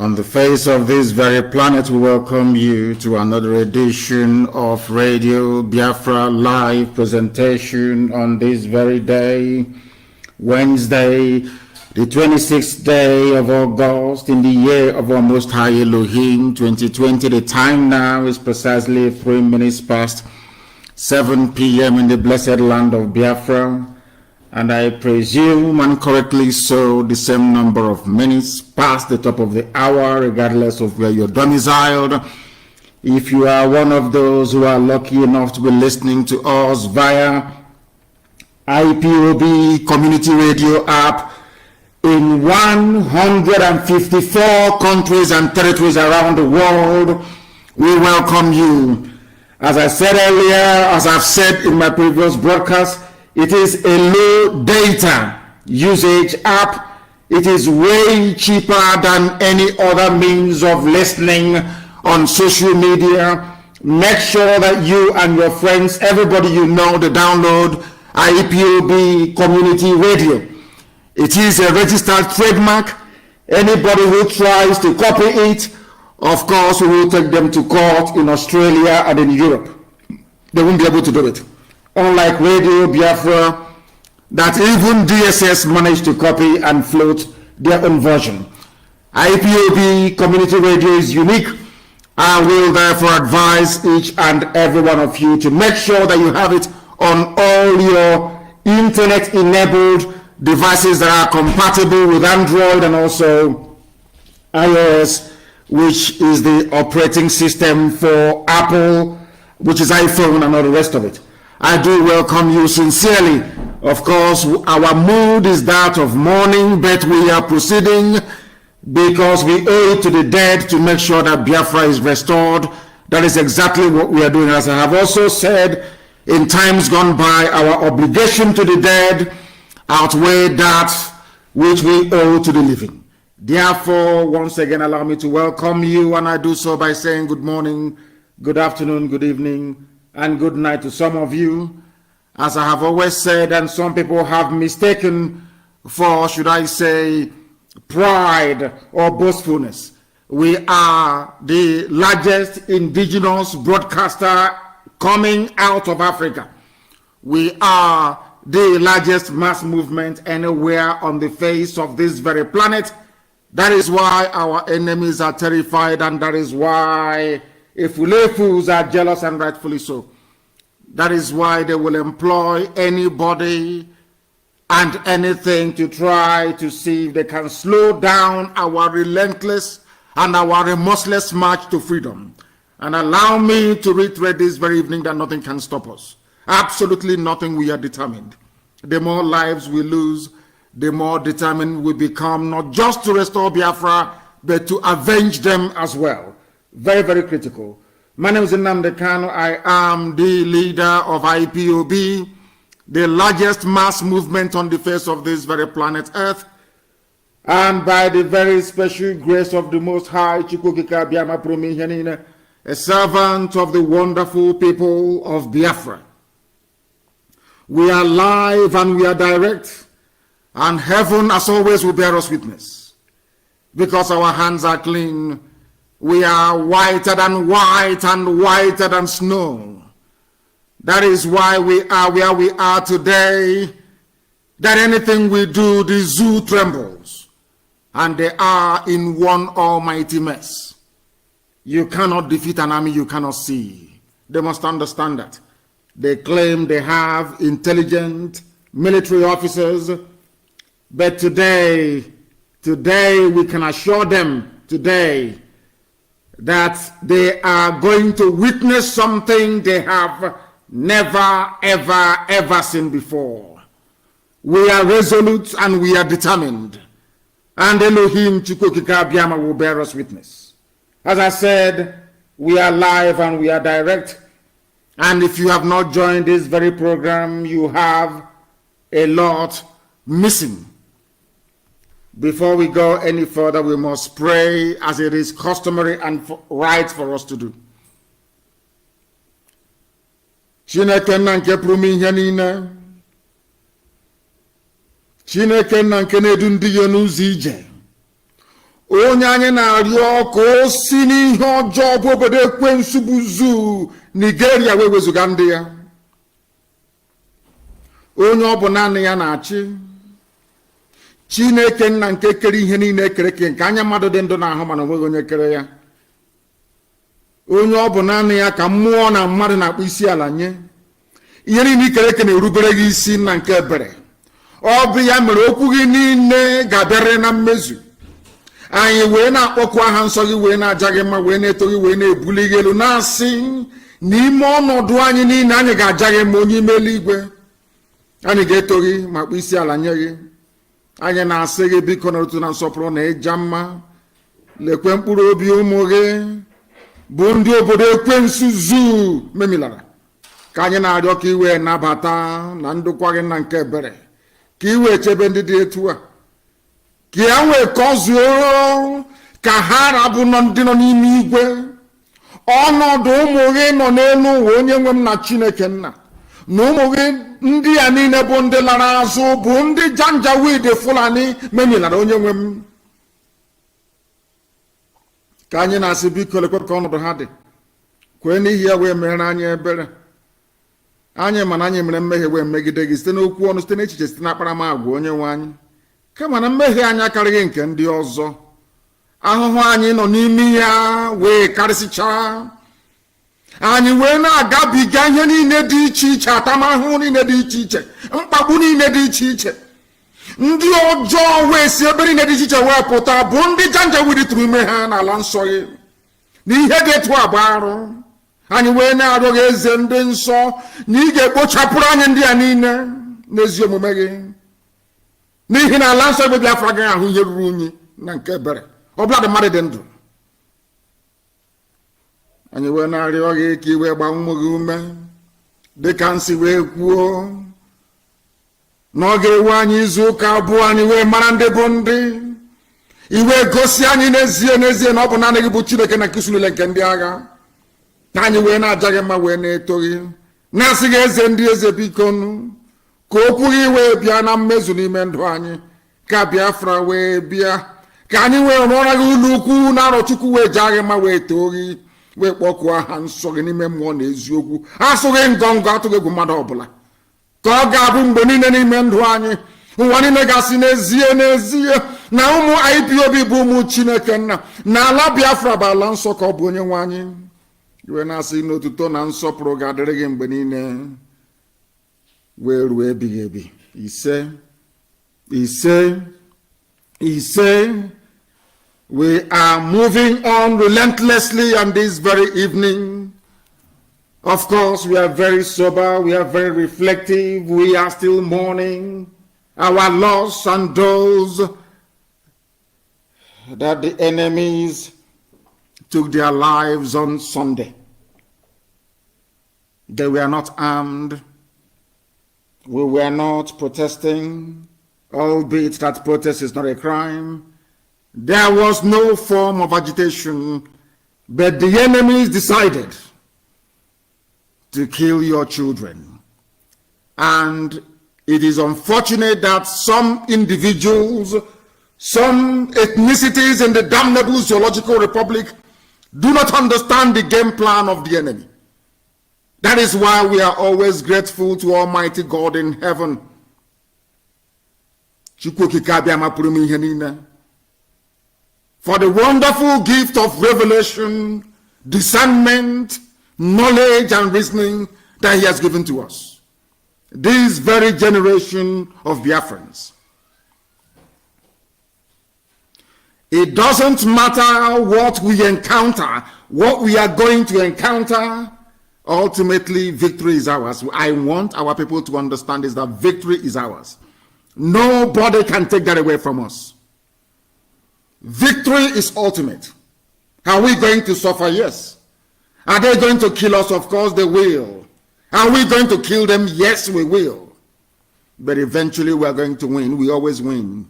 On the face of this very planet, we welcome you to another edition of Radio Biafra live presentation on this very day, Wednesday, the 26th day of August in the year of our Most High Elohim 2020. The time now is precisely 3 minutes past 7 p.m. in the blessed land of Biafra. And I presume, and correctly so, the same number of minutes past the top of the hour, regardless of where you're domiciled. If you are one of those who are lucky enough to be listening to us via Ipob community radio app in 154 countries and territories around the world, we welcome you. As I said earlier, as I've said in my previous broadcast, it is a low data usage app. It is way cheaper than any other means of listening on social media. Make sure that you and your friends, everybody you know, to download Ipob Community Radio. It is a registered trademark. Anybody who tries to copy it, of course, we will take them to court in Australia and in Europe. They won't be able to do it. Unlike Radio Biafra, that even DSS managed to copy and float their own version. Ipob Community Radio is unique. I will therefore advise each and every one of you to make sure that you have it on all your internet-enabled devices that are compatible with Android and also iOS, which is the operating system for Apple, which is iPhone and all the rest of it. I do welcome you sincerely. Of course, our mood is that of mourning, but we are proceeding because we owe it to the dead to make sure that Biafra is restored. That is exactly what we are doing. As I have also said in times gone by, our obligation to the dead outweigh that which we owe to the living. Therefore, once again, allow me to welcome you, and I do so by saying good morning, good afternoon, good evening, and good night to some of you. As I have always said, and some people have mistaken for, should I say, pride or boastfulness, we are the largest indigenous broadcaster coming out of Africa. We are the largest mass movement anywhere on the face of this very planet. That is why our enemies are terrified, and that is why Ifulefus are jealous, and rightfully so. That is why they will employ anybody and anything to try to see if they can slow down our relentless and our remorseless march to freedom. And allow me to reiterate this very evening that nothing can stop us. Absolutely nothing. We are determined. The more lives we lose, the more determined we become, not just to restore Biafra, but to avenge them as well. Very, very critical. My name is Nnamdi Kanu. I am the leader of Ipob, the largest mass movement on the face of this very planet Earth. And by the very special grace of the Most High, a servant of the wonderful people of Biafra. We are live and we are direct, and heaven, as always, will bear us witness. Because our hands are clean, we are whiter than white and whiter than snow. That is why we are where we are today. That anything we do, the zoo trembles. And they are in one almighty mess. You cannot defeat an army you cannot see. They must understand that. They claim they have intelligent military officers. But today we can assure them today that they are going to witness something they have never, ever, ever seen before. We are resolute and we are determined. And Elohim Chukwukika Biama will bear us witness. As I said, we are live and we are direct. And if you have not joined this very program, you have a lot missing. Before we go any further, we must pray as it is customary and right for us to do. Chineke na nke pụrụ ihe niile. Chineke na nke na-edu ndị ya n'ụzọ ije. onye anyị na-arịọ ka o si n'ihe ọjọọ bụ obodo ekwensu bụ zoo Nigeria wee wezuga ndị ya. Onye ọ bụ naanị ya na-achị, Chineke nna nke kere ihe niile ekere eke, nke anya mmadụ dị ndụ na-ahụ mana onweghị onye kere ya. Onye ọ bụ naanị ya ka mmụọ na mmadụ na-akpọ isi ala nye. Ihe niile ikere eke na-erubere gị isi nna nke ebere. Ọ bụ ya mere okwu gị niile ga-abịarịrị na mmezu. Anyị wee na-akpọku aha nsọ gị, wee na-aja gị mma, wee na-eto gị, wee na-ebuli gị elu, na-asị n'ime ọnọdụ anyị niile anyị ga-aja gị ma onye ime eluigwe. Anyị ga-eto gị ma kpọ isi ala nye gị. Anyị na-asị gị biko na otu na nsọpụrụ na ịja mma. Lekwe mkpụrụ obi ụmụ gị bụ ndị obodo ekwensu zoo memilara, ka anyị na-arịọ ka iwe nabata na ndokwa gị na nke ebere, ka iwe chebe ndị dị etu a, ka ya wee kọzuo ka ha rabụ ndị nọ n'ime igwe. Ọnọdụ ụmụ gị nọ n'elu ụwa, onye nwe m na Chineke nna, na ụmụ gị ndị ya niile bụ ndị lara azụ, bụ ndị janjawid Fulani memilara, onye nwe m. Ka anyị na-asị biko lekwe ka ọnọdụ ha dị, kwee n'ihi ya wee mere anyị ebere. Anyị mana anyị mere mmehie wee megide gị site n'okwu ọnụ, site n'echiche, site n'akparamagwa, onye nwe anyị. Kama na mmehie anyị akarịghị nke ndị ọzọ, ahụhụ anyị nọ n'ime ya wee karịsịchaa. Anyị wee na-agabiga ihe niile dị iche iche, atamahụhụ niile dị iche iche, mkpagbu niile dị iche iche. Ndị ọjọọ wee si ebe niile dị iche iche wee pụta, bụ ndị janjawid tụrụ ime ha n'ala nsọ gị, na ihe dị etu agba arụ. Anyị wee na-arịọ gị eze ndị nsọ na ị ga-ekpochapụrụ anyị ndị a niile n'ezi omume gị, n'ihi na ala nsọ ebe Biafra gaghị ahụ ihe ruru unyi na nke ebere ọbụla dị mmadụ dị ndụ. Anyị wee na-arịọ gị ka iwe gbaa ụmụ gị ume, dịka nsi wee kwuo na ọ ga-ewe anyị izu ụka abụọ anyị wee mara ndị bụ ndị. Iwe gosi anyị n'ezie n'ezie na ọ bụ naanị gị bụ Chineke na nke isi niile nke ndị agha. Ka anyị wee na-aja gị mma, wee na-eto gị, na-asị gị eze ndị eze biko ka okwu gị wee bịa na mmezu n'ime ndụ anyị, ka Biafra wee bịa, ka anyị wee rụọra gị ụlọ ukwu na arọ Chukwu, wee jaa gị mma, wee too gị, wee kpọkuo aha nsọ gị n'ime mmụọ na eziokwu. Asụghị ngọngọ, atụghị egwu mmadụ ọbụla, ka ọ ga-abụ mgbe niile n'ime ndụ anyị. Ụwa niile gasị n'ezie n'ezie na ụmụ Ipob bụ ụmụ Chineke nna, na ala Biafra bụ ala nsọ ka ọ bụ, onye nwe anyị. Iwe na-asị n'otuto na nsọpụrụ ga-adịrị gị mgbe niile wee ruo ebighị ebi. Ise ise ise. We are moving on relentlessly on this very evening. Of course, we are very sober, we are very reflective, we are still mourning our loss and those that the enemies took their lives on Sunday. They were not armed. We were not protesting, albeit that protest is not a crime. There was no form of agitation, but the enemies decided to kill your children. And it is unfortunate that some individuals, some ethnicities in the damnable Zoological Republic do not understand the game plan of the enemy. That is why we are always grateful to Almighty God in heaven. For the wonderful gift of revelation, discernment, knowledge, and reasoning that he has given to us. This very generation of Biafrans. It doesn't matter what we encounter, what we are going to encounter, ultimately victory is ours. I want our people to understand is that victory is ours. Nobody can take that away from us. Victory is ultimate. Are we going to suffer? Yes. Are they going to kill us? Of course they will. Are we going to kill them? Yes, we will. But eventually we are going to win. We always win.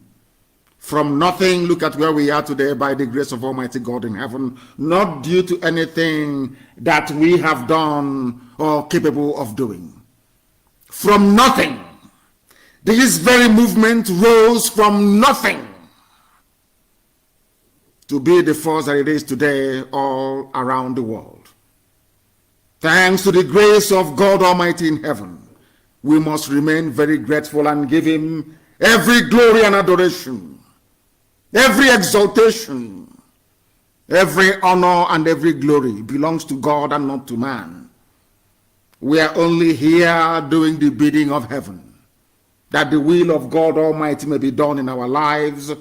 From nothing, look at where we are today by the grace of Almighty God in heaven, not due to anything that we have done or capable of doing. From nothing. This very movement rose from nothing. to be the force that it is today all around the world. Thanks to the grace of God Almighty in heaven, we must remain very grateful and give him every glory and adoration, every exaltation, every honor and every glory belongs to God and not to man. We are only here doing the bidding of heaven, that the will of God Almighty may be done in our lives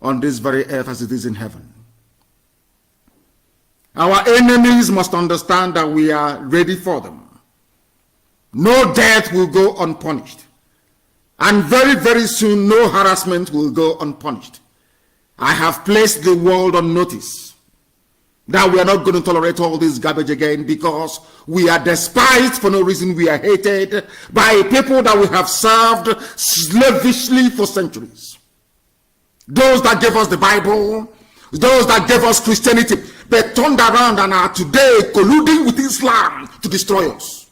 on this very earth as it is in heaven. Our enemies must understand that we are ready for them. No death will go unpunished. And very, very soon, no harassment will go unpunished. I have placed the world on notice that we are not going to tolerate all this garbage again, because we are despised for no reason. We are hated by people that we have served slavishly for centuries. Those that gave us the Bible, those that gave us Christianity, they turned around and are today colluding with Islam to destroy us.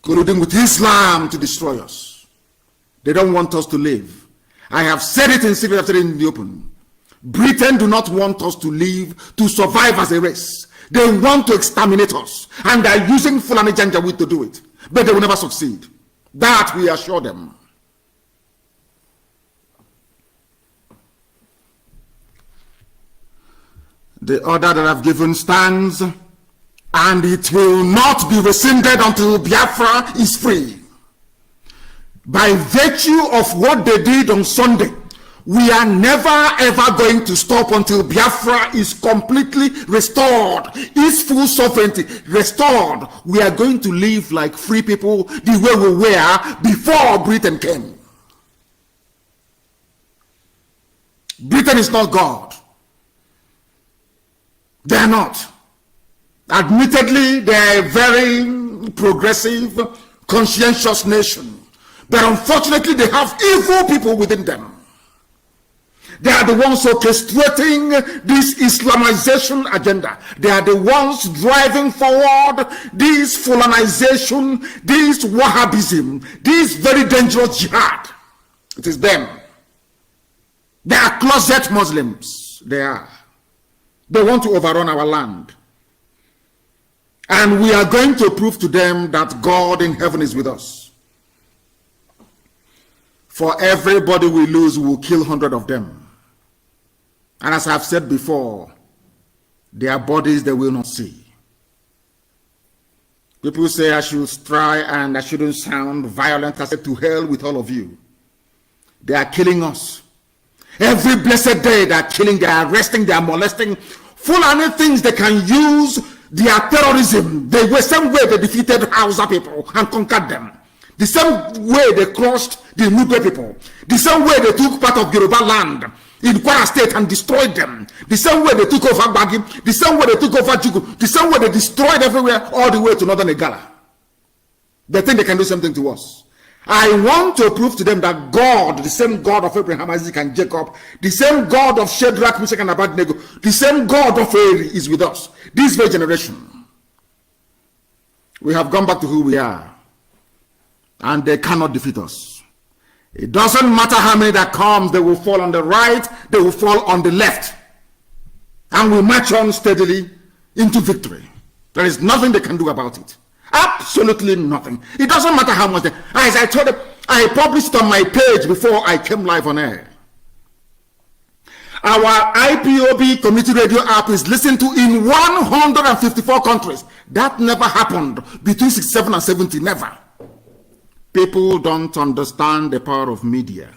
Colluding with Islam to destroy us. They don't want us to live. I have said it in secret, I've said it in the open. Britain do not want us to live, to survive as a race. They want to exterminate us. And they're using Fulani Janjaweed to do it. But they will never succeed. That we assure them. The order that I've given stands, and it will not be rescinded until Biafra is free. By virtue of what they did on Sunday, we are never ever going to stop until Biafra is completely restored, its full sovereignty restored. We are going to live like free people the way we were before Britain came. Britain is not God. They are not. Admittedly, they are a very progressive, conscientious nation. But unfortunately, they have evil people within them. They are the ones orchestrating this Islamization agenda. They are the ones driving forward this Fulanization, this Wahhabism, this very dangerous jihad. It is them. They are closet Muslims. They are. They want to overrun our land. And we are going to prove to them that God in heaven is with us. For everybody we lose, we will kill 100 of them. And as I've said before, their bodies they will not see. People say I should try and I shouldn't sound violent. I said, to hell with all of you. They are killing us. Every blessed day they are killing, they are arresting, they are molesting. Fulani things they can use their terrorism. The same way they defeated Hausa people and conquered them. The same way they crushed the Nupe people. The same way they took part of Yoruba land in Kwara State and destroyed them. The same way they took over Gbagi. The same way they took over Jugu. The same way they destroyed everywhere all the way to northern Igala. They think they can do something to us. I want to prove to them that God, the same God of Abraham, Isaac, and Jacob, the same God of Shadrach, Meshach, and Abednego, the same God of Eri is with us. This very generation. We have gone back to who we are. And they cannot defeat us. It doesn't matter how many that comes, they will fall on the right, they will fall on the left. And we march on steadily into victory. There is nothing they can do about it. Absolutely nothing. It doesn't matter how much as I told them, I published on my page before I came live on air. Our IPOB community radio app is listened to in 154 countries. That never happened between 67 and 70, never. People don't understand the power of media.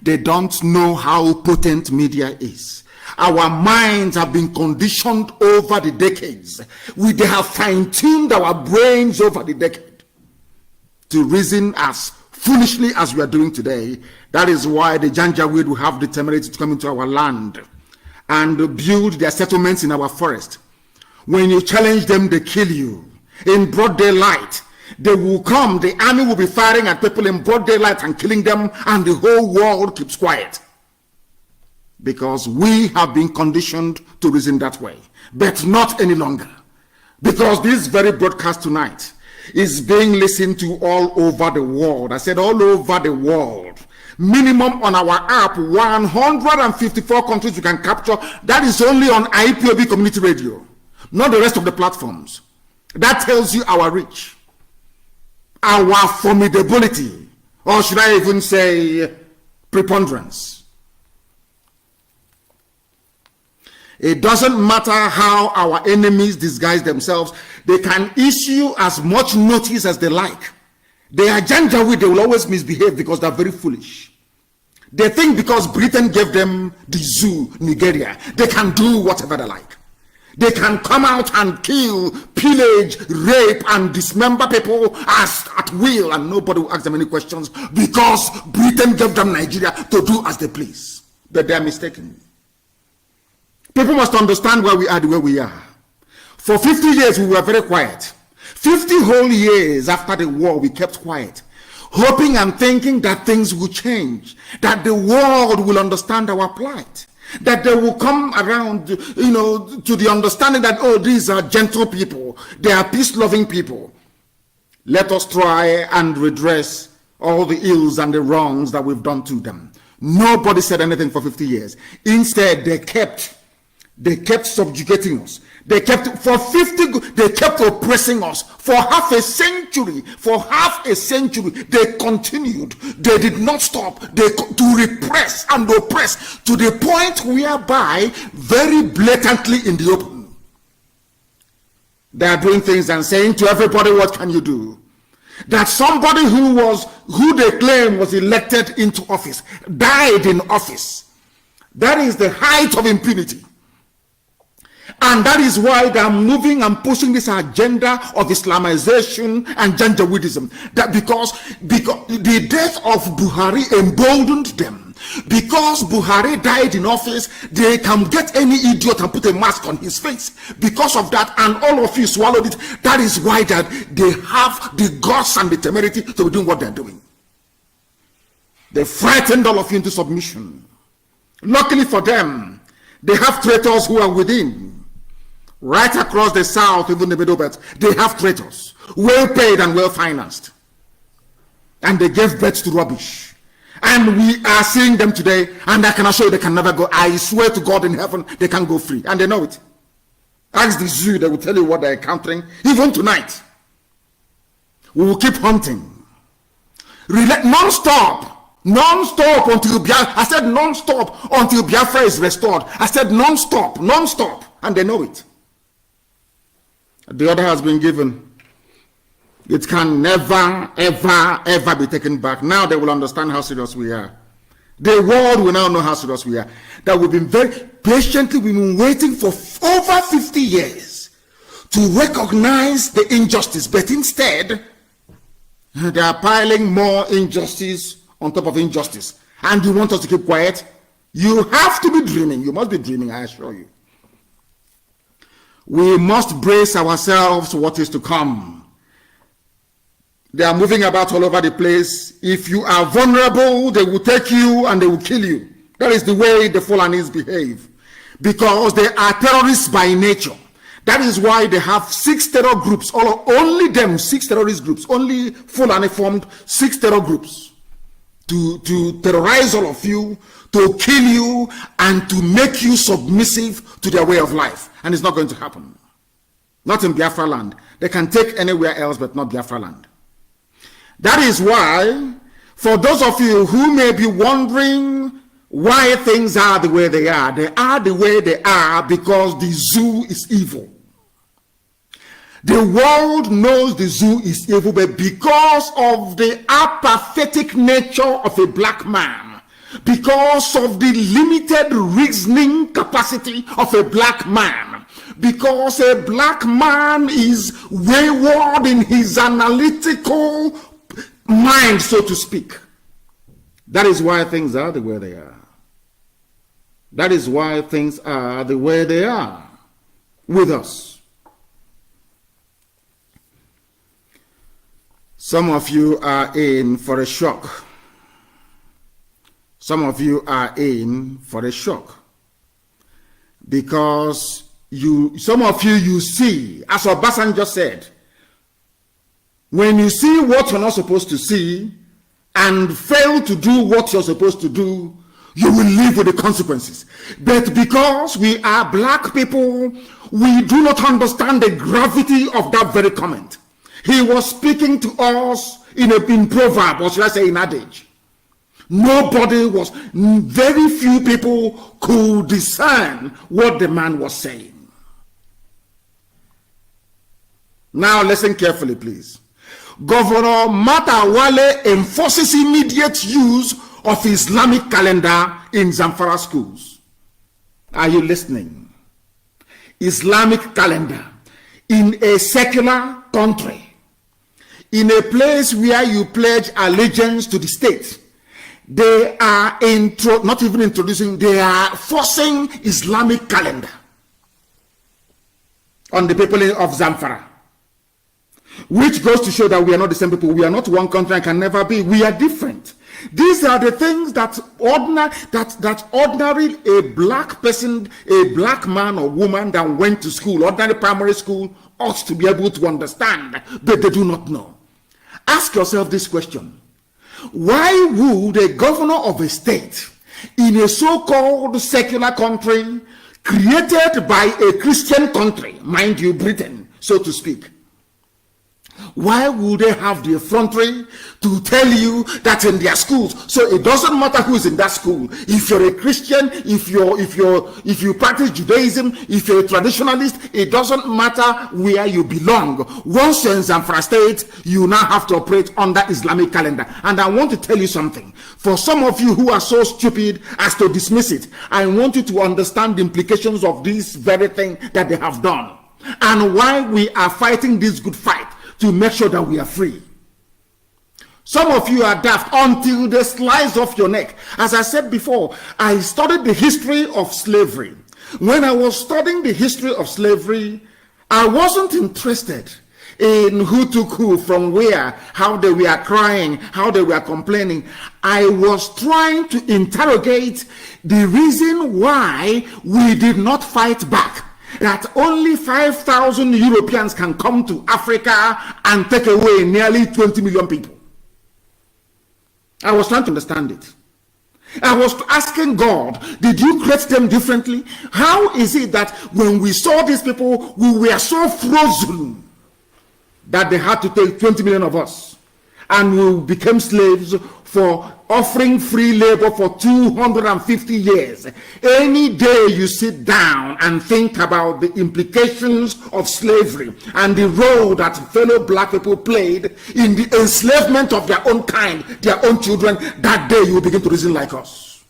They don't know how potent media is. Our minds have been conditioned over the decades. They have fine-tuned our brains over the decade to reason as foolishly as we are doing today. That is why the Janjaweed will have the temerity to come into our land and build their settlements in our forest. When you challenge them, they kill you. In broad daylight, they will come, the army will be firing at people in broad daylight and killing them, and the whole world keeps quiet. Because we have been conditioned to reason that way, but not any longer. Because this very broadcast tonight is being listened to all over the world. I said all over the world. Minimum on our app, 154 countries we can capture. That is only on Ipob community radio, not the rest of the platforms. That tells you our reach, our formidability, or should I even say preponderance. It doesn't matter how our enemies disguise themselves. They can issue as much notice as they like. They are Janjaweed, they will always misbehave because they're very foolish. They think because Britain gave them the zoo, Nigeria, they can do whatever they like. They can come out and kill, pillage, rape, and dismember people as at will, and nobody will ask them any questions because Britain gave them Nigeria to do as they please. But they are mistaken. People must understand why we are the way we are. For 50 years, we were very quiet. 50 whole years after the war, we kept quiet, hoping and thinking that things will change, that the world will understand our plight, that they will come around, to the understanding that, oh, these are gentle people, they are peace-loving people. Let us try and redress all the ills and the wrongs that we've done to them. Nobody said anything for 50 years. Instead, they kept subjugating us. They kept oppressing us for half a century. They continued. They did not stop. To repress and oppress to the point whereby, very blatantly in the open, they are doing things and saying to everybody, what can you do? That somebody who they claim was elected into office died in office. That is the height of impunity. And that is why they are moving and pushing this agenda of Islamization and Janjaweedism. That because the death of Buhari emboldened them. Because Buhari died in office, they can get any idiot and put a mask on his face. Because of that, and all of you swallowed it. That is why that they have the guts and the temerity to be doing what they're doing. They frightened all of you into submission. Luckily for them, they have traitors who are within. Right across the south, even the Middle Belt, they have traitors, well paid and well financed. And they gave birth to rubbish. And we are seeing them today, and I can assure you they can never go. I swear to God in heaven, they can't go free. And they know it. Ask the zoo, they will tell you what they're encountering. Even tonight, we will keep hunting. Non-stop until Biafra. I said non-stop until Biafra is restored. I said non-stop, and they know it. The order has been given. It can never, ever be taken back. Now they will understand how serious we are. The world will now know how serious we are. That we've been very patiently, we've been waiting for over 50 years to recognize the injustice. But instead, they are piling more injustice on top of injustice. And you want us to keep quiet? You have to be dreaming. You must be dreaming, I assure you. We must brace ourselves to what is to come. They are moving about all over the place. If you are vulnerable, they will take you and they will kill you. That is the way the Fulanis behave. Because they are terrorists by nature. That is why they have 6 terror groups. Only them, 6 terrorist groups. Only Fulani formed 6 terror groups. To terrorize all of you, to kill you, and to make you submissive to their way of life. And it's not going to happen. Not in Biafra land. They can take anywhere else, but not Biafra land. That is why, for those of you who may be wondering why things are the way they are the way they are because the zoo is evil. The world knows the zoo is evil, but because of the apathetic nature of a black man, because of the limited reasoning capacity of a black man, because a black man is wayward in his analytical mind, so to speak. That is why things are the way they are. That is why things are the way they are with us. Some of you are in for a shock. Some of you are in for a shock. Because some of you see, as Obasanjo said, when you see what you're not supposed to see, and fail to do what you're supposed to do, you will live with the consequences. But because we are black people, we do not understand the gravity of that very comment. He was speaking to us in proverb, or should I say in adage. Nobody was, very few people could discern what the man was saying. Now listen carefully, please. Governor Matawale enforces immediate use of Islamic calendar in Zamfara schools. Are you listening? Islamic calendar in a secular country, in a place where you pledge allegiance to the state. They are not even introducing, they are forcing Islamic calendar on the people of Zamfara. Which goes to show that we are not the same people. We are not one country and can never be. We are different. These are the things that ordinary a black person, a black man or woman that went to school, ordinary primary school, ought to be able to understand, but they do not know. Ask yourself this question. Why would a governor of a state in a so-called secular country created by a Christian country, mind you, Britain, so to speak, why would they have the effrontery to tell you that in their schools? So it doesn't matter who is in that school. If you're a Christian, if you practice Judaism, if you're a traditionalist, it doesn't matter where you belong. Once you're in Zamfara State, you now have to operate under Islamic calendar. And I want to tell you something. For some of you who are so stupid as to dismiss it, I want you to understand the implications of this very thing that they have done and why we are fighting this good fight to make sure that we are free. Some of you are daft until they slice off your neck. As I said before, I studied the history of slavery. When I was studying the history of slavery, I wasn't interested in who took who from where, how they were crying, how they were complaining. I was trying to interrogate the reason why we did not fight back. That only 5,000 Europeans can come to Africa and take away nearly 20 million people. I was trying to understand it. I was asking God, did you create them differently? How is it that when we saw these people, we were so frozen that they had to take 20 million of us, and we became slaves for offering free labor for 250 years. Any day you sit down and think about the implications of slavery and the role that fellow black people played in the enslavement of their own kind, their own children, that day you will begin to reason like us.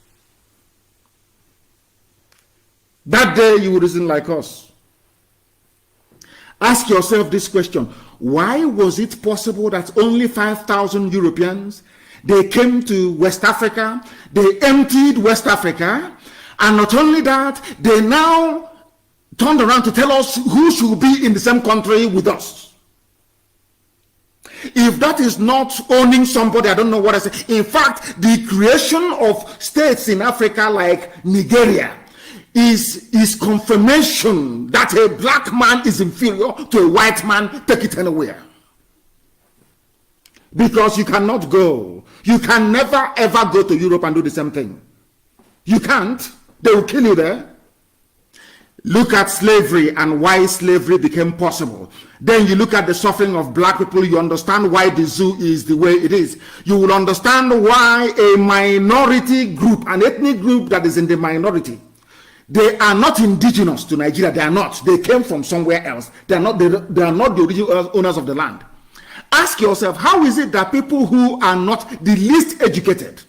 That day you will reason like us. Ask yourself this question. Why was it possible that only 5,000 Europeans, they came to West Africa, they emptied West Africa, and not only that, they now turned around to tell us who should be in the same country with us? If that is not owning somebody, I don't know what I say. In fact, the creation of states in Africa like Nigeria is confirmation that a black man is inferior to a white man. Take it anywhere. Because you cannot go. You can never ever go to Europe and do the same thing. You can't. They will kill you there. Look at slavery and why slavery became possible. Then you look at the suffering of black people. You understand why the zoo is the way it is. You will understand why a minority group, an ethnic group that is in the minority, they are not indigenous to Nigeria. They are not. They came from somewhere else. They are not the original owners of the land. Ask yourself, how is it that people who are not the least educated,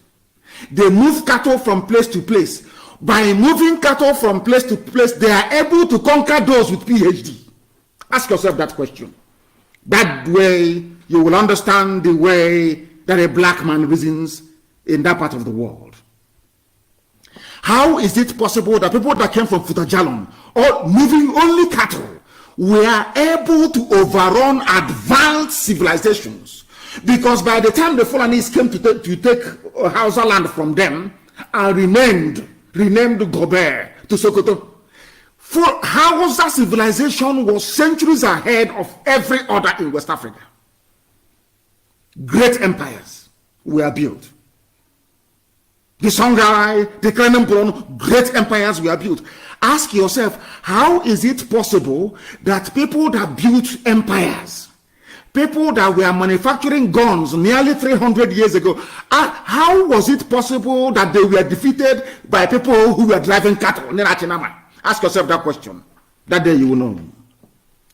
they move cattle from place to place? By moving cattle from place to place, they are able to conquer those with PhD. Ask yourself that question. That way, you will understand the way that a black man reasons in that part of the world. How is it possible that people that came from Futajalon, or moving only cattle, were able to overrun advanced civilizations? Because by the time the Fulanis came to take Hausa land from them and renamed Gobert to Sokoto, for Hausa civilization was centuries ahead of every other in West Africa. Great empires. were built. The Songhai, the Krenenbron, great empires were built. Ask yourself, how is it possible that people that built empires, people that were manufacturing guns nearly 300 years ago, how was it possible that they were defeated by people who were driving cattle? Ask yourself that question. That day you will know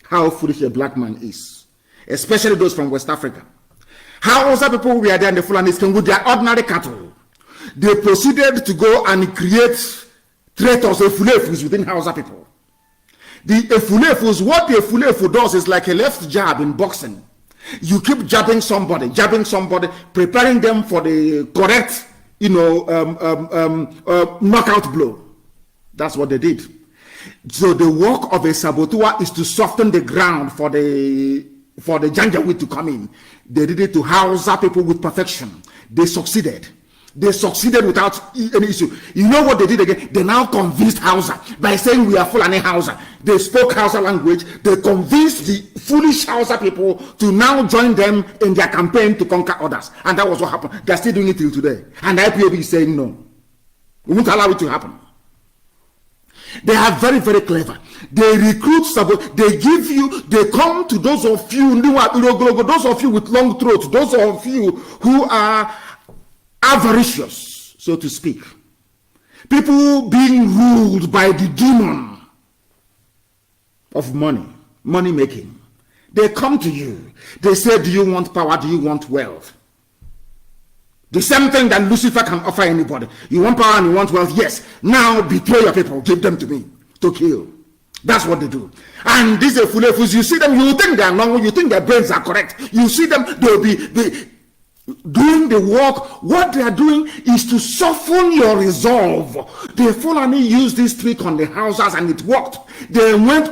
how foolish a black man is, especially those from West Africa. How also people were there in the Fulanis can with their ordinary cattle. They proceeded to go and create traitors, efulefus within Hausa people. The efulefus, what the efulefu does is like a left jab in boxing. You keep jabbing somebody, preparing them for the correct, knockout blow. That's what they did. So the work of a saboteur is to soften the ground for the Janjaweed to come in. They did it to Hausa people with perfection. They succeeded. They succeeded without any issue. You know what they did again? They now convinced Hausa by saying we are Fulani Hausa. They spoke Hausa language. They convinced the foolish Hausa people to now join them in their campaign to conquer others. And that was what happened. They're still doing it till today. And the IPOB is saying no. We won't allow it to happen. They are very, very clever. They recruit, they give you, they come to those of you, those of you with long throats, those of you who are avaricious, so to speak. People being ruled by the demon of money making. They come to you. They say, do you want power? Do you want wealth? The same thing that Lucifer can offer anybody. You want power and you want wealth? Yes. Now betray your people. Give them to me to kill. That's what they do. And these efulefus, you see them, you think they are normal, you think their brains are correct. You see them, they'll be doing the work. What they are doing is to soften your resolve. The Fulani used this trick on the houses and it worked. They went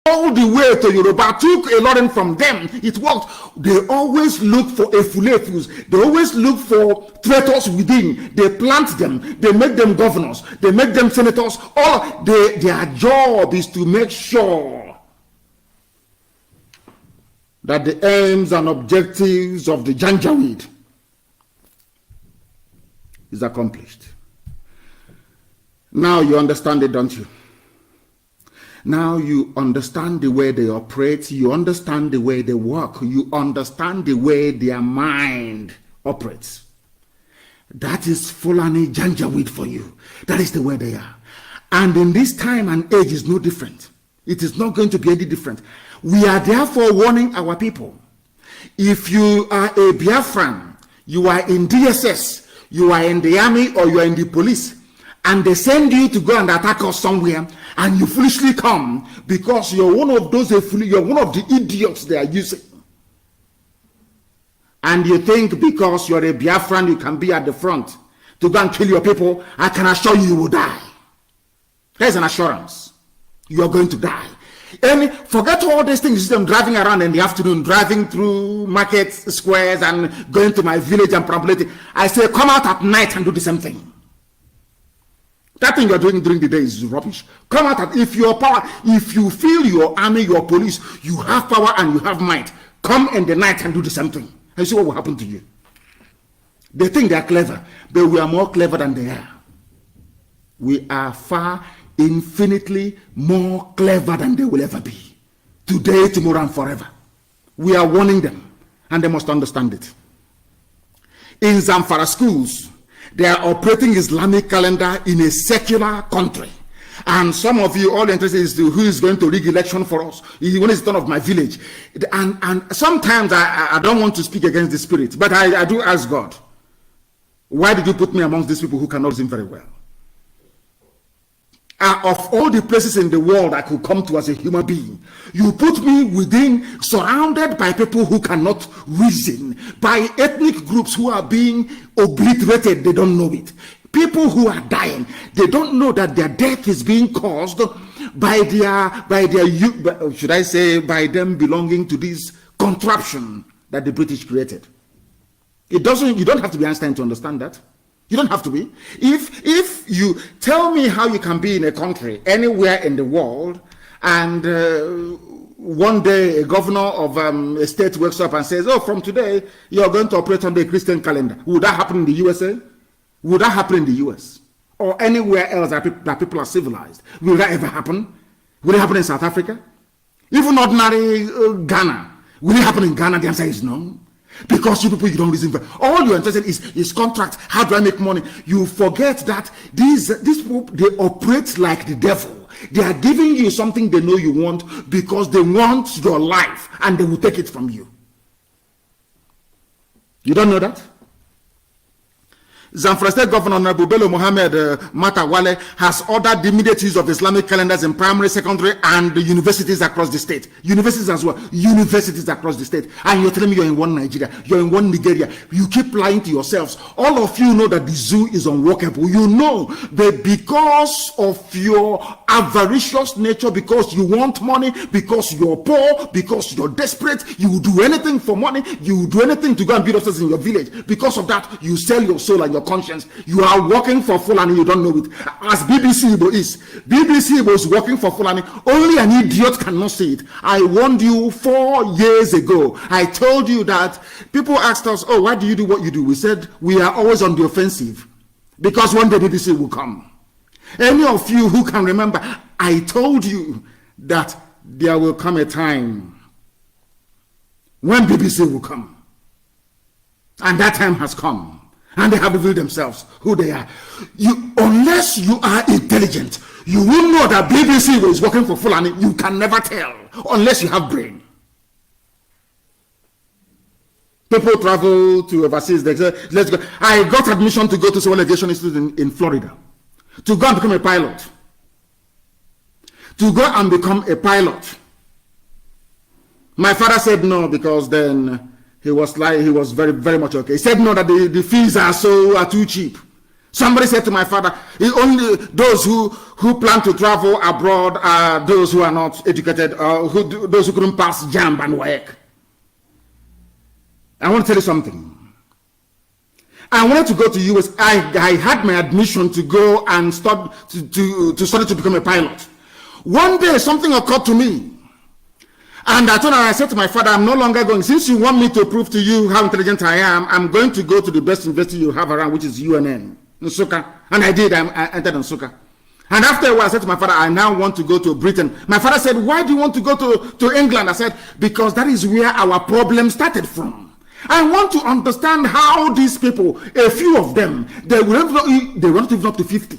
all the way to Yoruba, took a lot from them. It worked. They always look for efulefus. They always look for traitors within. They plant them. They make them governors. They make them senators. Their job is to make sure that the aims and objectives of the Janjaweed is accomplished. Now you understand it, don't you? Now you understand the way they operate, you understand the way they work, you understand the way their mind operates. That is Fulani Janjaweed for you. That is the way they are. And in this time and age is no different. It is not going to be any different. We are therefore warning our people. If you are a Biafran, you are in DSS, you are in the army or you are in the police, and they send you to go and attack us somewhere, and you foolishly come because you're one of those, you're one of the idiots they are using. And you think because you're a Biafran, you can be at the front to go and kill your people. I can assure you, you will die. There's an assurance. You are going to die. And forget all these things. You see them driving around in the afternoon, driving through market squares and going to my village and probably. I say, come out at night and do the same thing. That thing you're doing during the day is rubbish. Come out at, if your power, if you feel your army, your police, you have power and you have might, come in the night and do the same thing. And see what will happen to you. They think they are clever, but we are more clever than they are. We are far, infinitely more clever than they will ever be. Today, tomorrow, and forever. We are warning them, and they must understand it. In Zamfara schools, they are operating Islamic calendar in a secular country. And some of you all interested is who is going to rig election for us. When it's done of my village. And sometimes I don't want to speak against the spirit, but I do ask God, why did you put me amongst these people who cannot reason very well? Of all the places in the world I could come to as a human being, you put me within, surrounded by people who cannot reason, by ethnic groups who are being obliterated, they don't know it. People who are dying, they don't know that their death is being caused by should I say, by them belonging to this contraption that the British created. You don't have to be Einstein to understand that. You don't have to be. If you tell me how you can be in a country anywhere in the world and one day a governor of a state wakes up and says, oh, from today, you're going to operate on the Christian calendar. Would that happen in the USA? Would that happen in the US? Or anywhere else that people are civilized? Will that ever happen? Will it happen in South Africa? Even ordinary Ghana. Will it happen in Ghana? The answer is no. Because you people, you don't reason for all you're interested is contract. How do I make money? You forget that these people, they operate like the devil. They are giving you something they know you want because they want your life and they will take it from you. You don't know that? Zamfara State Governor Honorable Bello Mohammed Matawale has ordered the immediate use of Islamic calendars in primary, secondary, and the universities across the state. Universities as well. Universities across the state. And you're telling me you're in one Nigeria. You're in one Nigeria. You keep lying to yourselves. All of you know that the zoo is unworkable. You know that because of your avaricious nature, because you want money, because you're poor, because you're desperate, you will do anything for money. You will do anything to go and build houses in your village. Because of that, you sell your soul and your conscience. You are working for Fulani, you don't know it. As BBC Igbo is. BBC Igbo is working for Fulani. Only an idiot cannot see it. I warned you 4 years ago. I told you that people asked us, oh, why do you do what you do? We said, we are always on the offensive. Because one day BBC will come. Any of you who can remember, I told you that there will come a time when BBC will come. And that time has come. And they have revealed themselves, who they are. Unless you are intelligent, you will know that BBC is working for Fulani. You can never tell, unless you have brain. People travel to overseas, they say, let's go. I got admission to go to Civil Aviation Institute in Florida, to go and become a pilot. To go and become a pilot. My father said no, because then he was very, very much okay. He said no, that the fees are too cheap. Somebody said to my father, only those who plan to travel abroad are those who are not educated, or those who couldn't pass JAMB and WAEC. I want to tell you something. I wanted to go to US. I had my admission to go and study to become a pilot. One day something occurred to me. And I said to my father, I'm no longer going. Since you want me to prove to you how intelligent I am, I'm going to go to the best university you have around, which is UNN, Nsukka. And I did. I entered Nsukka. And after a while, I said to my father, I now want to go to Britain. My father said, why do you want to go to England? I said, because that is where our problem started from. I want to understand how these people, a few of them, they were not even up to 50.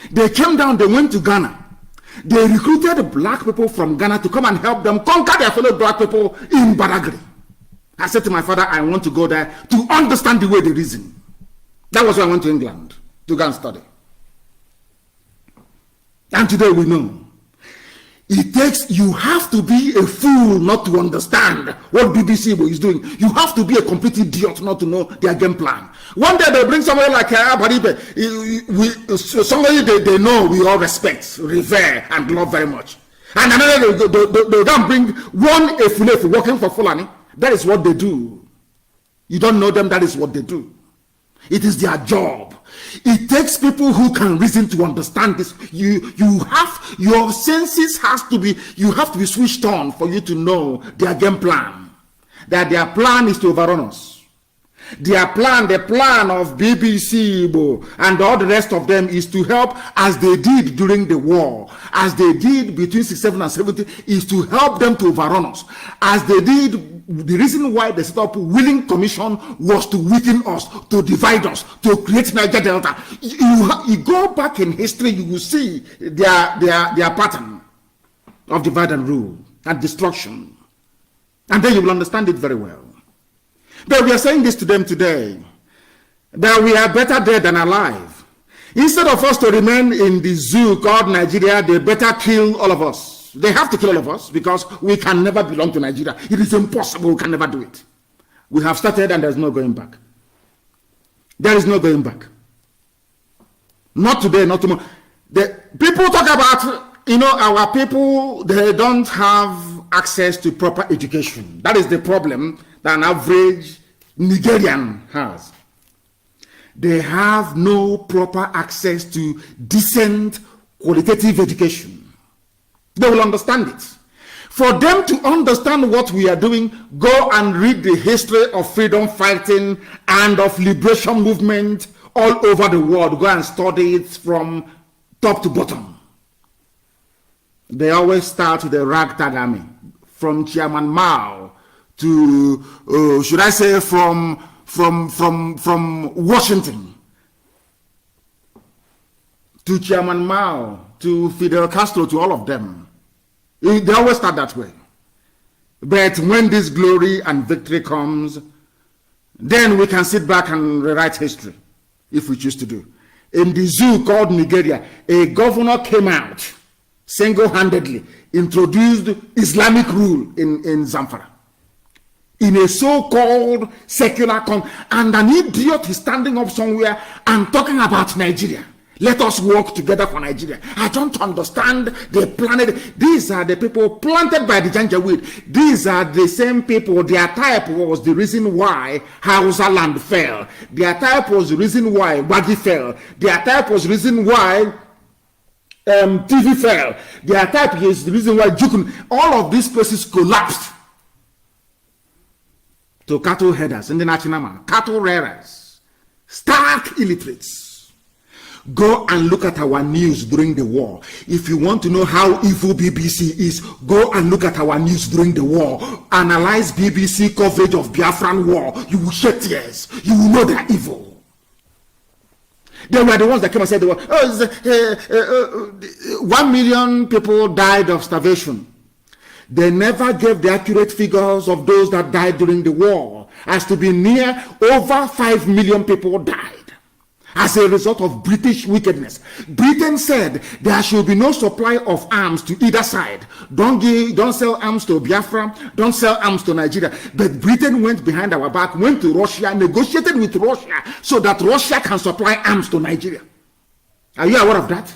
They came down, they went to Ghana. They recruited black people from Ghana to come and help them conquer their fellow black people in Badagry. I said to my father, I want to go there to understand the way they reason. That was why I went to England to go and study. And today we know. You have to be a fool not to understand what BBC is doing. You have to be a complete idiot not to know their game plan. One day they bring somebody like Abaribe, somebody they know we all respect, revere, and love very much. And another they don't bring one Efulefu working for Fulani. That is what they do. You don't know them, that is what they do. It is their job. It takes people who can reason to understand this. Your senses you have to be switched on for you to know their game plan. That their plan is to overrun us. Their plan, the plan of BBC Igbo and all the rest of them, is to help, as they did during the war, as they did between 67 and 70, is to help them to overrun us. As they did, the reason why they set up Willing Commission was to weaken us, to divide us, to create Niger Delta. You go back in history, you will see their pattern of divide and rule and destruction. And then you will understand it very well. But we are saying this to them today, that we are better dead than alive. Instead of us to remain in the zoo called Nigeria, they better kill all of us. They have to kill all of us because we can never belong to Nigeria. It is impossible. We can never do it. We have started and there's no going back. There is no going back. Not today, not tomorrow. The people talk about, our people, they don't have access to proper education. That is the problem that an average Nigerian has. They have no proper access to decent, qualitative education. They will understand it. For them to understand what we are doing, go and read the history of freedom fighting and of liberation movement all over the world. Go and study it from top to bottom. They always start with the ragtag army, from Chairman Mao to, should I say, from Washington to Chairman Mao to Fidel Castro, to all of them. They always start that way. But when this glory and victory comes, then we can sit back and rewrite history, if we choose to do. In the zoo called Nigeria, a governor came out single-handedly, introduced Islamic rule in Zamfara. In a so-called secular and an idiot is standing up somewhere and talking about Nigeria. Let us work together for Nigeria. I don't understand the planet. These are the people planted by the Janjaweed. These are the same people. Their type was the reason why Hausa land fell. Their type was the reason why Wadi fell. Their type was the reason why TV fell. Their type is the reason why Jukun. All of these places collapsed to cattle headers in the Nachinama, cattle rearers, stark illiterates. Go and look at our news during the war. If you want to know how evil BBC is, go and look at our news during the war. Analyze BBC coverage of Biafran war. You will shed tears. You will know they're evil. They were the ones that came and said, 1 million people died of starvation. They never gave the accurate figures of those that died during the war. As to be near over 5 million people died as a result of British wickedness. Britain said there should be no supply of arms to either side. Don't sell arms to Biafra, don't sell arms to Nigeria. But Britain went behind our back, went to Russia, negotiated with Russia so that Russia can supply arms to Nigeria. Are you aware of that?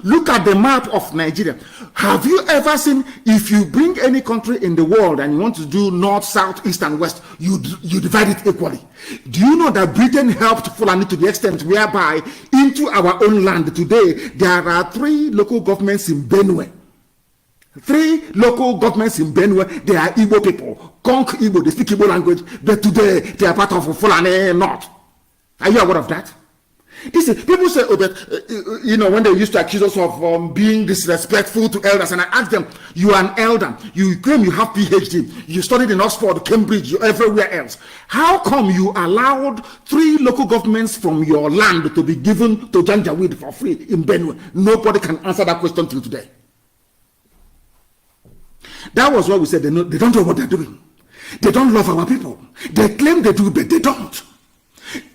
Look at the map of Nigeria. Have you ever seen, if you bring any country in the world and you want to do north, south, east, and west, you divide it equally? Do you know that Britain helped Fulani to the extent whereby into our own land today, there are 3 local governments in Benue. 3 local governments in Benue, they are Igbo people. Conk Igbo, they speak Igbo language, but today they are part of Fulani North. Are you aware of that? This is, people say, oh, but, when they used to accuse us of being disrespectful to elders, and I asked them, you are an elder, you claim you have PhD, you studied in Oxford, Cambridge, everywhere else. How come you allowed 3 local governments from your land to be given to Janjaweed for free in Benue? Nobody can answer that question till today. That was why we said they don't know what they're doing. They don't love our people. They claim they do, but they don't.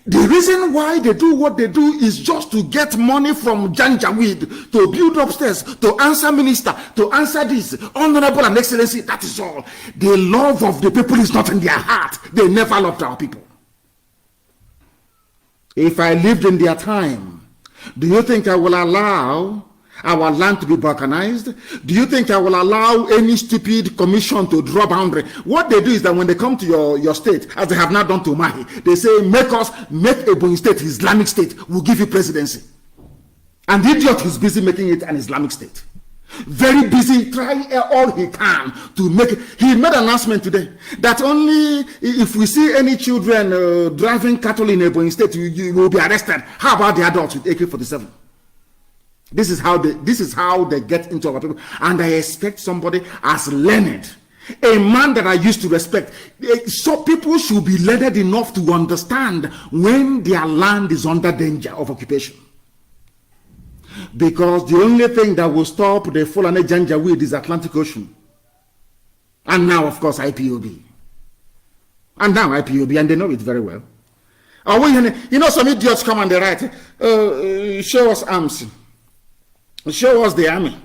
The reason why they do what they do is just to get money from Janjaweed, to build upstairs, to answer minister, to answer this, honorable and excellency. That is all. The love of the people is not in their heart. They never loved our people. If I lived in their time, do you think I will allow our land to be balkanized? Do you think I will allow any stupid commission to draw boundary? What they do is that when they come to your state, as they have not done to Mahi, they say, make Ebonyi state Islamic state, we'll give you presidency. And the idiot is busy making it an Islamic state. Very busy, trying all he can to make it. He made an announcement today that only if we see any children driving cattle in Ebonyi state, you will be arrested. How about the adults with AK-47? This is how they get into our people. And I expect somebody as learned, a man that I used to respect. So people should be learned enough to understand when their land is under danger of occupation. Because the only thing that will stop the Fulani Janjaweed is Atlantic Ocean. And now, of course, IPOB. And they know it very well. Some idiots come and they write, show us arms. Show us the army.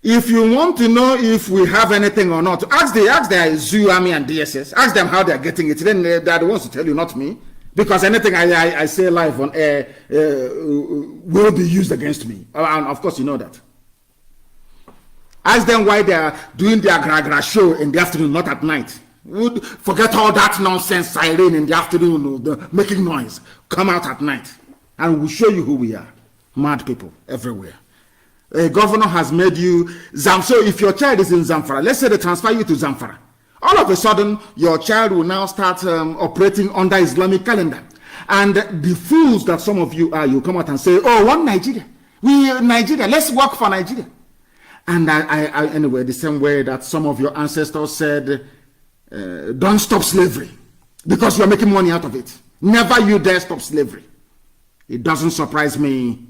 If you want to know if we have anything or not, ask the zoo army and DSS. Ask them how they are getting it. Then they are the ones to tell you, not me. Because anything I say live on air will be used against me. And of course, you know that. Ask them why they are doing their gra show in the afternoon, not at night. Forget all that nonsense siren in the afternoon, making noise. Come out at night. And we'll show you who we are. Mad people everywhere. A governor has made you so if your child is in Zamfara, let's say they transfer you to Zamfara, all of a sudden your child will now start operating under Islamic calendar. And the fools that some of you are, you come out and say, oh, one Nigeria, Nigeria, let's work for Nigeria. And anyway, the same way that some of your ancestors said, don't stop slavery because you're making money out of it. Never you dare stop slavery. It doesn't surprise me.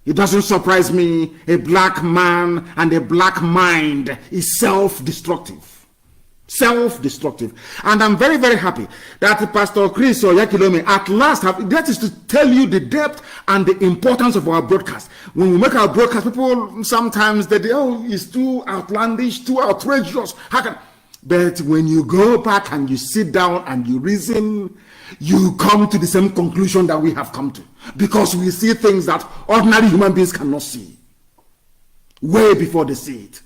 It doesn't surprise me. A black man and a black mind is self-destructive. Self-destructive. And I'm very, very happy that Pastor Chris Oyakilome at last that is to tell you the depth and the importance of our broadcast. When we make our broadcast, people sometimes they it's too outlandish, too outrageous. But when you go back and you sit down and you reason, you come to the same conclusion that we have come to. Because we see things that ordinary human beings cannot see. Way before they see it.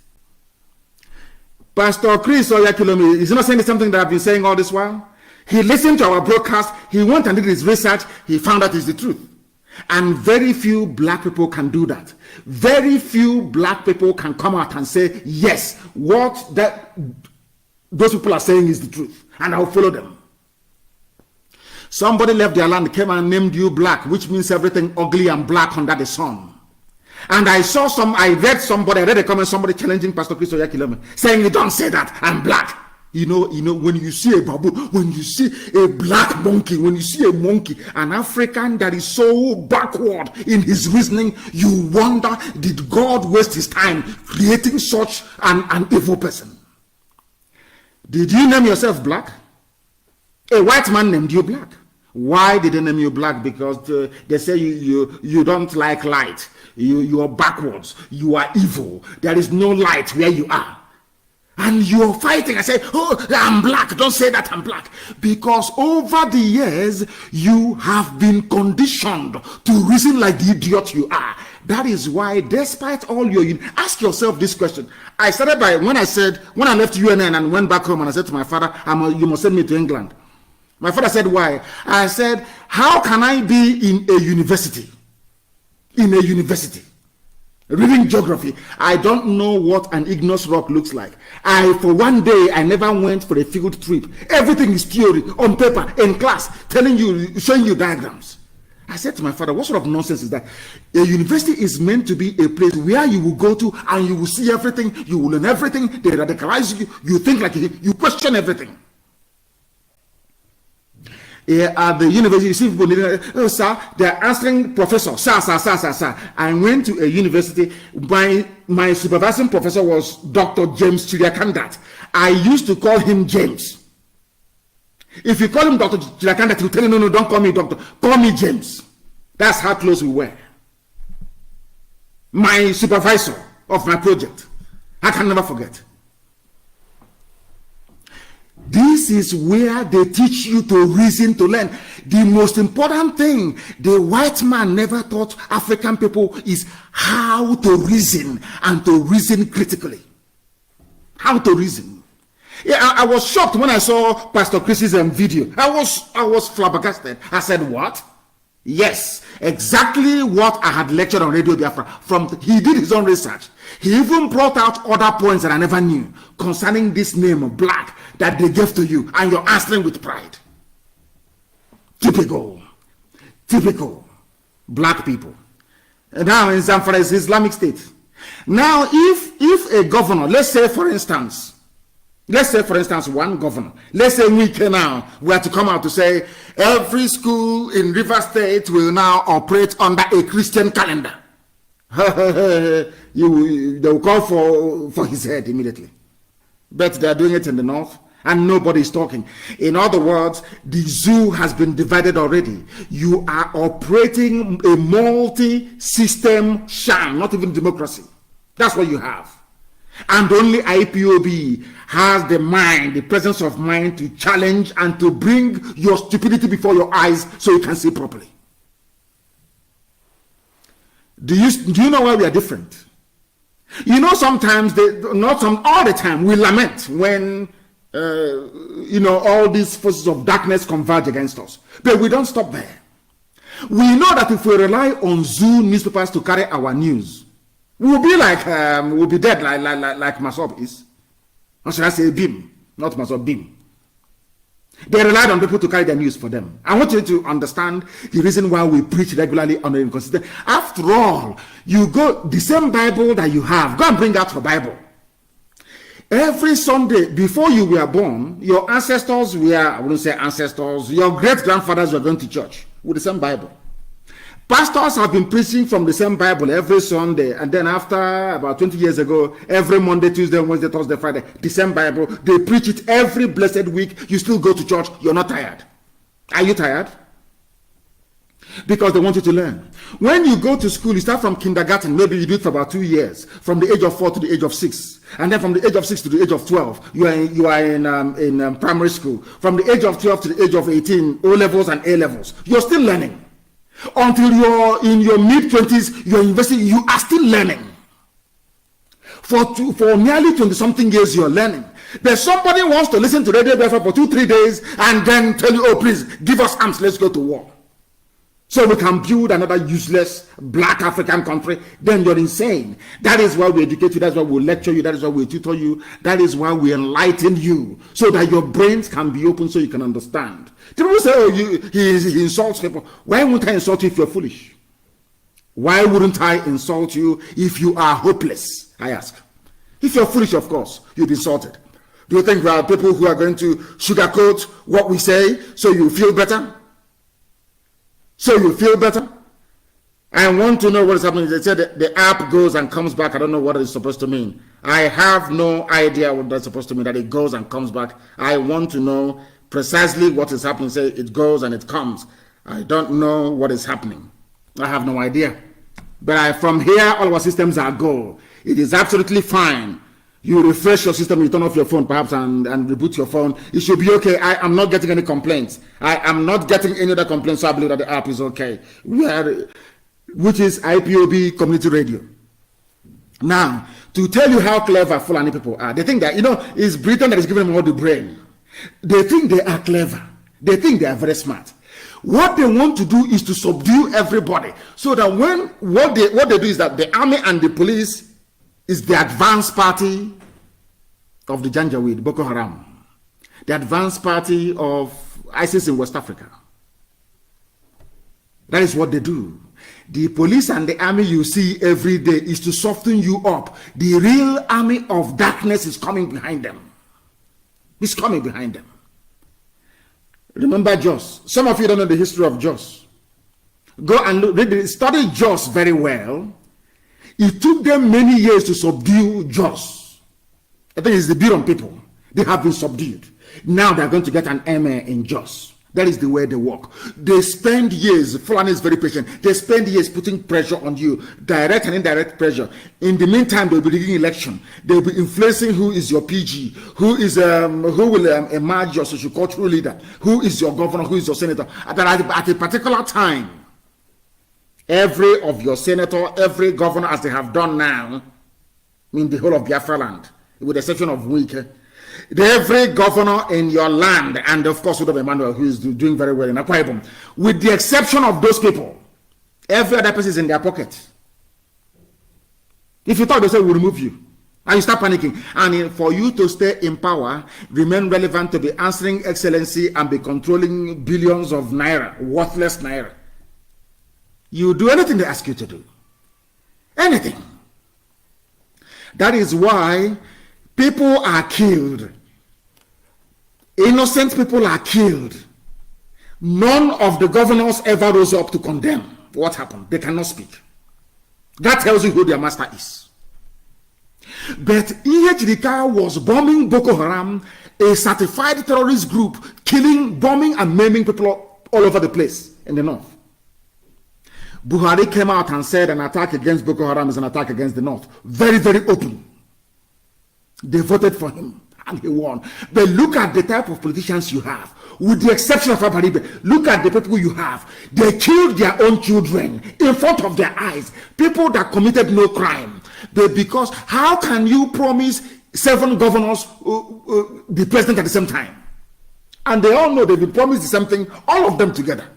Pastor Chris Oyakilome is not saying something that I've been saying all this while. He listened to our broadcast. He went and did his research. He found out it's the truth. And very few black people can do that. Very few black people can come out and say, yes, what those people are saying is the truth. And I'll follow them. Somebody left their land, came and named you black, which means everything ugly and black under the sun. And I read a comment, somebody challenging Pastor Chris Oyakilome, saying, you don't say that, I'm black. You know, when you see a baboon, when you see a black monkey, when you see a monkey, an African that is so backward in his reasoning, you wonder, did God waste his time creating such an evil person? Did you name yourself black? A white man named you black. Why did they name you black? Because they say you don't like light. You are backwards. You are evil. There is no light where you are. And you're fighting. I say, oh, I'm black. Don't say that I'm black. Because over the years, you have been conditioned to reason like the idiot you are. That is why, despite all your... Ask yourself this question. I started by, when I left UNN and went back home and I said to my father, you must send me to England. My father said, why? I said, how can I be in a university? Reading geography. I don't know what an igneous rock looks like. For one day, I never went for a field trip. Everything is theory, on paper, in class, showing you diagrams. I said to my father, what sort of nonsense is that? A university is meant to be a place where you will go to and you will see everything, you will learn everything, they radicalize you, you think like you question everything. At the university, you see people, oh, sir, they're answering professor, sir. I went to a university, my supervising professor was Dr. James Chiriakandat. I used to call him James. If you call him Dr. Chiriakandat, he'll tell you, no, don't call me doctor, call me James. That's how close we were. My supervisor of my project, I can never forget. This is where they teach you to reason, to learn. The most important thing the white man never taught African people is how to reason and to reason critically. How to reason. Yeah, I was shocked when I saw Pastor Chris's video. I was flabbergasted. I said, what? Yes, exactly what I had lectured on Radio Biafra. He did his own research. He even brought out other points that I never knew concerning this name of black that they gave to you, and you're answering with pride. Typical black people. And now in Zamfara is Islamic State. Now, if a governor, let's say for instance one governor, let's say we can now, we have to come out to say every school in River State will now operate under a Christian calendar. They will call for his head immediately. But they are doing it in the north and nobody is talking. In other words, the zoo has been divided already. You are operating a multi-system sham, not even democracy. That's what you have. And only IPOB has the mind, the presence of mind to challenge and to bring your stupidity before your eyes so you can see properly. Do you know why we are different? You know, sometimes, all the time, we lament when, all these forces of darkness converge against us. But we don't stop there. We know that if we rely on Zoo newspapers to carry our news, We'll be like, we'll be dead like Masop is. Or should I say Bim? Not Masop, Bim. They relied on people to carry their news for them. I want you to understand the reason why we preach regularly on the inconsistent. After all, you go, the same Bible that you have, go and bring out your Bible. Every Sunday, before you were born, your ancestors were, I wouldn't say ancestors, your great-grandfathers were going to church with the same Bible. Pastors have been preaching from the same Bible every Sunday, and then after about 20 years ago, every Monday, Tuesday, Wednesday, Thursday, Friday, the same Bible. They preach it every blessed week. You still go to church. You're not tired. Are you tired? Because they want you to learn. When you go to school, you start from kindergarten. Maybe you do it for about 2 years, from the age of 4 to the age of 6, and then from the age of 6 to the age of 12, you are in primary school. From the age of 12 to the age of 18, O levels and A levels. You're still learning. Until you're in your mid-20s, you're investing, you are still learning. For nearly 20-something years, you're learning. But somebody wants to listen to Radio Biafra for 2-3 days and then tell you, oh, please, give us arms, let's go to war. So we can build another useless black African country. Then you're insane. That is why we educate you. That's why we lecture you. That is why we tutor you. That is why we enlighten you, so that your brains can be open so you can understand. People say, oh, he insults people. Why wouldn't I insult you if you're foolish? Why wouldn't I insult you if you are hopeless? I ask. If you're foolish, of course, you'll be insulted. Do you think there are people who are going to sugarcoat what we say so you feel better? So you feel better? I want to know what is happening. They said the app goes and comes back. I don't know what it's supposed to mean. I have no idea what that's supposed to mean, that it goes and comes back. I want to know precisely what is happening. Say it goes and it comes. I don't know what is happening. I have no idea. But from here, all our systems are go. It is absolutely fine. You refresh your system, you turn off your phone perhaps and reboot your phone. It should be okay. I am not getting any complaints. I am not getting any other complaints, so I believe that the app is okay. Which is IPOB Community Radio. Now, to tell you how clever Fulani people are, they think that, it's Britain that is giving them all the brain. They think they are clever. They think they are very smart. What they want to do is to subdue everybody, so that what they do is that the army and the police is the advanced party of the Janjaweed, Boko Haram, the advanced party of ISIS in West Africa. That is what they do. The police and the army you see every day is to soften you up. The real army of darkness is coming behind them. It's coming behind them. Remember Jos. Some of you don't know the history of Jos. Go and study Jos very well. It took them many years to subdue Jos. I think it's the Biron people. They have been subdued. Now they're going to get an emir in Jos. That is the way they work. They spend years, Fulani is very patient, they spend years putting pressure on you, direct and indirect pressure. In the meantime, they'll be rigging election. They'll be influencing who is your PG, who will emerge your socio-cultural leader, who is your governor, who is your senator. At a particular time, every of your senator, every governor, as they have done now, in the whole of Biafra land, with the exception of Wike, every governor in your land, and of course Udobe Emmanuel, who is doing very well in Akwa Ibom, with the exception of those people, every other person is in their pocket. If you talk, they say we'll remove you, and you start panicking. And for you to stay in power, remain relevant, to be answering excellency and be controlling billions of naira, worthless naira, you do anything they ask you to do. Anything. That is why people are killed. Innocent people are killed. None of the governors ever rose up to condemn what happened. They cannot speak. That tells you who their master is. But EHDK was bombing Boko Haram, a certified terrorist group, killing, bombing, and maiming people all over the place in the north. Buhari came out and said an attack against Boko Haram is an attack against the north. Very, very open. They voted for him and he won. But look at the type of politicians you have. With the exception of Abaribe, look at the people you have. They killed their own children in front of their eyes. People that committed no crime. Because how can you promise 7 governors be president at the same time? And they all know they've been promised the same thing, all of them together.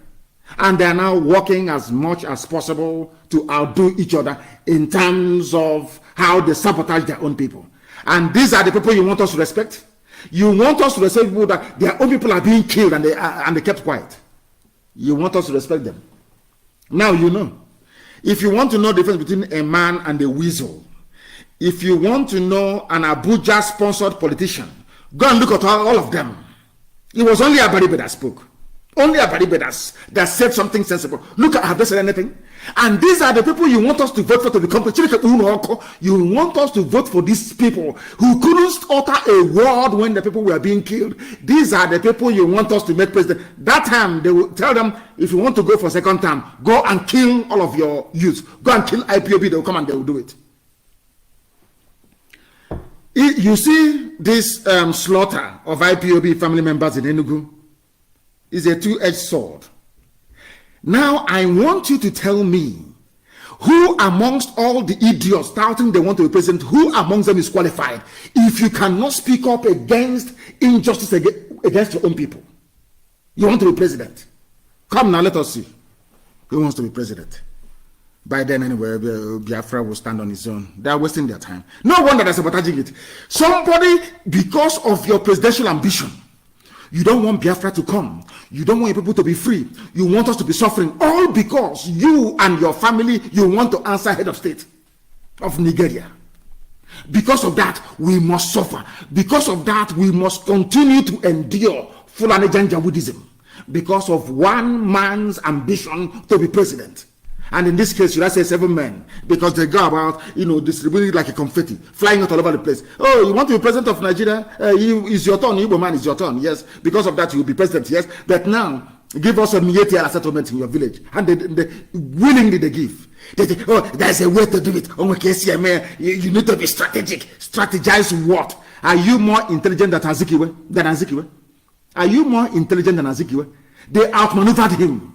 And they are now working as much as possible to outdo each other in terms of how they sabotage their own people. And these are the people you want us to respect? You want us to respect people that their own people are being killed and they kept quiet. You want us to respect them. Now you know. If you want to know the difference between a man and a weasel, if you want to know an Abuja-sponsored politician, go and look at all of them. It was only Abaribe that spoke. Only Abaribe that said something sensible. Look, have they said anything? And these are the people you want us to vote for to become. You want us to vote for these people who couldn't utter a word when the people were being killed. These are the people you want us to make president. That time, they will tell them, if you want to go for second term, go and kill all of your youth. Go and kill IPOB. They will come and they will do it. You see this slaughter of IPOB family members in Enugu is a two-edged sword. Now I want you to tell me who amongst all the idiots doubting they want to be president, who amongst them is qualified if you cannot speak up against injustice against your own people? You want to be president? Come now, let us see who wants to be president. By then, anyway, Biafra will stand on his own. They are wasting their time. No wonder they're sabotaging it. Somebody, because of your presidential ambition, you don't want Biafra to come. You don't want your people to be free. You want us to be suffering. All because you and your family, you want to answer head of state of Nigeria. Because of that, we must suffer. Because of that, we must continue to endure Fulani Janjaweedism. Because of one man's ambition to be president. And in this case, should I say 7 men? Because they go about, distributing it like a confetti, flying out all over the place. Oh, you want to be president of Nigeria? It's your turn. Igbo man, it's your turn. Yes. Because of that, you will be president. Yes. But now, give us a Mietiala settlement in your village. And they willingly they give. They say, oh, there's a way to do it. Oh, okay, you need to be strategic. Strategize what? Are you more intelligent than Azikiwe? Are you more intelligent than Azikiwe? They outmaneuvered him.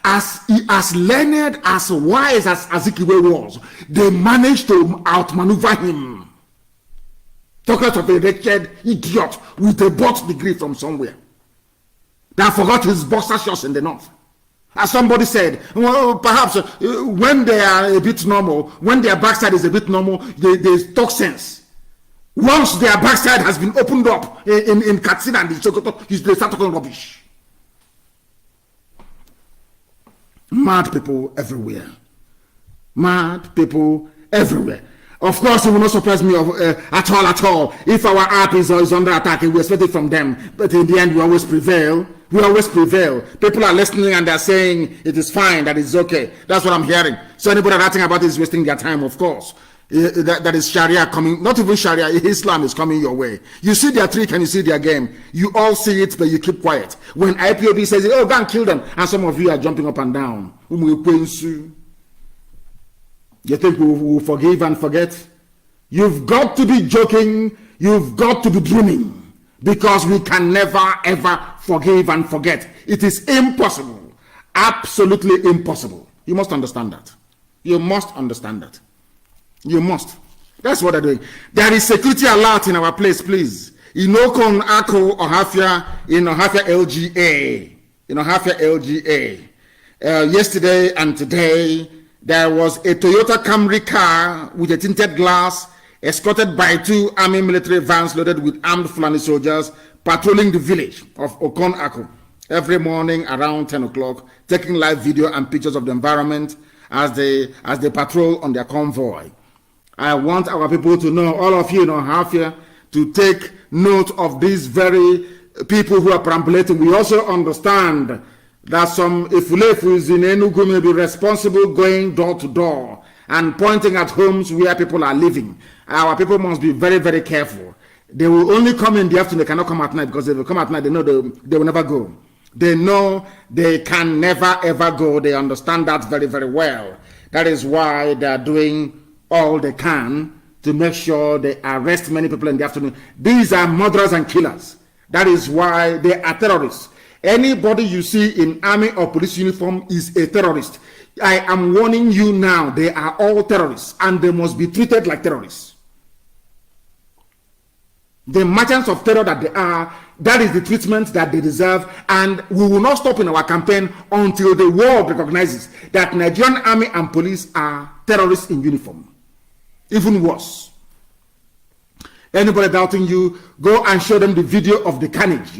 As learned, as wise as Azikiwe was, they managed to outmaneuver him. Talk of a wretched idiot with a bot degree from somewhere that forgot his boxer shorts in the north. As somebody said, well, perhaps when they are a bit normal, when their backside is a bit normal, they talk sense. Once their backside has been opened up in Katsina and the Sokoto, they start talking rubbish. Mad people everywhere. Mad people everywhere. Of course, it will not surprise me at all. If our art is under attack, we expect it from them. But in the end, we always prevail. We always prevail. People are listening and they're saying it is fine, that it's okay. That's what I'm hearing. So anybody writing about it is wasting their time, of course. That is Sharia coming. Not even Sharia, Islam is coming your way. You see their trick and you see their game. You all see it, but you keep quiet. When IPOB says, oh, go and kill them, and some of you are jumping up and down. You think we will forgive and forget? You've got to be joking. You've got to be dreaming. Because we can never, ever forgive and forget. It is impossible. Absolutely impossible. You must understand that. You must understand that. You must. That's what they're doing. There is security alert in our place, please. Inokon Ako Ohafia in Ohafia LGA. In Ohafia LGA. Yesterday and today, there was a Toyota Camry car with a tinted glass, escorted by 2 army military vans loaded with armed Fulani soldiers, patrolling the village of Okon Ako every morning around 10 o'clock, taking live video and pictures of the environment as they patrol on their convoy. I want our people to know, all of you in Ohafia, to take note of these very people who are perambulating. We also understand that some Ifulefus in Enugu may be responsible going door to door and pointing at homes where people are living. Our people must be very, very careful. They will only come in the afternoon. They cannot come at night, because if they come at night, they know they will never go. They know they can never, ever go. They understand that very, very well. That is why they are doing all they can to make sure they arrest many people in the afternoon. These are murderers and killers. That is why they are terrorists. Anybody you see in army or police uniform is a terrorist. I am warning you now, they are all terrorists and they must be treated like terrorists. the merchants of terror that they are, that is the treatment that they deserve, and we will not stop in our campaign until the world recognizes that Nigerian army and police are terrorists in uniform. Even worse. Anybody doubting you, go and show them the video of the carnage,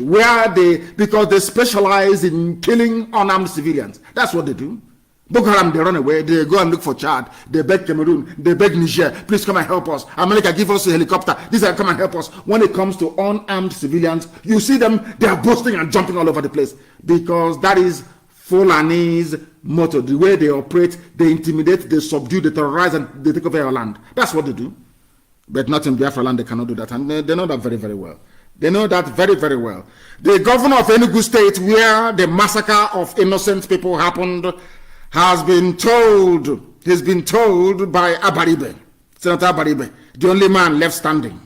because they specialize in killing unarmed civilians. That's what they do. Boko Haram, they run away, they go and look for Chad, they beg Cameroon, they beg Niger, please come and help us. America, give us a helicopter, these are come and help us. When it comes to unarmed civilians, you see them, they are boasting and jumping all over the place, because that is Fulani's motto. The way they operate, they intimidate, they subdue, they terrorize, and they take over your land. That's what they do. But not in Biafra land, they cannot do that, and they know that very, very well. They know that very, very well. The governor of Enugu State, where the massacre of innocent people happened, has been told, he's been told by Abaribe, Senator Abaribe, the only man left standing.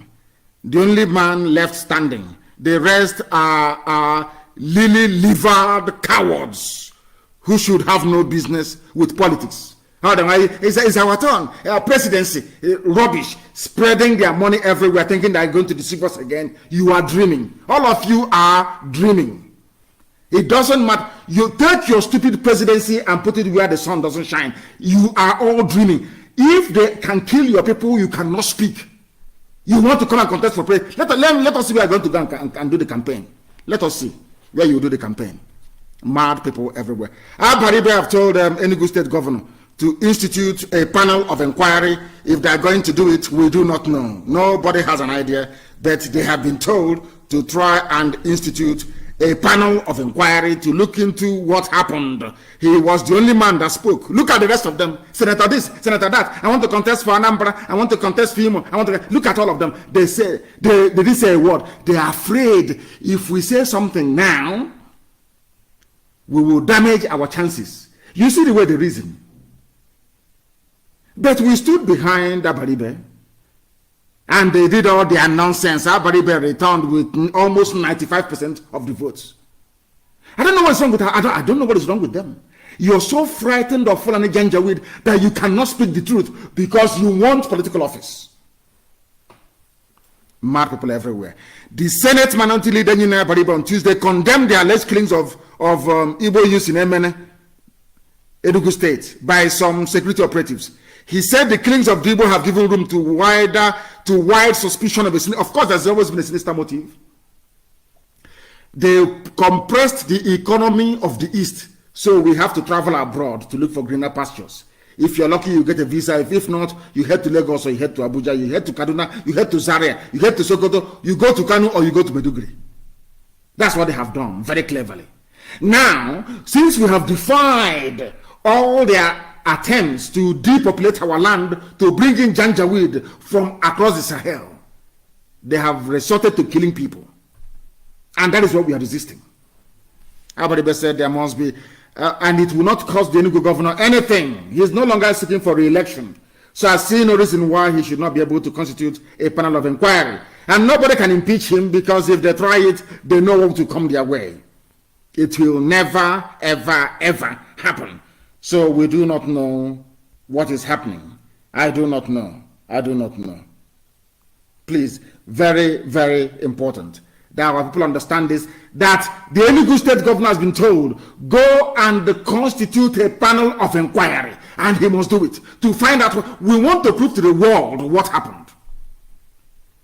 The only man left standing. The rest are lily-livered cowards who should have no business with politics. It's our turn. Presidency, rubbish, spreading their money everywhere, thinking they're going to deceive us again. You are dreaming. All of you are dreaming. It doesn't matter. You take your stupid presidency and put it where the sun doesn't shine. You are all dreaming. If they can kill your people, you cannot speak. You want to come and contest for president. Let us see where you're going to go and do the campaign. Let us see where you do the campaign. Mad people everywhere. Abaribe have told Enugu State Governor to institute a panel of inquiry. If they're going to do it, we do not know. Nobody has an idea, but they have been told to try and institute a panel of inquiry to look into what happened. He was the only man that spoke. Look at the rest of them. Senator this, Senator that. I want to contest for Anambra. I want to contest for Imo. Look at all of them. They say, they didn't say a word. They are afraid if we say something now, we will damage our chances. You see the way they reason. But we stood behind Abaribe, and they did all their nonsense. Abaribe returned with almost 95% of the votes. I don't know what's wrong with her. I don't know what is wrong with them. You're so frightened of Fulani Janjaweed that you cannot speak the truth because you want political office. Mad people everywhere. The Senate minority leader Abaribe on Tuesday condemned the alleged killings of Igbo youths in Emene, Enugu State, by some security operatives. He said the killings of the Igbo have given room to wide suspicion of a sinister. Of course, there's always been a sinister motive. They compressed the economy of the East, so we have to travel abroad to look for greener pastures. If you're lucky, you get a visa. If not, you head to Lagos or you head to Abuja, you head to Kaduna, you head to Zaria, you head to Sokoto, you go to Kanu or you go to Maiduguri. That's what they have done very cleverly. Now, since we have defied all their attempts to depopulate our land, to bring in Janjaweed from across the Sahel, they have resorted to killing people. And that is what we are resisting. Abaribe said there must be, and it will not cost the Enugu governor anything. He is no longer seeking for re-election. So I see no reason why he should not be able to constitute a panel of inquiry. And nobody can impeach him, because if they try it, they know what will come their way. It will never, ever, ever happen. So we do not know what is happening. I do not know. I do not know. Please, very, very important that our people understand this, that the Enugu State governor has been told, go and constitute a panel of inquiry, and he must do it, to find out. We want to prove to the world what happened.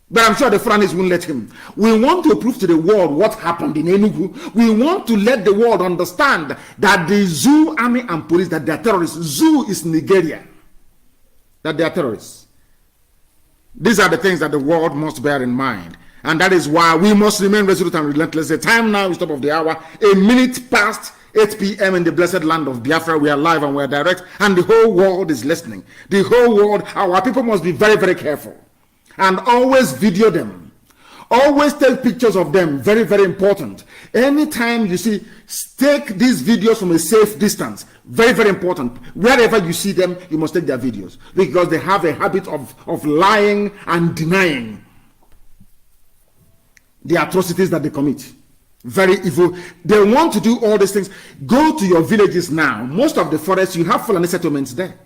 But I'm sure the Fulanis won't let him. We want to prove to the world what happened in Enugu. We want to let the world understand that the Zoo army and police, that they are terrorists. Zoo is Nigeria. That they are terrorists. These are the things that the world must bear in mind. And that is why we must remain resolute and relentless. The time now is top of the hour. A minute past 8 p.m. in the blessed land of Biafra. We are live and we are direct. And the whole world is listening. The whole world, our people must be very, very careful. And always video them. Always take pictures of them. Very, very important. Anytime you see, take these videos from a safe distance. Very, very important. Wherever you see them, you must take their videos. Because they have a habit of lying and denying the atrocities that they commit. Very evil. They want to do all these things. Go to your villages now. Most of the forests, you have Fulani settlements there.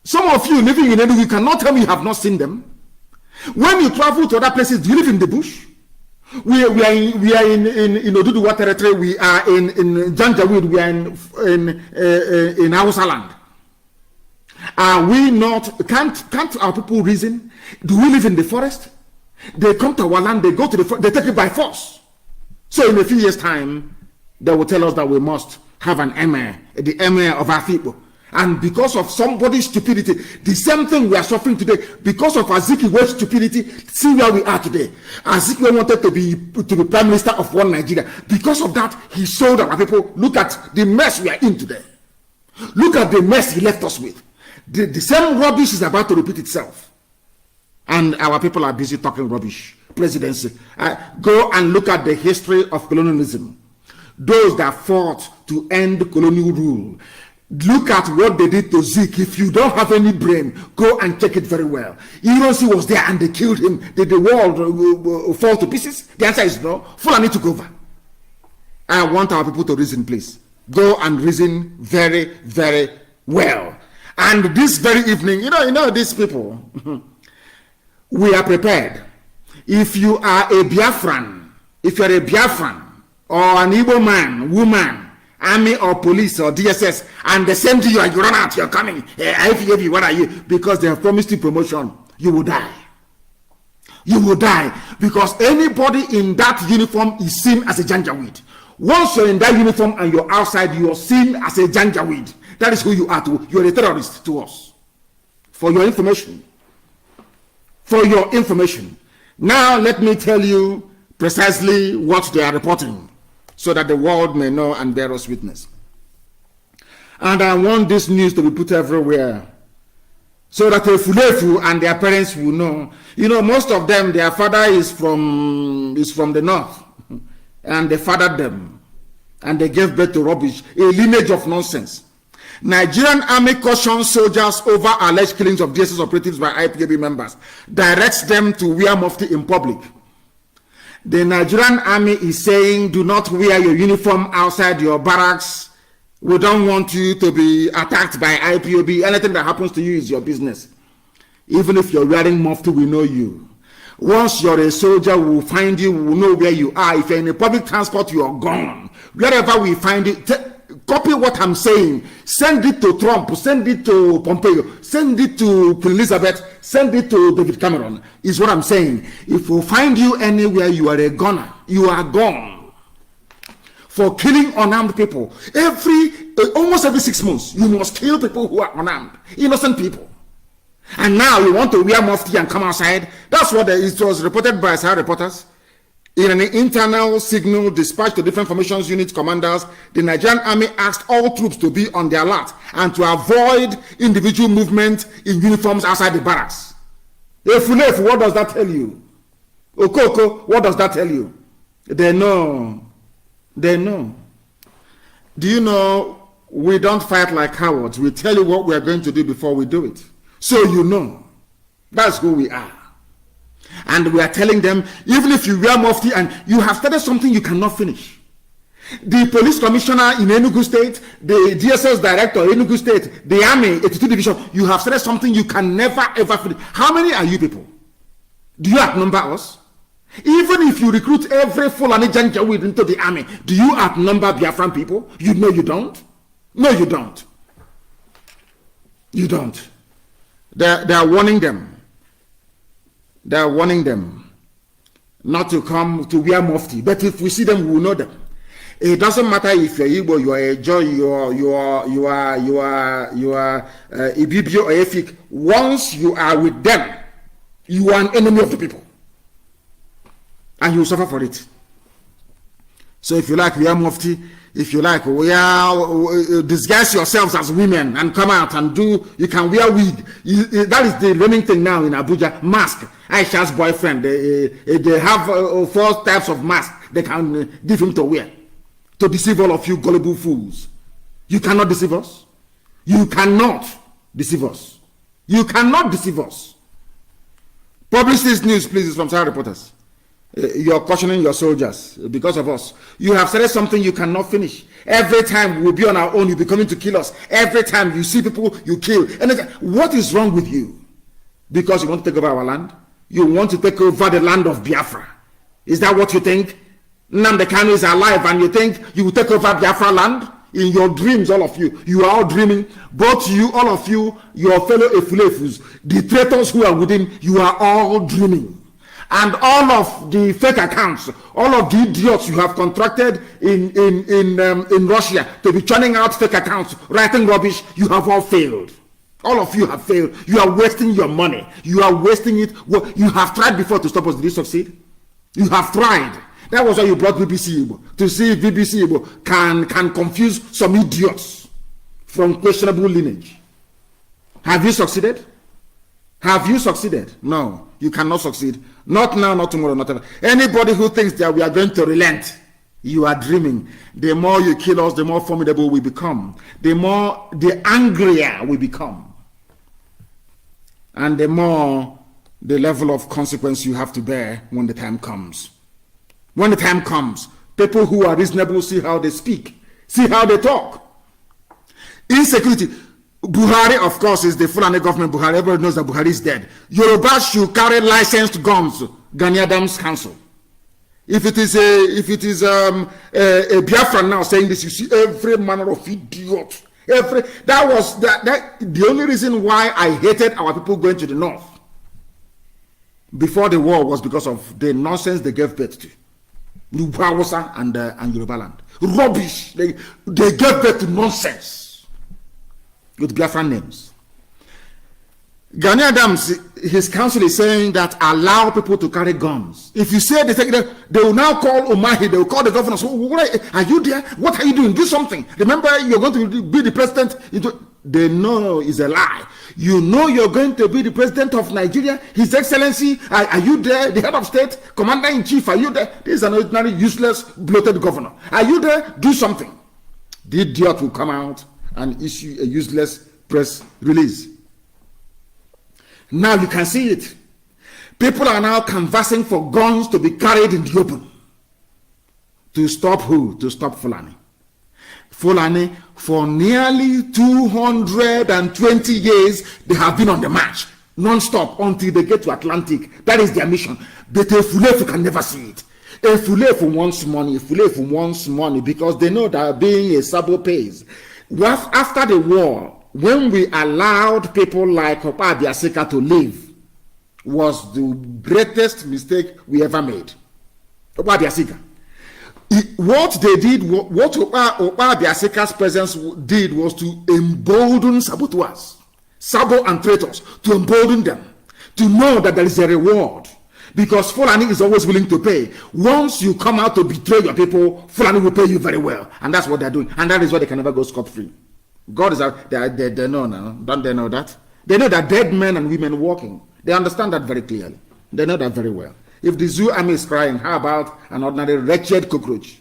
Some of you living in Enugu, you cannot tell me you have not seen them. When you travel to other places, do you live in the bush? We are in Oduduwa territory. We are in Janjaweed. We are in Hausa land. Are we not? Can't our people reason? Do we live in the forest? They come to our land. They go to the forest. They take it by force. So in a few years' time, they will tell us that we must have an emir, the emir of our people. And because of somebody's stupidity, the same thing we are suffering today, because of Azikiwe's stupidity, see where we are today. Azikiwe wanted to be prime minister of one Nigeria. Because of that, he sold our people. Look at the mess we are in today. Look at the mess he left us with. The same rubbish is about to repeat itself. And our people are busy talking rubbish. Presidency. Go and look at the history of colonialism. Those that fought to end colonial rule. Look at what they did to Zeke. If you don't have any brain, go and check it very well. Ironsi was there and they killed him. Did the world fall to pieces? The answer is no. Fulani took over. I want our people to reason, please. Go and reason very, very well. And this very evening, you know these people, we are prepared. If you are a Biafran, if you're a Biafran, or an Igbo man, woman, army or police or DSS, and they send you and you run out, you're coming. IFEB, what are you? Because they have promised you promotion. You will die. You will die. Because anybody in that uniform is seen as a Janjaweed. Once you're in that uniform and you're outside, you're seen as a Janjaweed. That is who you are to. You're a terrorist to us. For your information. For your information. Now let me tell you precisely what they are reporting, so that the world may know and bear us witness. And I want this news to be put everywhere, so that the Fulefu and their parents will know. Most of them, their father is from the north, and they fathered them, and they gave birth to rubbish, a lineage of nonsense. Nigerian army cautions soldiers over alleged killings of DSS operatives by IPOB members, directs them to wear mufti in public. The Nigerian army is saying, do not wear your uniform outside your barracks. We don't want you to be attacked by IPOB. Anything that happens to you is your business. Even if you're wearing mufti, we know you. Once you're a soldier, we will find you, we will know where you are. If you're in a public transport, you are gone. Wherever we find you, copy what I'm saying. Send it to Trump, send it to Pompeo, send it to Queen Elizabeth, send it to David Cameron, is what I'm saying. If we find you anywhere, you are a goner. You are gone. For killing unarmed people. Almost every 6 months, you must kill people who are unarmed. Innocent people. And now you want to wear mufti and come outside. That's what it was reported by Sahara reporters. In an internal signal dispatched to different formations unit commanders, the Nigerian army asked all troops to be on the alert and to avoid individual movement in uniforms outside the barracks. Efulefu, what does that tell you? Okoko, what does that tell you? They know. They know. Do you know we don't fight like cowards? We tell you what we are going to do before we do it. So you know. That's who we are. And we are telling them, even if you wear mufti and you have started something you cannot finish. The police commissioner in Enugu State, the DSS director in Enugu State, the army, 82 division, you have started something you can never ever finish. How many are you people? Do you outnumber us? Even if you recruit every Fulani Janjaweed into the army, do you outnumber Biafran people? You know you don't. No, you don't. You don't. They are warning them. They are warning them not to come to wear mufti. But if we see them, we will know them. It doesn't matter if you're Igbo, you are a Joy, you are Ibibio or Efik. Once you are with them, you are an enemy of the people. And you will suffer for it. So if you like, wear mufti. If you like, disguise yourselves as women and come out and you can wear wig. That is the running thing now in Abuja. Mask. Aisha's boyfriend, they have 4 types of mask they can give him to wear. To deceive all of you gullible fools. You cannot deceive us. You cannot deceive us. You cannot deceive us. Publish this news, please. It's from Sahara reporters. You're cautioning your soldiers because of us. You have started something you cannot finish. Every time we'll be on our own, you'll be coming to kill us. Every time you see people, you kill. And what is wrong with you? Because you want to take over our land? You want to take over the land of Biafra. Is that what you think? Nnamdi Kanu is alive and you think you will take over Biafra land? In your dreams, all of you. You are all dreaming. Both you, all of you, your fellow Efulefus, the traitors who are within, you are all dreaming. And all of the fake accounts, all of the idiots you have contracted in Russia to be churning out fake accounts, writing rubbish, you have all failed. All of you have failed. You are wasting your money. You are wasting it. Well, you have tried before to stop us. Did you succeed? You have tried. That was why you brought BBC Igbo, to see if BBC Igbo can confuse some idiots from questionable lineage. Have you succeeded? Have you succeeded? No, you cannot succeed. Not now, not tomorrow, not ever. Anybody who thinks that we are going to relent, you are dreaming. The more you kill us, the more formidable we become. The angrier we become. And the more the level of consequence you have to bear when the time comes. When the time comes, people who are reasonable see how they speak, see how they talk. Insecurity. Buhari, of course, is the Fulani government. Buhari, everybody knows that Buhari is dead. Yoruba should carry licensed guns. Gani Adams Council. If it is a Biafra now saying this, you see every manner of idiot. That was the only reason why I hated our people going to the north before the war was because of the nonsense they gave birth to. Hausa and Yoruba land. Rubbish. They gave birth to nonsense with Biafran names. Gani Adams, his council is saying that allow people to carry guns. If you say they will now call Umahi, they will call the governor. So, are you there? What are you doing? Do something. Remember, you're going to be the president. They know it's a lie. You know you're going to be the president of Nigeria. His Excellency, are you there? The head of state, commander-in-chief, are you there? This is an ordinary, useless, bloated governor. Are you there? Do something. The idiot will come out and issue a useless press release. Now you can see it. People are now canvassing for guns to be carried in the open. To stop who? To stop Fulani. Fulani, for nearly 220 years, they have been on the march, non-stop, until they get to Atlantic. That is their mission. But a Fulefu can never see it. A Fulefu wants money. A Fulefu wants money because they know that being a Sabo pays. After the war, when we allowed people like Opa Biasika to live, was the greatest mistake we ever made. Opa Biasika. What they did, what Opa Biasika's presence did was to embolden saboteurs, Sabo and traitors, to embolden them, to know that there is a reward. Because Fulani is always willing to pay. Once you come out to betray your people, Fulani will pay you very well. And that's what they're doing. And that is why they can never go scot-free. God is out. They know now. Don't they know that? They know that dead men and women walking. They understand that very clearly. They know that very well. If the zoo army is crying, how about an ordinary wretched cockroach?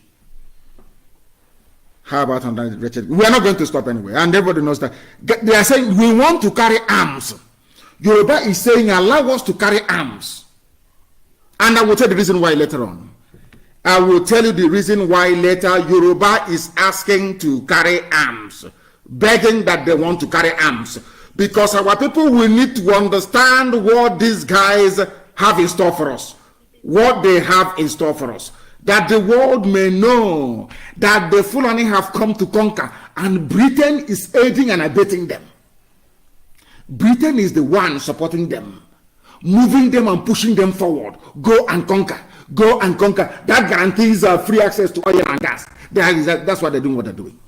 How about an ordinary wretched? We are not going to stop anyway. And everybody knows that. They are saying, we want to carry arms. Yoruba is saying, allow us to carry arms. And I will tell you the reason why later on. I will tell you the reason why later Yoruba is asking to carry arms. Begging that they want to carry arms. Because our people will need to understand what these guys have in store for us. What they have in store for us. That the world may know that the Fulani have come to conquer. And Britain is aiding and abetting them. Britain is the one supporting them. Moving them and pushing them forward. Go and conquer. Go and conquer. That guarantees free access to oil and gas. That's why they're doing what they're doing.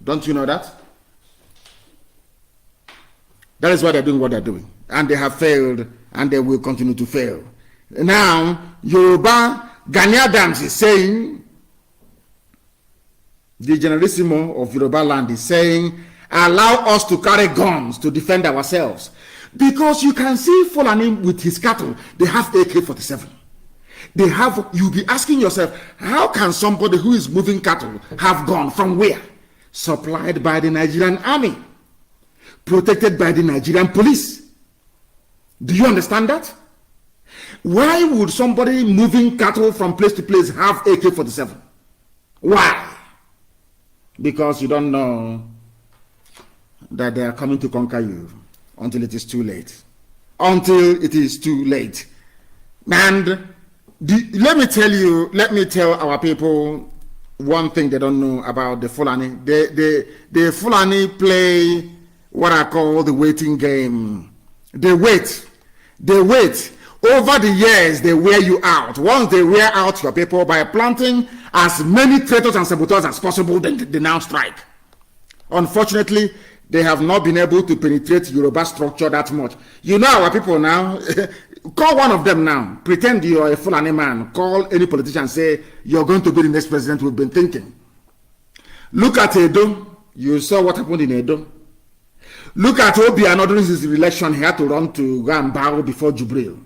Don't you know that? That is why they're doing what they're doing. And they have failed, and they will continue to fail. Now, Yoruba, Gani Adams is saying, the Generalissimo of Yoruba land is saying, allow us to carry guns to defend ourselves. Because you can see Fulani with his cattle, they have AK-47. They have, you'll be asking yourself, how can somebody who is moving cattle have gone from where? Supplied by the Nigerian army, protected by the Nigerian police. Do you understand that? Why would somebody moving cattle from place to place have AK-47? Why? Because you don't know that they are coming to conquer you until it is too late. until it is too late. And let me tell our people one thing they don't know about the Fulani. The Fulani play what I call the waiting game. They wait. Over the years, they wear you out. Once they wear out your people by planting as many traitors and saboteurs as possible, then they now strike. Unfortunately, they have not been able to penetrate Yoruba structure that much. You know our people now. Call one of them now. Pretend you're a Fulani man. Call any politician and say, you're going to be the next president we've been thinking. Look at Edo. You saw what happened in Edo. Look at Obiano during his election. He had to run to go and bow before Jubril.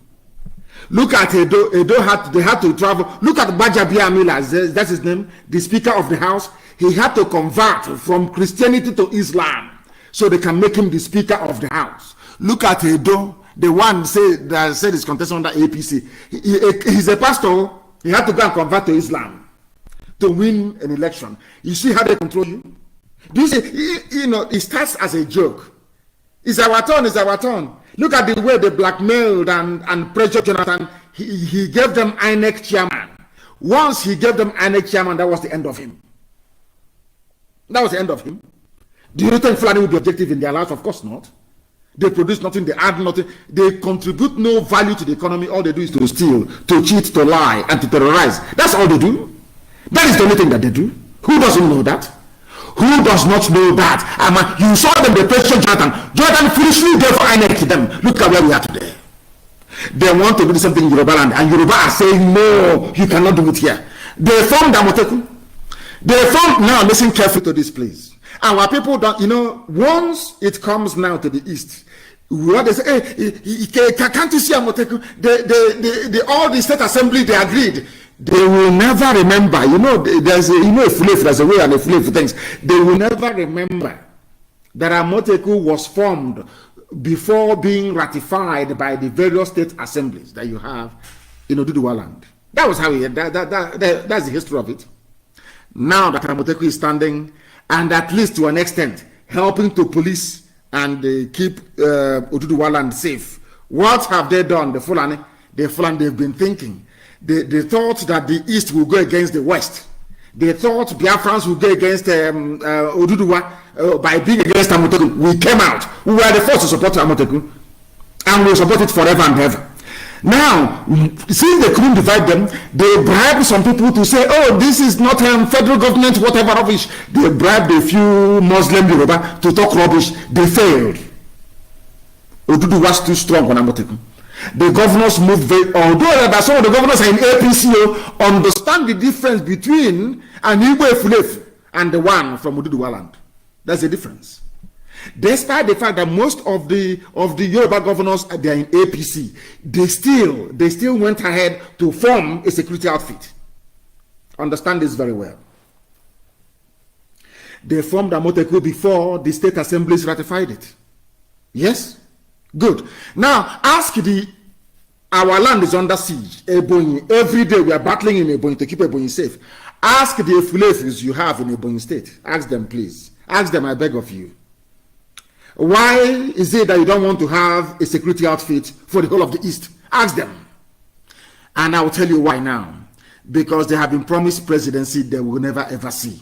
Look at Edo. They had to travel. Look at Bajabia Amila. That's his name. The Speaker of the House. He had to convert from Christianity to Islam so they can make him the Speaker of the House. Look at Edo. The one that said he's contesting under APC. He's a pastor. He had to go and convert to Islam to win an election. You see how they control you? Do you see? It starts as a joke. It's our turn. Look at the way they blackmailed and pressured Jonathan. He gave them INEC chairman. Once he gave them INEC chairman, that was the end of him. Do you think Fulani will be objective in their lives? Of course not. They produce nothing, they add nothing, they contribute no value to the economy. All they do is to steal, to cheat, to lie, and to terrorize. That's all they do. That is the only thing that they do. Who doesn't know that? Who does not know that? You saw them, they pressured Jonathan. Jonathan foolishly gave INEC to them. Look at where we are today. They want to do something in Yoruba land, and Yoruba are saying, no, you cannot do it here. They formed Amoteku. Now listen carefully to this, please. Our people don't, once it comes now to the east, what they say, hey, can't you see Amoteku? All the state assembly, they agreed. They will never remember, there's a way and a flip for things. They will never remember that Amoteku was formed before being ratified by the various state assemblies that you have in Oduduwa land. That was how that's the history of it. Now that Amoteku is standing, and at least to an extent, helping to police and keep Oduduwa land safe. What have they done, the Fulani? They've been thinking. They thought that the East will go against the West. They thought Biafrans would go against Oduduwa by being against Amoteku. We came out. We were the first to support Amoteku. And we'll support it forever and ever. Now, since they couldn't divide them, they bribed some people to say, oh, this is not federal government, whatever rubbish. They bribed a few Muslim Yoruba to talk rubbish. They failed. Oduduwa was too strong on Amoteku. The governors moved although some of the governors are in APC, understand the difference between an Igbo Efulefu and the one from Oduduwa land. That's the difference. Despite the fact that most of the Yoruba governors, they are in APC, they still went ahead to form a security outfit. Understand this very well. They formed Amoteku before the state assemblies ratified it. Yes? Good. Now, ask our land is under siege. Ebonyi. Every day we are battling in Ebonyi to keep Ebonyi safe. Ask the Efulefus you have in Ebonyi state. Ask them, please. Ask them, I beg of you. Why is it that you don't want to have a security outfit for the whole of the East? Ask them. And I will tell you why now. Because they have been promised presidency they will never ever see.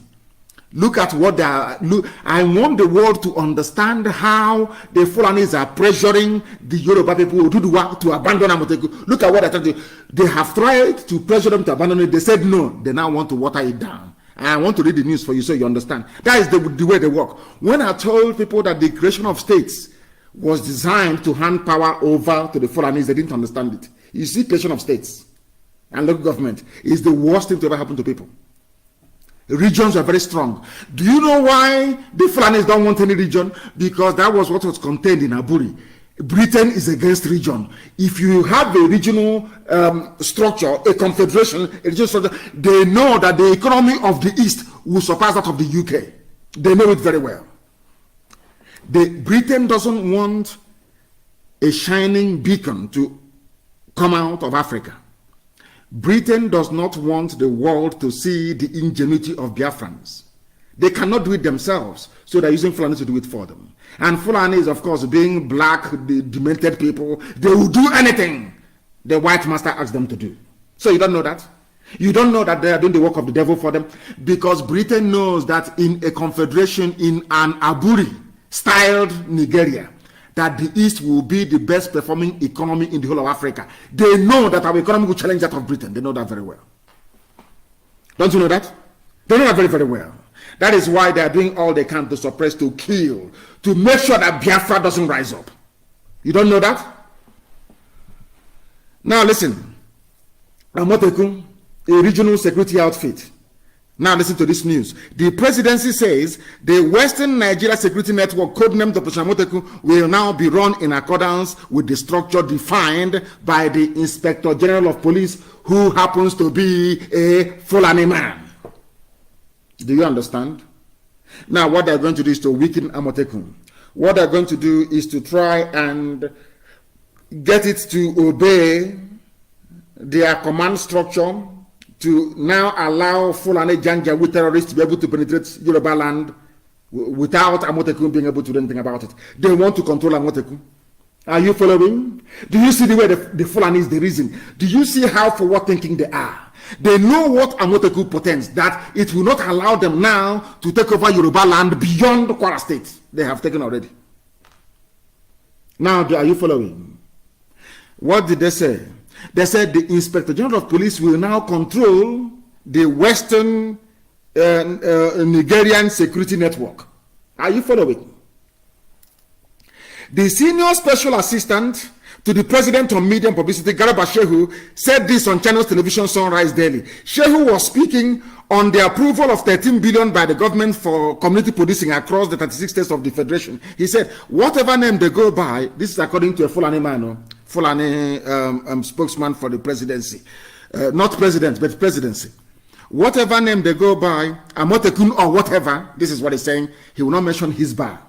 Look at what they are. I want the world to understand how the Fulanis are pressuring the Yoruba people to abandon Amoteku. Look at what I told you. They have tried to pressure them to abandon it. They said no. They now want to water it down. And I want to read the news for you so you understand. That is the way they work. When I told people that the creation of states was designed to hand power over to the Fulanis, they didn't understand it. You see, creation of states and local government is the worst thing to ever happen to people. Regions are very strong. Do you know why the Fulanis don't want any region? Because that was what was contained in Aburi. Britain is against region. If you have a regional structure, a confederation, a regional structure, they know that the economy of the East will surpass that of the UK. They know it very well. Britain doesn't want a shining beacon to come out of Africa. Britain does not want the world to see the ingenuity of Biafrans. They cannot do it themselves, so they're using Fulani to do it for them. And Fulani is, of course, being black, the demented people. They will do anything the white master asks them to do. So you don't know that? You don't know that they are doing the work of the devil for them? Because Britain knows that in a confederation, in an Aburi-styled Nigeria, that the East will be the best performing economy in the whole of Africa. They know that our economy will challenge that of Britain. They know that very well. Don't you know that? They know that very, very well. That is why they are doing all they can to suppress, to kill, to make sure that Biafra doesn't rise up. You don't know that? Now listen. Amotekun, a regional security outfit. Now listen to this news. The presidency says the Western Nigeria Security Network, codenamed Operation Amotekun, will now be run in accordance with the structure defined by the Inspector General of Police, who happens to be a Fulani man. Do you understand? Now what they're going to do is to weaken Amotekun. What they're going to do is to try and get it to obey their command structure, to now allow Fulani Janjaweed terrorists to be able to penetrate Yoruba land without Amotekun being able to do anything about it. They want to control Amotekun. Are you following? Do you see the way the Fulani is the reason? Do you see how forward thinking they are? They know what Amotekun portends, that it will not allow them now to take over Yoruba land beyond Kwara State. They have taken already. Now, are you following? What did they say? They said the Inspector General of Police will now control the Western Nigerian security network. Are you following? The senior special assistant to the president on media and publicity, Garba Shehu, said this on Channels Television Sunrise Daily. Shehu was speaking on the approval of 13 billion by the government for community policing across the 36 states of the federation. He said, whatever name they go by, this is according to a Fulani man, Fulani spokesman for the presidency, not president, but presidency. Whatever name they go by, Amotekun or whatever, this is what he's saying, he will not mention his bar.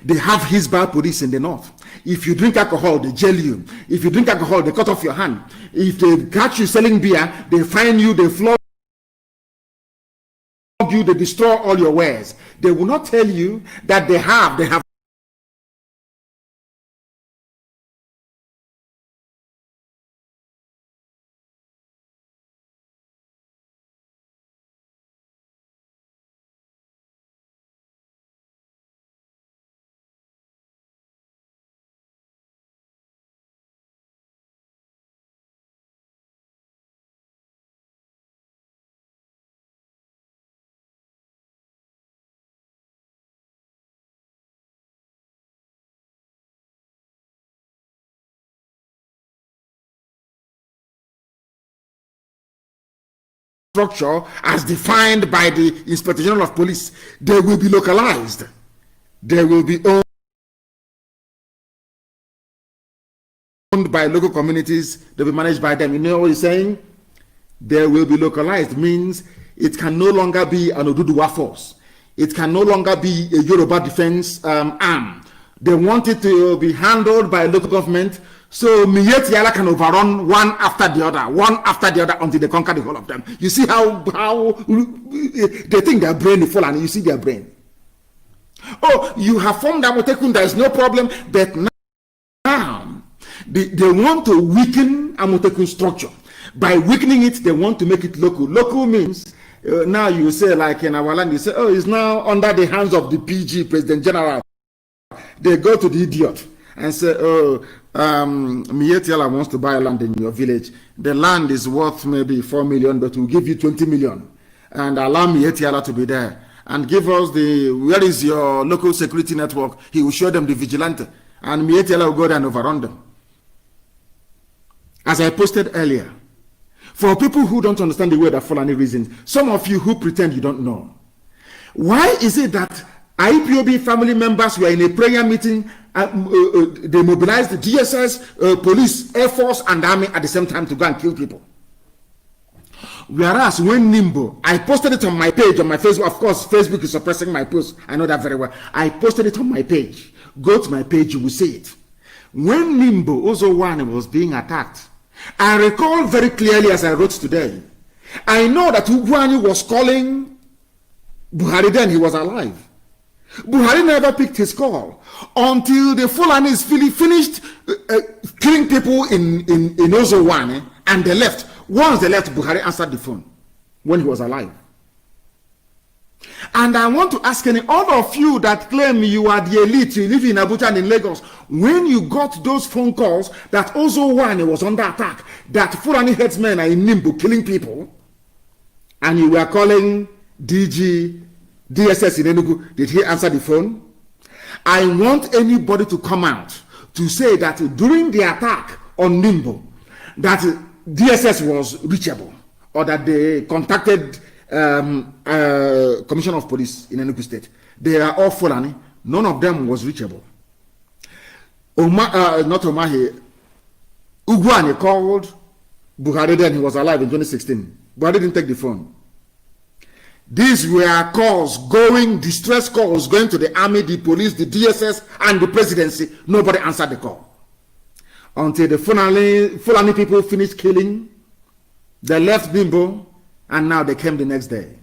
They have his bar police in the north. If you drink alcohol, they jail you. If you drink alcohol, they cut off your hand. If they catch you selling beer, they fine you, they flog you, they destroy all your wares. They will not tell you that they have structure as defined by the Inspector General of Police. They will be localized. They will be owned by local communities. They will be managed by them. You know what he's saying? They will be localized means it can no longer be an Oduduwa force. It can no longer be a Yoruba defense arm. They want it to be handled by local government. So Miyet Yala can overrun one after the other until they conquer the whole of them. You see how they think their brain is full, and you see their brain. Oh, you have formed Amotekun, there is no problem, but now they want to weaken Amotekun structure. By weakening it, they want to make it local. Local means now you say, like in our land, you say, oh, it's now under the hands of the PG, President General. They go to the idiot and say, oh, Mietiala wants to buy land in your village. The land is worth maybe 4 million, but we'll give you 20 million. And allow Mietiala to be there. And give us where is your local security network? He will show them the vigilante. And Mietiala will go there and overrun them. As I posted earlier, for people who don't understand the way that Fulani reasons, some of you who pretend you don't know, why is it that IPOB family members were in a prayer meeting, they mobilized the DSS, police, Air Force, and Army at the same time to go and kill people? Whereas when Nimbo, I posted it on my page, on my Facebook. Of course, Facebook is suppressing my post. I know that very well. I posted it on my page. Go to my page, you will see it. When Nimbo Ozowane was being attacked, I recall very clearly as I wrote today, I know that Ugwani was calling Buhari then, he was alive. Buhari never picked his call until the Fulanis finished killing people in Ozowane, and they left. Once they left, Buhari answered the phone when he was alive. And I want to ask all of you that claim you are the elite, you live in Abuja and in Lagos, when you got those phone calls that Ozowane was under attack, that Fulani headsmen are in Nimbu killing people, and you were calling DSS in Enugu, did he answer the phone? I want anybody to come out to say that during the attack on Nimbu, that DSS was reachable, or that they contacted Commissioner of Police in Enugu State. They are all Fulani. None of them was reachable. Not Omahe. Ugwani called Buhari then, he was alive in 2016. Buhari didn't take the phone. These were calls distress calls going to the army, the police, the DSS, and the presidency. Nobody answered the call. Until the Fulani people finished killing, they left Bimbo, and now they came the next day.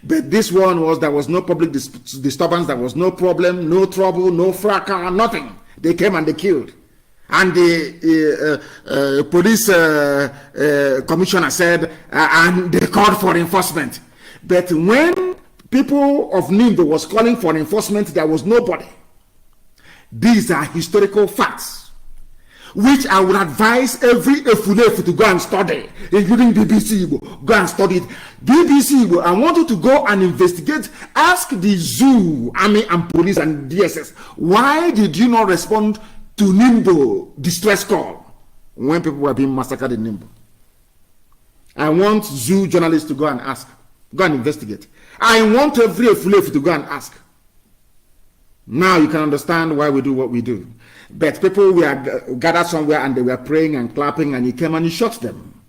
But this one there was no public disturbance, there was no problem, no trouble, no fracas, nothing. They came and they killed. And the police commissioner said, and they called for enforcement. But when people of Nimbo was calling for enforcement, there was nobody. These are historical facts, which I would advise every Efulefu to go and study, including BBC Igbo. Go and study it. BBC Igbo, I want you to go and investigate. Ask the zoo, army and police and DSS, why did you not respond to Nimbo distress call when people were being massacred in Nimbo? I want zoo journalists to go and ask. Go and investigate. I want every Efulefu to go and ask. Now you can understand why we do what we do. But people were gathered somewhere and they were praying and clapping, and you came and you shot them.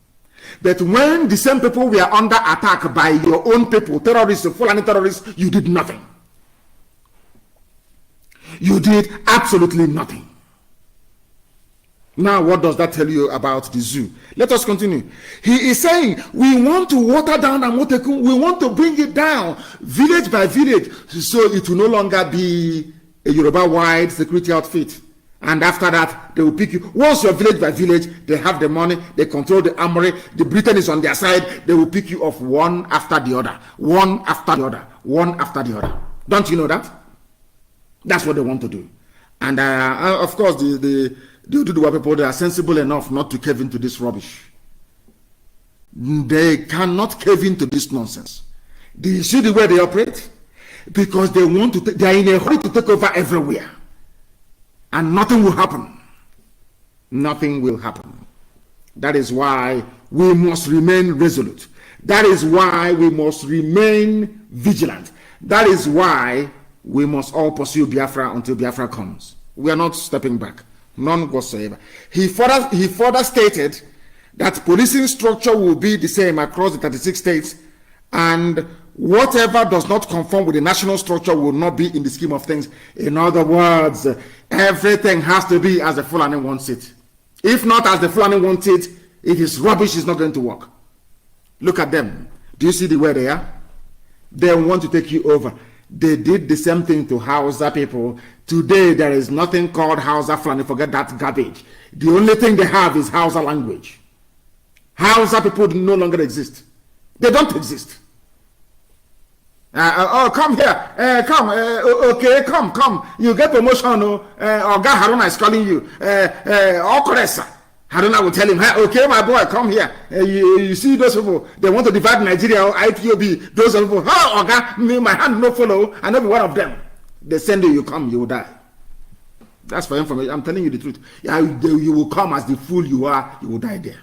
But when the same people were under attack by your own people, terrorists, Fulani terrorists, you did nothing. You did absolutely nothing. Now, what does that tell you about the zoo? Let us continue. He is saying, we want to water down Amotekun. We want to bring it down village by village, so it will no longer be a Yoruba-wide security outfit. And after that, they will pick you. Once you're village by village, they have the money, they control the armory, the Britain is on their side, they will pick you off one after the other, one after the other, one after the other. Don't you know that? That's what they want to do. And of course, the Ududuwa people, they are sensible enough not to cave into this rubbish. They cannot cave into this nonsense. Do you see the way they operate? Because they want to, they are in a hurry to take over everywhere. And nothing will happen. Nothing will happen. That is why we must remain resolute. That is why we must remain vigilant. That is why we must all pursue Biafra until Biafra comes. We are not stepping back. None whatsoever. He further stated that policing structure will be the same across the 36 states, and whatever does not conform with the national structure will not be in the scheme of things. In other words, everything has to be as the Fulani wants it. If not as the Fulani wants it, it is rubbish, it's not going to work. Look at them. Do you see the way they are? They want to take you over. They did the same thing to Hausa people. Today, there is nothing called Hausa Fulani. Forget that garbage. The only thing they have is Hausa language. Hausa people no longer exist. They don't exist. Oh, come here. Come. Okay, come. You get promotion. Oga Haruna is calling you. Okoresa. Haruna will tell him, hey, okay, my boy, come here. You see those people, they want to divide Nigeria or IPOB. Those people, oh, Oga, me, my hand no follow. I know be one of them. They send you, you come, you will die. That's for information. I'm telling you the truth. You will come as the fool you are, you will die there.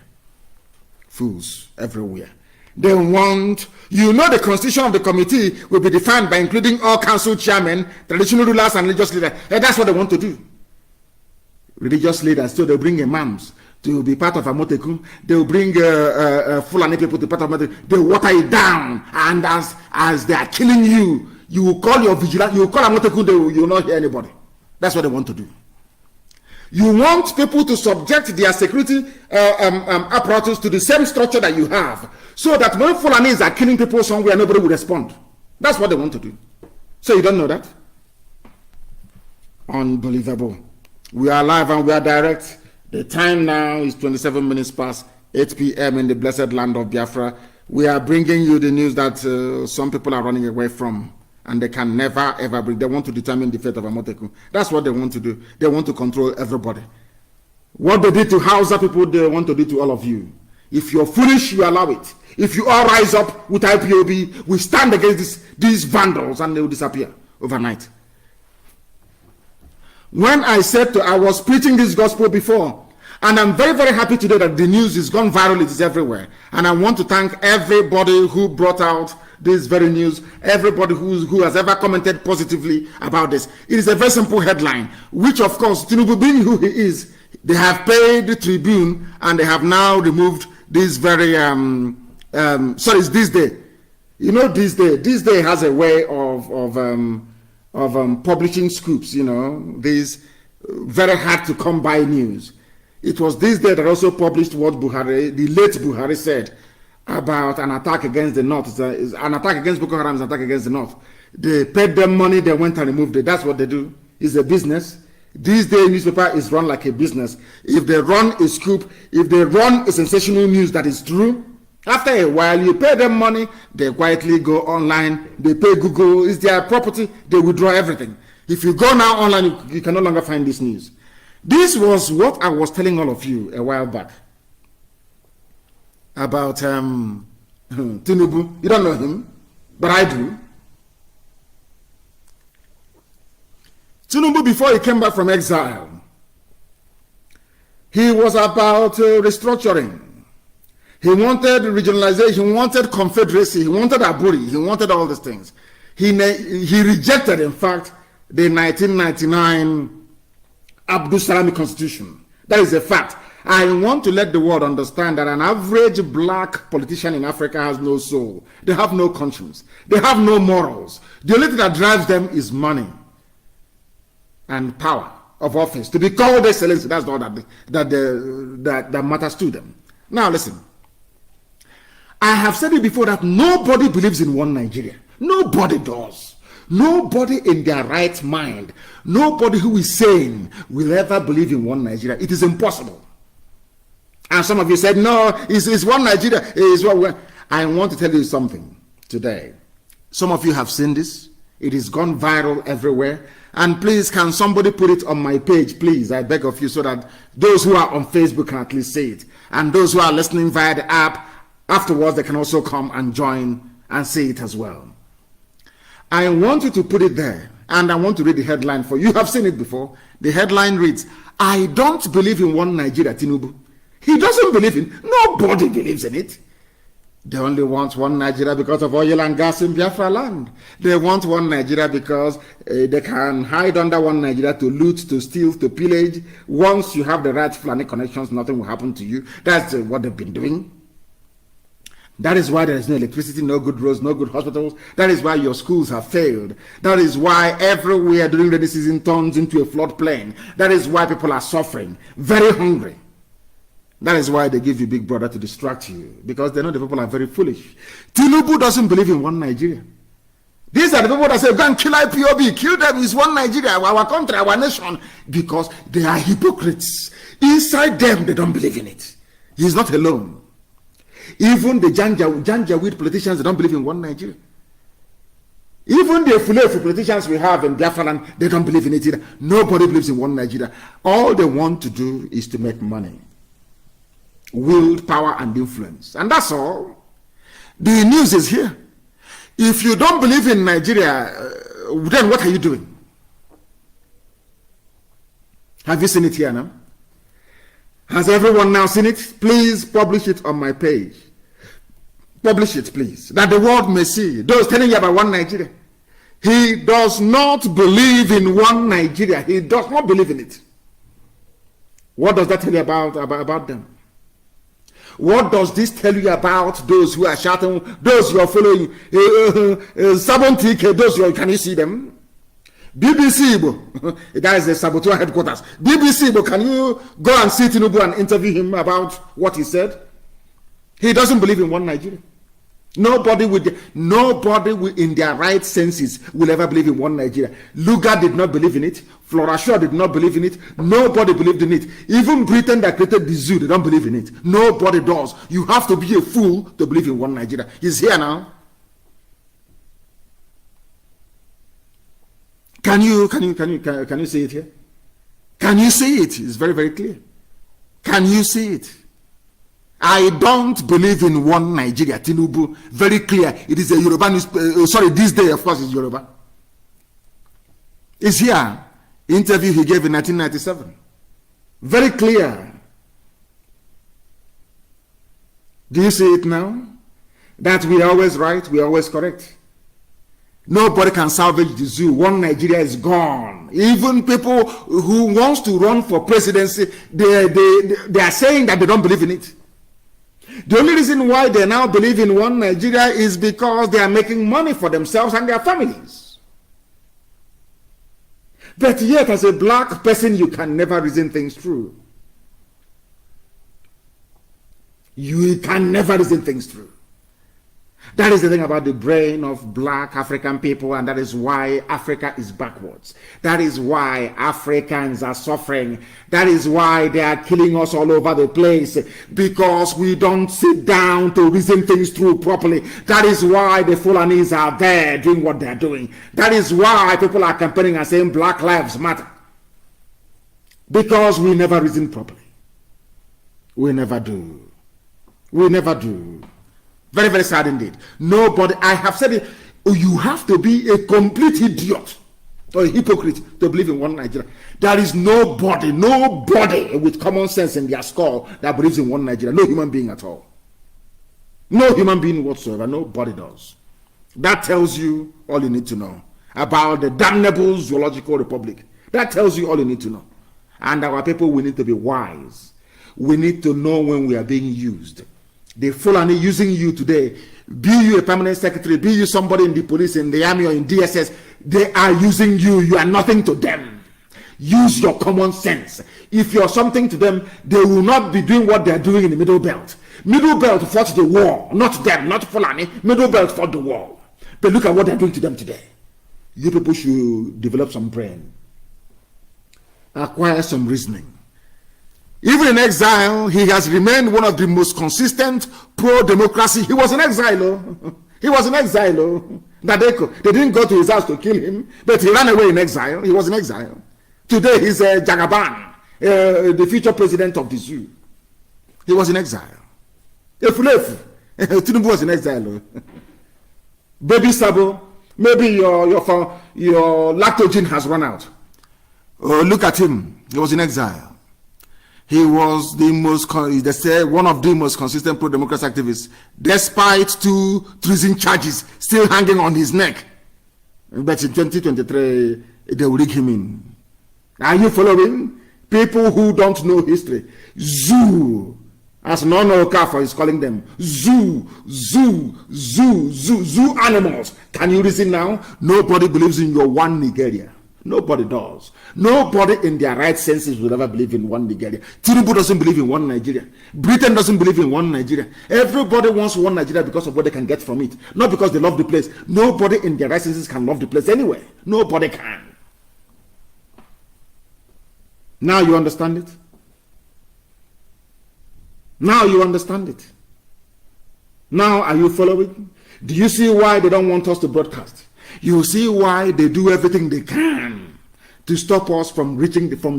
Fools everywhere. They want, the constitution of the committee will be defined by including all council chairmen, traditional rulers, and religious leaders. That's what they want to do. Religious leaders, so they bring imams to be part of Amotekun. They will bring Fulani people to be part of Amotekun. They water it down, and as they are killing you, you will call your vigilance, you will call Amotekun, you will not hear anybody. That's what they want to do. You want people to subject their security apparatus to the same structure that you have, so that when Fulanis are killing people somewhere, nobody will respond. That's what they want to do. So you don't know that? Unbelievable. We are live and we are direct. The time now is 27 minutes past 8 p.m. in the blessed land of Biafra. We are bringing you the news that some people are running away from, and they can never ever bring. They want to determine the fate of Amotekun. That's what they want to do. They want to control everybody. What they did to Hausa people, they want to do to all of you. If you're foolish, you allow it. If you all rise up with IPOB, we stand against these vandals and they will disappear overnight. When I was preaching this gospel before, and I'm very, very happy today that the news is gone viral, it is everywhere. And I want to thank everybody who brought out this very news, everybody who has ever commented positively about this. It is a very simple headline, which of course, Tinubu being who he is, they have paid the Tribune and they have now removed this very, it's this day. You know, this day has a way of publishing scoops, you know, these very hard to come by news. It was this day that also published what Buhari, the late Buhari, said about an attack against the North. An attack against Boko Haram is an attack against the North. They paid them money, they went and removed it. That's what they do. It's a business. This day newspaper is run like a business. If they run a scoop, if they run a sensational news that is true, after a while you pay them money, they quietly go online, they pay Google, it's their property, they withdraw everything. If you go now online, you can no longer find this news. This was what I was telling all of you a while back about Tinubu. You don't know him, but I do. Tinubu, before he came back from exile, he was about restructuring. He wanted regionalization, he wanted confederacy, he wanted Aburi, he wanted all these things. He rejected, in fact, the 1999 Abdul Salami Constitution. That is a fact. I want to let the world understand that an average black politician in Africa has no soul. They have no conscience. They have no morals. The only thing that drives them is money and power of office. To be called excellency, that's all that matters to them. Now listen. I have said it before that nobody believes in one Nigeria. Nobody does. Nobody in their right mind, nobody who is sane will ever believe in one Nigeria. It is impossible. And some of you said, no, it's one Nigeria. It's one. I want to tell you something today. Some of you have seen this. It is gone viral everywhere. And please, can somebody put it on my page, please? I beg of you, so that those who are on Facebook can at least see it. And those who are listening via the app, afterwards, they can also come and join and see it as well. I want you to put it there, and I want to read the headline for you. You have seen it before. The headline reads, I don't believe in one Nigeria, Tinubu. He doesn't believe in, nobody believes in it. They only want one Nigeria because of oil and gas in Biafra land. They want one Nigeria because they can hide under one Nigeria to loot, to steal, to pillage. Once you have the right Fulani connections, nothing will happen to you. That's what they've been doing. That is why there is no electricity, no good roads, no good hospitals. That is why your schools have failed. That is why everywhere during rainy season turns into a floodplain. That is why people are suffering, very hungry. That is why they give you Big Brother to distract you, because they know the people are very foolish. Tinubu doesn't believe in one Nigeria. These are the people that say, go and kill IPOB, kill them, it's one Nigeria, our country, our nation, because they are hypocrites. Inside them, they don't believe in it. He's not alone. Even the Janjaweed politicians, they don't believe in one Nigeria. Even the Fulefu politicians we have in Biafra land, they don't believe in it either. Nobody believes in one Nigeria. All they want to do is to make money, wield power and influence. And that's all. The news is here. If you don't believe in Nigeria, then what are you doing? Have you seen it here now? Has everyone now seen it? Please publish it on my page. Publish it, please, that the world may see. Those telling you about one Nigeria. He does not believe in one Nigeria. He does not believe in it. What does that tell you about them? What does this tell you about those who are shouting, those you are following? Can you see them? BBC Igbo, that is the saboteur headquarters. BBC Igbo, can you go and see Tinubu and interview him about what he said? He doesn't believe in one Nigeria. Nobody in their right senses will ever believe in one Nigeria. Lugar did not believe in it. Flora Shaw did not believe in it. Nobody believed in it. Even Britain that created the zoo, they don't believe in it. Nobody does. You have to be a fool to believe in one Nigeria. He's here now. Can you see it here? Can you see it? It's very, very clear. Can you see it? I don't believe in one Nigeria. Tinubu, very clear. It is a Yoruba news. This day, of course, is Yoruba. It's here. Interview he gave in 1997. Very clear. Do you see it now? That we are always right, we are always correct. Nobody can salvage the zoo. One Nigeria is gone. Even people who wants to run for presidency, they are saying that they don't believe in it. The only reason why they now believe in one Nigeria is because they are making money for themselves and their families. But yet, as a black person, you can never reason things through. You can never reason things through. That is the thing about the brain of black African people, and that is why Africa is backwards. That is why Africans are suffering. That is why they are killing us all over the place, because we don't sit down to reason things through properly. That is why the Fulanis are there doing what they are doing. That is why people are campaigning and saying Black Lives Matter. Because we never reason properly. We never do. We never do. Very, very sad indeed. Nobody, I have said it, you have to be a complete idiot or a hypocrite to believe in one Nigeria. There is nobody with common sense in their skull that believes in one Nigeria. No human being at all. No human being whatsoever. Nobody does. That tells you all you need to know about the damnable zoological republic. That tells you all you need to know. And our people, we need to be wise. We need to know when we are being used. The Fulani using you today, be you a permanent secretary, be you somebody in the police, in the army, or in DSS, they are using you. You are nothing to them. Use your common sense. If you're something to them, they will not be doing what they're doing in the Middle Belt. Middle Belt fought the war, not them, not Fulani. Middle Belt fought the war. But look at what they're doing to them today. You people should develop some brain. Acquire some reasoning. Even in exile, he has remained one of the most consistent pro-democracy. He was in exile. He was in exile. Nadeko. They didn't go to his house to kill him, but he ran away in exile. He was in exile. Today, he's Jagaban, the future president of the zoo. He was in exile. Efulefu. Tinubu was in exile. Baby Sabo, maybe your lactogen has run out. Look at him. He was in exile. He was one of the most consistent pro-democracy activists, despite 2 treason charges still hanging on his neck. But in 2023, they will rig him in. Are you following? People who don't know history. Zoo, as Nono Okafor is calling them. Zoo animals. Can you reason now? Nobody believes in your one Nigeria. Nobody does. Nobody in their right senses will ever believe in one Nigeria. Tinubu doesn't believe in one Nigeria. Britain doesn't believe in one Nigeria. Everybody wants one Nigeria because of what they can get from it. Not because they love the place. Nobody in their right senses can love the place anyway. Nobody can. Now you understand it? Now you understand it? Now are you following? Do you see why they don't want us to broadcast? You see why they do everything they can to stop us from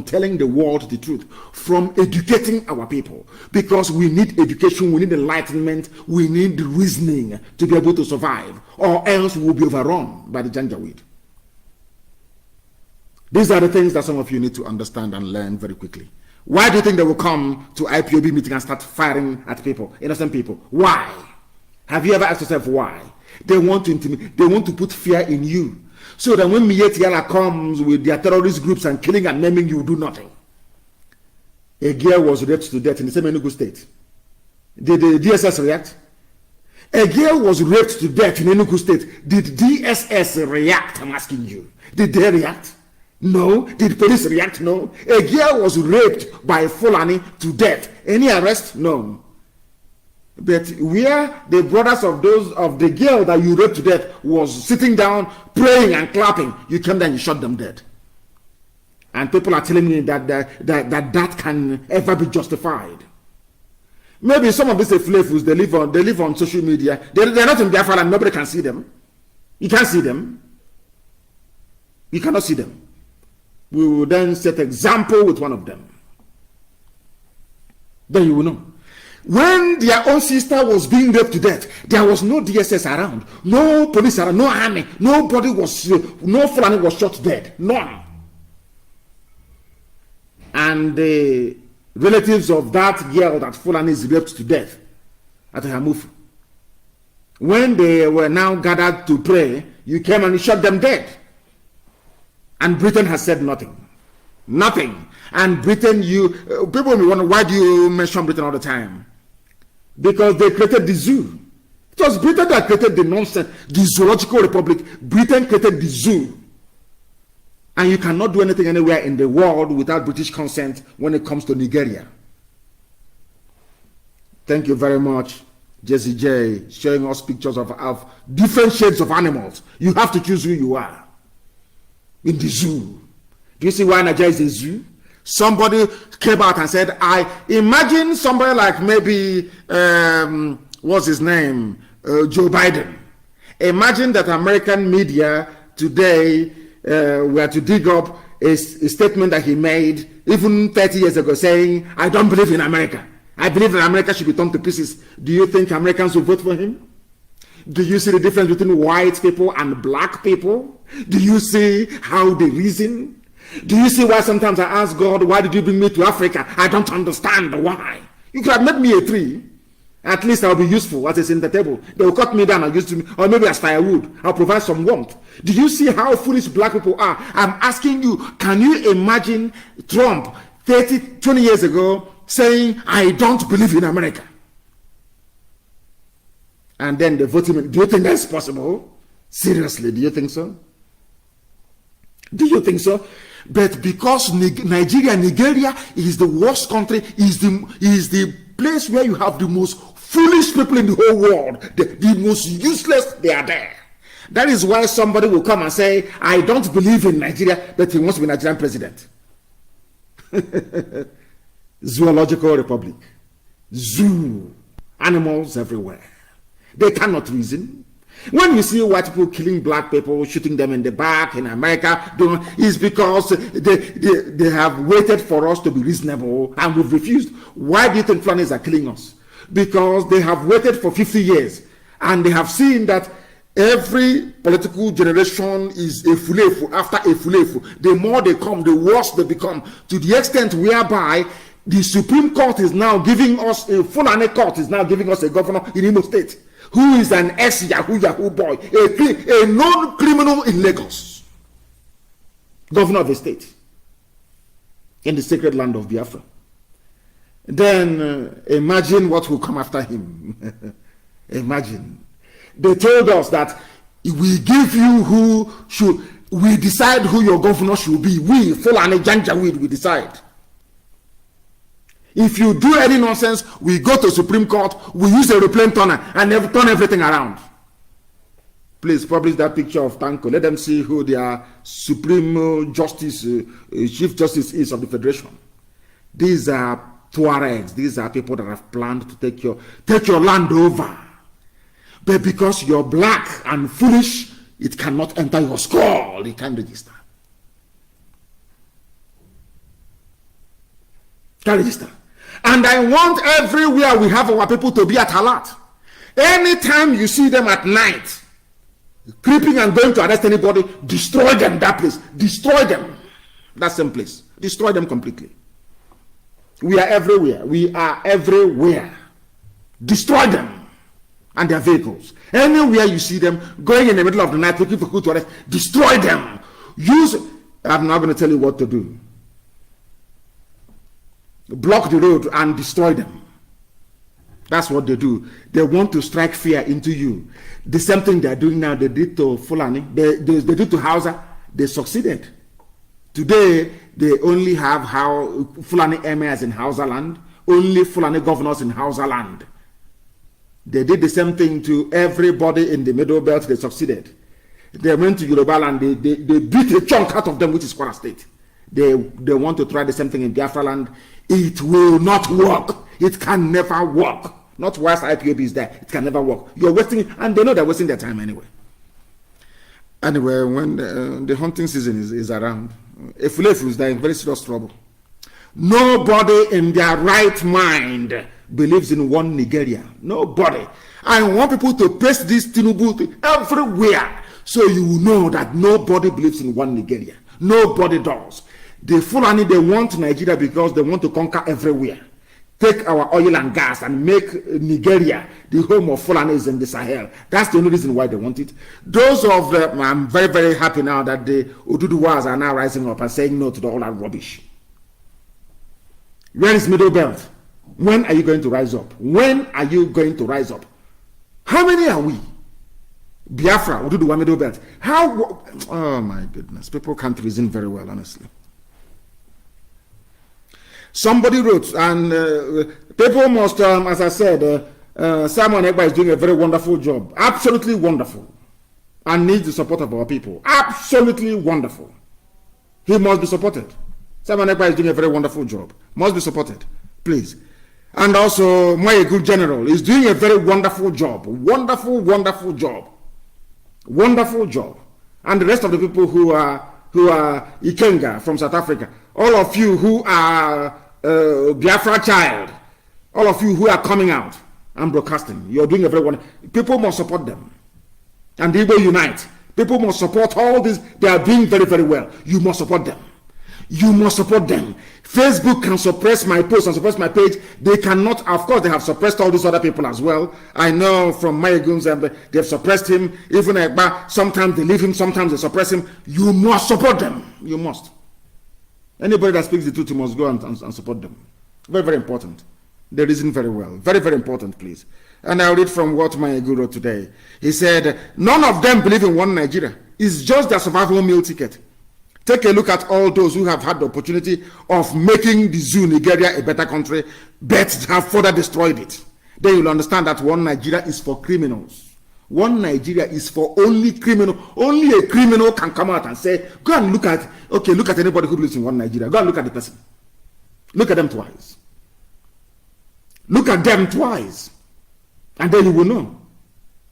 telling the world the truth, from educating our people. Because we need education, we need enlightenment, we need reasoning to be able to survive, or else we will be overrun by the Janjaweed. These are the things that some of you need to understand and learn very quickly. Why do you think they will come to IPOB meeting and start firing at people, innocent people? Why? Have you ever asked yourself why? They want to intimidate. They want to put fear in you, so that when Mietiala comes with their terrorist groups and killing and maiming, you do nothing. A girl was raped to death in the same Enugu state. Did the DSS react? A girl was raped to death in Enugu state. Did DSS react? I'm asking you. Did they react? No. Did police react? No. A girl was raped by Fulani to death. Any arrest? No. But where the brothers of those of the girl that you raped to death was sitting down, praying and clapping, you came there and you shot them dead. And people are telling me that can ever be justified. Maybe some of these Efulefus, they live on social media. They're not in Biafra and nobody can see them. You can't see them. You cannot see them. We will then set example with one of them. Then you will know. When their own sister was being raped to death, there was no DSS around, no police around, no army, nobody was, no Fulani was shot dead, none. And the relatives of that girl that Fulani is raped to death at Hamufu, when they were now gathered to pray, you came and you shot them dead. And Britain has said nothing. Nothing. And Britain, people will wonder, why do you mention Britain all the time? Because they created the zoo. It was Britain that created the nonsense, the zoological republic. Britain created the zoo. And you cannot do anything anywhere in the world without British consent when it comes to Nigeria. Thank you very much, Jesse J, showing us pictures of different shades of animals. You have to choose who you are in the zoo. Do you see why Nigeria is a zoo? Somebody came out and said, I imagine somebody like maybe, what's his name? Joe Biden. Imagine that American media today were to dig up a statement that he made even 30 years ago saying, I don't believe in America. I believe that America should be torn to pieces. Do you think Americans will vote for him? Do you see the difference between white people and black people? Do you see how they reason? Do you see why sometimes I ask God, why did you bring me to Africa? I don't understand why. You could have made me a tree. At least I'll be useful as a center table. They will cut me down and use to me, or maybe as firewood. I'll provide some warmth. Do you see how foolish black people are? I'm asking you, can you imagine Trump 20 years ago saying, I don't believe in America? And then they vote him. Do you think that's possible? Seriously, do you think so? Do you think so? But because Nigeria is the worst country, is the place where you have the most foolish people in the whole world, the most useless, they are there. That is why somebody will come and say, I don't believe in Nigeria, but he wants to be Nigerian president. Zoological republic. Zoo. Animals everywhere. They cannot reason. When you see white people killing black people, shooting them in the back in America, it's because they have waited for us to be reasonable and we've refused. Why do you think Fulanis are killing us? Because they have waited for 50 years and they have seen that every political generation is a fulefu after a fulefu. The more they come, the worse they become, to the extent whereby the Supreme Court is now giving us, a Fulani court is now giving us a governor in Imo State who is an ex-Yahoo boy, a known criminal in Lagos, governor of the state, in the sacred land of Biafra. Then imagine what will come after him. Imagine. They told us that we give you we decide who your governor should be. We, Fulani Janjaweed, we decide. If you do any nonsense, we go to Supreme Court, we use a aeroplane turner and turn everything around. Please publish that picture of Tanko. Let them see who their Supreme Justice, Chief Justice is of the Federation. These are Tuaregs. These are people that have planned to take your land over. But because you're black and foolish, it cannot enter your skull. It can't register. Can't register. And I want everywhere we have our people to be at alert. Anytime you see them at night, creeping and going to arrest anybody, destroy them, that place. Destroy them. That same place. Destroy them completely. We are everywhere. We are everywhere. Destroy them and their vehicles. Anywhere you see them going in the middle of the night looking for who to arrest, destroy them. I'm not going to tell you what to do. Block the road and destroy them. That's what they do. They want to strike fear into you. The same thing they're doing now, they did to Fulani, they did to Hausa. They succeeded. Today, they only have Fulani emirs in Hausa land, only Fulani governors in Hausa land. They did the same thing to everybody in the Middle Belt. They succeeded. They went to Yoruba land. They beat a chunk out of them, which is Kwara State. They want to try the same thing in Biafra land. It will not work. It can never work. Not whilst IPOB is there. It can never work. You're wasting, and they know they're wasting their time anyway. Anyway, when the hunting season is around, Efulefu is there in very serious trouble. Nobody in their right mind believes in one Nigeria. Nobody. I want people to paste this Tinubu everywhere so you will know that nobody believes in one Nigeria. Nobody does. The Fulani, they want Nigeria because they want to conquer everywhere. Take our oil and gas and make Nigeria the home of Fulanis in the Sahel. That's the only reason why they want it. Those of them, I'm very, very happy now that the Oduduwas are now rising up and saying no to all that rubbish. Where is Middle Belt? When are you going to rise up? When are you going to rise up? How many are we? Biafra, Oduduwa, Middle Belt. How? Oh my goodness. People can't reason very well, honestly. Somebody wrote, and people must, as I said, Simon Ekpa is doing a very wonderful job. Absolutely wonderful. And needs the support of our people. Absolutely wonderful. He must be supported. Simon Ekpa is doing a very wonderful job. Must be supported. Please. And also, my good general is doing a very wonderful job. Wonderful, wonderful job. Wonderful job. And the rest of the people who are Ikenga from South Africa, all of you who are Biafra child, all of you who are coming out and broadcasting, you're doing a very wonderful. People must support them. And they will unite. People must support all this. They are doing very, very well. You must support them. You must support them. Facebook can suppress my post and suppress my page. They cannot, of course, they have suppressed all these other people as well. I know from my goons, they have suppressed him. Even sometimes they leave him, sometimes they suppress him. You must support them. You must. Anybody that speaks the truth, you must go and support them. Very, very important. They reason very well. Very, very important, please. And I'll read from what my guru wrote today. He said, none of them believe in one Nigeria. It's just their survival meal ticket. Take a look at all those who have had the opportunity of making the zoo Nigeria a better country, but have further destroyed it. Then you'll understand that one Nigeria is for criminals. One Nigeria is for only criminal. Only a criminal can come out and say, go and look at, okay, look at anybody who believes in one Nigeria. Go and look at the person. Look at them twice. Look at them twice. And then you will know.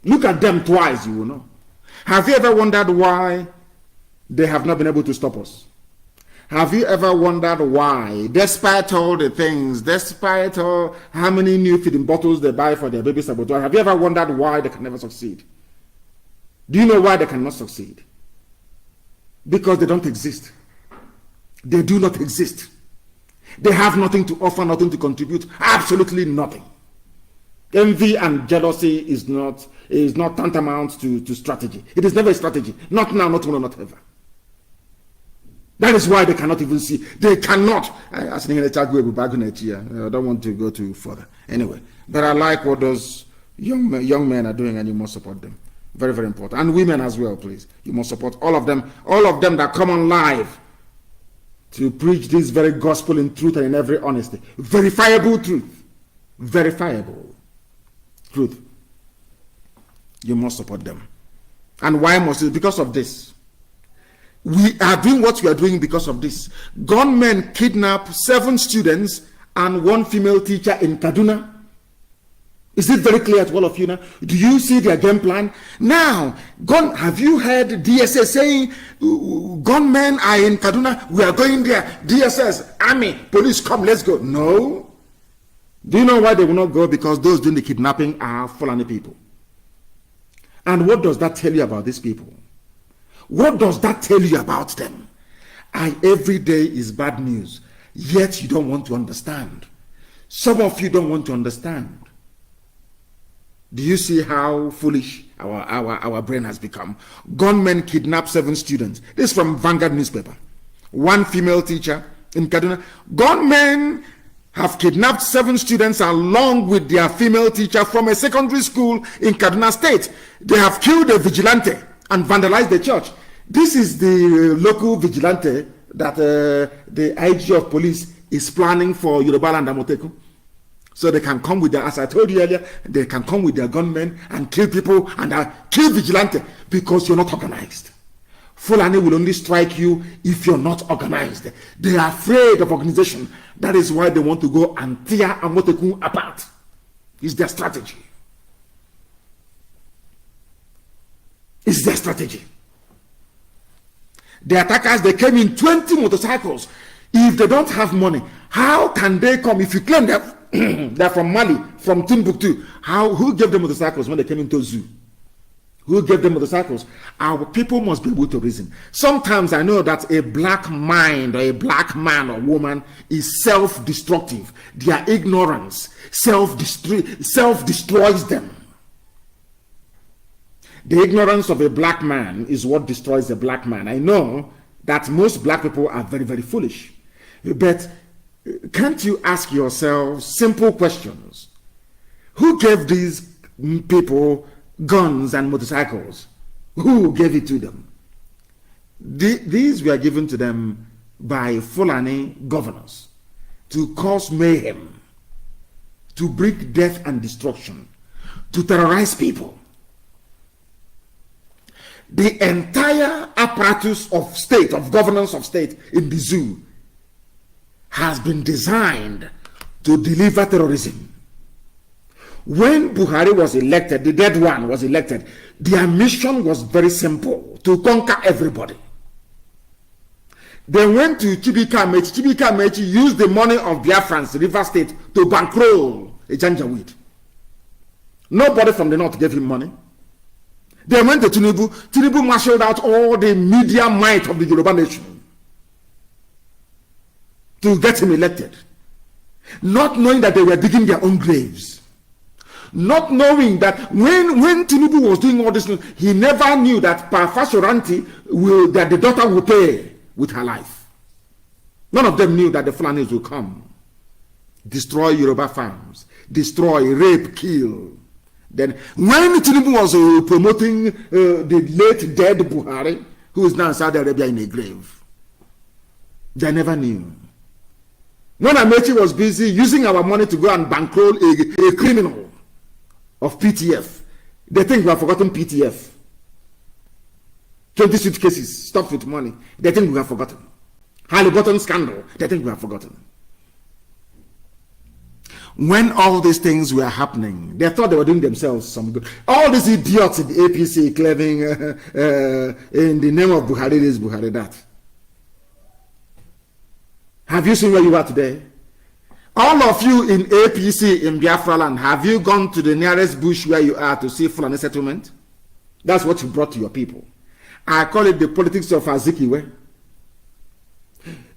Look at them twice, you will know. Have you ever wondered why they have not been able to stop us? Have you ever wondered why, despite all the things, despite all how many new feeding bottles they buy for their baby saboteur, have you ever wondered why they can never succeed? Do you know why they cannot succeed? Because they don't exist. They do not exist. They have nothing to offer, nothing to contribute, absolutely nothing. Envy and jealousy is not tantamount to strategy. It is never a strategy. Not now, not tomorrow, not ever. That is why they cannot even see. They cannot. I don't want to go too further. Anyway, but I like what those young men are doing, and you must support them. Very, very important. And women as well, please. You must support all of them that come on live to preach this very gospel in truth and in every honesty. Verifiable truth. Verifiable truth. You must support them. And why must it? Because of this. We are doing what we are doing because of this. Gunmen kidnap 7 students and 1 female teacher in Kaduna. Is it very clear to all of you now? Do you see their game plan? Now, have you heard DSS saying, gunmen are in Kaduna, we are going there. DSS, army, police, come, let's go. No. Do you know why they will not go? Because those doing the kidnapping are Fulani people. And what does that tell you about these people? What does that tell you about them? Every day is bad news, yet you don't want to understand. Some of you don't want to understand. Do you see how foolish our brain has become? Gunmen kidnap 7 students. This is from Vanguard newspaper. 1 female teacher in Kaduna. Gunmen have kidnapped 7 students along with their female teacher from a secondary school in Kaduna State. They have killed a vigilante and vandalized the church. This is the local vigilante that the IG of police is planning for Yoruba and Amoteku. So they can come with their, as I told you earlier, they can come with their gunmen and kill people and kill vigilante because you're not organized. Fulani will only strike you if you're not organized. They are afraid of organization. That is why they want to go and tear Amotekun apart. It's their strategy. It's their strategy. The attackers, they came in 20 motorcycles. If they don't have money, how can they come? If you claim that they're from Mali, from Timbuktu, who gave them motorcycles when they came into Zoo? Who gave them motorcycles? Our people must be able to reason. Sometimes I know that a black mind or a black man or woman is self-destructive. Their ignorance self-destroys them. The ignorance of a black man is what destroys a black man. I know that most black people are very, very foolish. But can't you ask yourself simple questions? Who gave these people guns and motorcycles? Who gave it to them? These were given to them by Fulani governors to cause mayhem, to bring death and destruction, to terrorize people. The entire apparatus of state, of governance of state in the zoo has been designed to deliver terrorism. When Buhari was elected, the dead one was elected, their mission was very simple, to conquer everybody. They went to Chibika Amechi. Chibika Amechi used the money of Biafrans, River State, to bankroll a Janjaweed. Nobody from the north gave him money. They went to Tinubu. Tinubu marshaled out all the media might of the Yoruba nation to get him elected. Not knowing that they were digging their own graves. Not knowing that when Tinubu was doing all this, he never knew that Parfashoranti that the daughter will pay with her life. None of them knew that the Fulanis will come, destroy Yoruba farms, destroy, rape, kill. Then when Tinubu was promoting the late dead Buhari, who is now in Saudi Arabia in a grave, they never knew. When Amechi was busy using our money to go and bankroll a criminal of PTF, they think we have forgotten PTF. 20 suitcases stuffed with money, they think we have forgotten. Halliburton scandal, they think we have forgotten. When all these things were happening, they thought they were doing themselves some good. All these idiots in the APC claiming in the name of Buhari this, Buhari that. Have you seen where you are today? All of you in APC in Biafra land, have you gone to the nearest bush where you are to see Fulani settlement? That's what you brought to your people. I call it the politics of Azikiwe.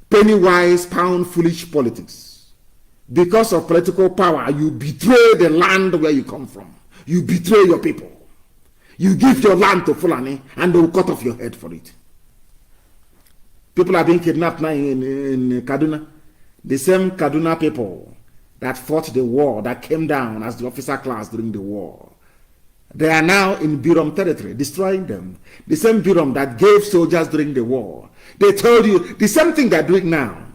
Penny wise, pound foolish politics. Because of political power, you betray the land where you come from. You betray your people. You give your land to Fulani and they will cut off your head for it. People are being kidnapped now in Kaduna. The same Kaduna people that fought the war, that came down as the officer class during the war. They are now in Birom territory, destroying them. The same Birom that gave soldiers during the war. They told you the same thing they're doing now.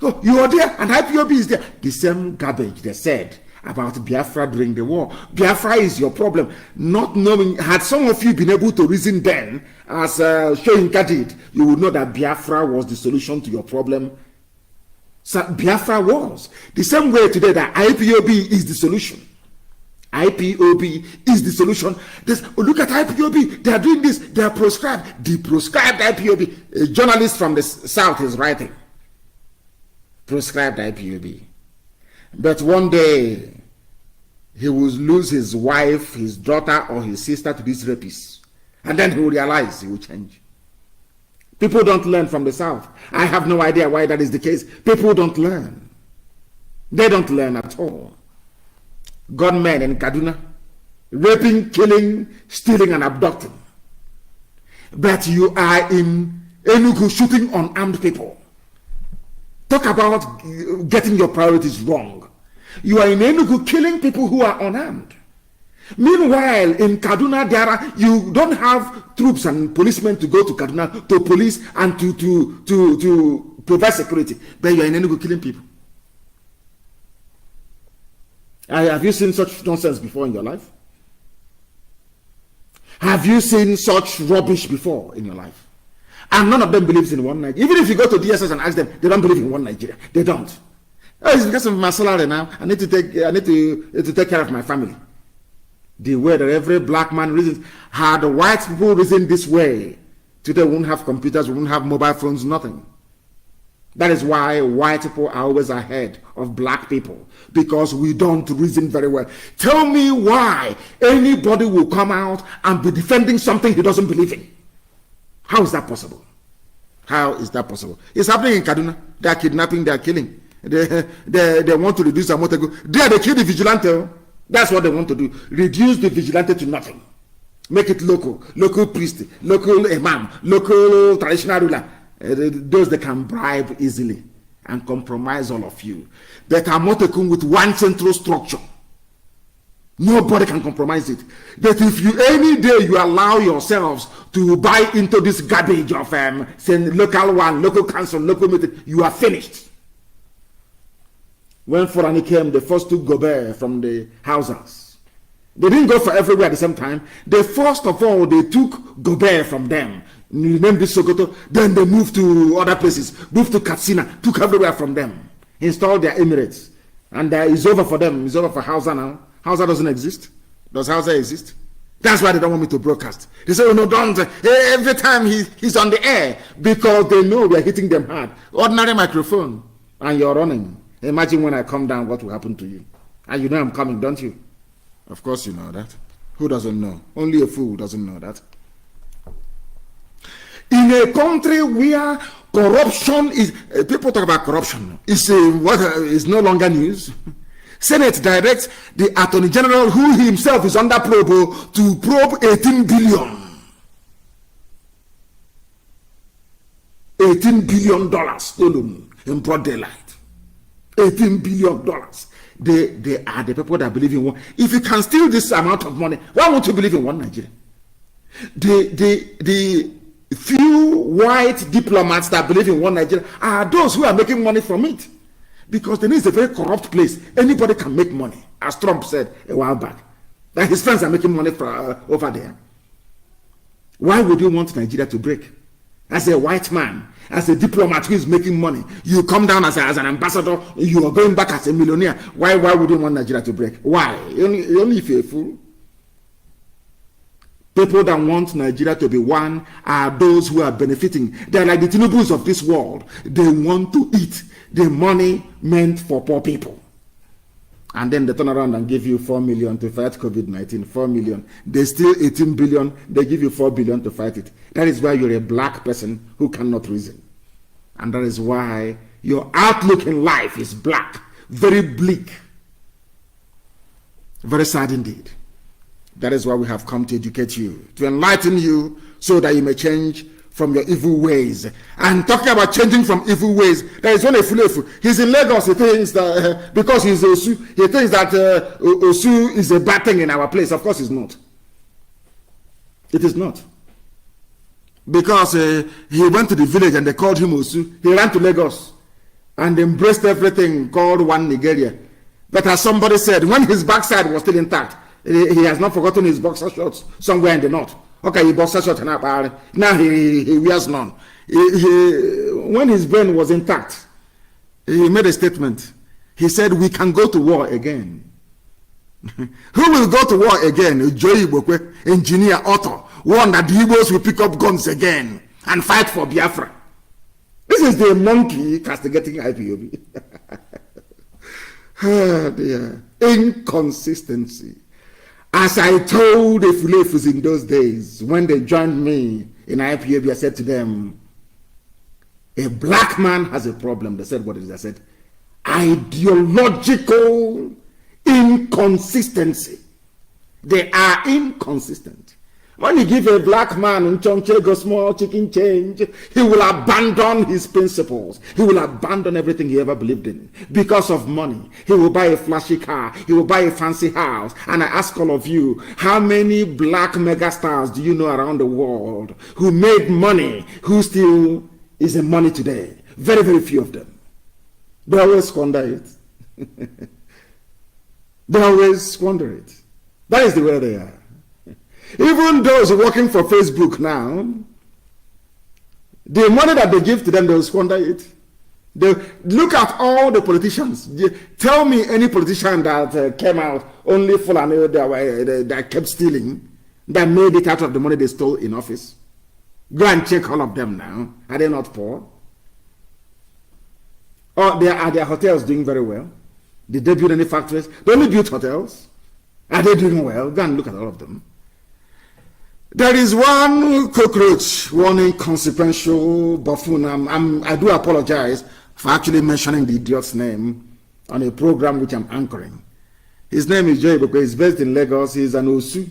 Oh, you are there and IPOB is there. The same garbage they said about Biafra during the war. Biafra is your problem. Not knowing, had some of you been able to reason then, as Shoyinka did, you would know that Biafra was the solution to your problem. So Biafra was. The same way today that IPOB is the solution. IPOB is the solution. Look at IPOB. They are doing this. They are proscribed. The proscribed IPOB. A journalist from the south is writing. Proscribed IPOB. But one day, he will lose his wife, his daughter, or his sister to these rapists. And then he will realize he will change. People don't learn from the south. I have no idea why that is the case. People don't learn. They don't learn at all. Gunmen in Kaduna, raping, killing, stealing, and abducting. But you are in Enugu shooting unarmed people. Talk about getting your priorities wrong. You are in Enugu killing people who are unarmed. Meanwhile, in Kaduna, you don't have troops and policemen to go to Kaduna to police and to provide security. But you are in Enugu killing people. Have you seen such nonsense before in your life? Have you seen such rubbish before in your life? And none of them believes in one Nigeria. Even if you go to DSS and ask them, they don't believe in one Nigeria. They don't. Oh, it's because of my salary now. I need to take care of my family. The way that every black man reasons, had the white people reasoned this way, today we won't have computers, we won't have mobile phones, nothing. That is why white people are always ahead of black people, because we don't reason very well. Tell me why anybody will come out and be defending something he doesn't believe in. How is that possible? How is that possible? It's happening in Kaduna. They are kidnapping, they are killing. They want to reduce the motor. They kill the vigilante. That's what they want to do. Reduce the vigilante to nothing. Make it local priest, local imam, local traditional ruler. Those that can bribe easily and compromise all of you. That are Motekun with one central structure. Nobody can compromise it. But if you any day you allow yourselves to buy into this garbage of saying local one, local council, local meeting, you are finished. When Forani came, they first took Gobert from the houses. They didn't go for everywhere at the same time. They first of all, they took Gobert from them. Named this Sokoto. Then they moved to other places. Moved to Katsina. Took everywhere from them. Installed their emirates. And it's over for them. It's over for Hausa now. Hausa doesn't exist. Does Hausa exist? That's why they don't want me to broadcast. They say, oh no, don't. Every time he's on the air. Because they know we are hitting them hard. Ordinary microphone. And you're running. Imagine when I come down, what will happen to you? And you know I'm coming, don't you? Of course you know that. Who doesn't know? Only a fool doesn't know that. In a country where corruption is, people talk about corruption, is no longer news. Senate directs the Attorney General, who himself is under probe, to probe 18 billion. $18 billion stolen in broad daylight. $18 billion. They are the people that believe in one. If you can steal this amount of money, why won't you believe in one Nigeria? The few white diplomats that believe in one Nigeria are those who are making money from it. Because the is a very corrupt place. Anybody can make money, as Trump said a while back. That his friends are making money over there. Why would you want Nigeria to break? As a white man, as a diplomat who is making money, you come down as an ambassador, you are going back as a millionaire. Why would you want Nigeria to break? Why? Only if you're a fool. People that want Nigeria to be one are those who are benefiting. They're like the Tinubus of this world. They want to eat the money meant for poor people. And then they turn around and give you 4 million to fight COVID-19. 4 million. They steal 18 billion. They give you 4 billion to fight it. That is why you're a black person who cannot reason. And that is why your outlook in life is black. Very bleak. Very sad indeed. That is why we have come to educate you, to enlighten you, so that you may change from your evil ways. And talking about changing from evil ways, there is one Efulefu. He's in Lagos. He thinks that because he's Osu, he thinks that Osu is a bad thing in our place. Of course, it's not. It is not. Because he went to the village and they called him Osu. He ran to Lagos and embraced everything called one Nigeria. But as somebody said, when his backside was still intact, he has not forgotten his boxer shorts somewhere in the north. Okay, he boxer shorts now he wears none. When his brain was intact, he made a statement. He said, we can go to war again. Who will go to war again? Joey Bokwe, engineer, author, one that the Igbos will pick up guns again and fight for Biafra. This is the monkey castigating IPOB. Oh dear. Inconsistency. As I told the Fulefus in those days, when they joined me in IPOB, I said to them, a black man has a problem. They said, what is it? I said, ideological inconsistency. They are inconsistent. When you give a black man a small chicken change, he will abandon his principles. He will abandon everything he ever believed in because of money. He will buy a flashy car. He will buy a fancy house. And I ask all of you, how many black megastars do you know around the world who made money, who still is in money today? Very, very few of them. They always squander it. They always squander it. That is the way they are. Even those working for Facebook now, the money that they give to them, they'll squander it. They look at all the politicians. Tell me any politician that came out only full and that kept stealing, that made it out of the money they stole in office. Go and check all of them now. Are they not poor? Or are their hotels doing very well? Did they build any factories? They only built hotels. Are they doing well? Go and look at all of them. There is one cockroach, one inconsequential buffoon. I do apologize for actually mentioning the idiot's name on a program which I'm anchoring. His name is Joy Boko. He's based in Lagos. He's an Osu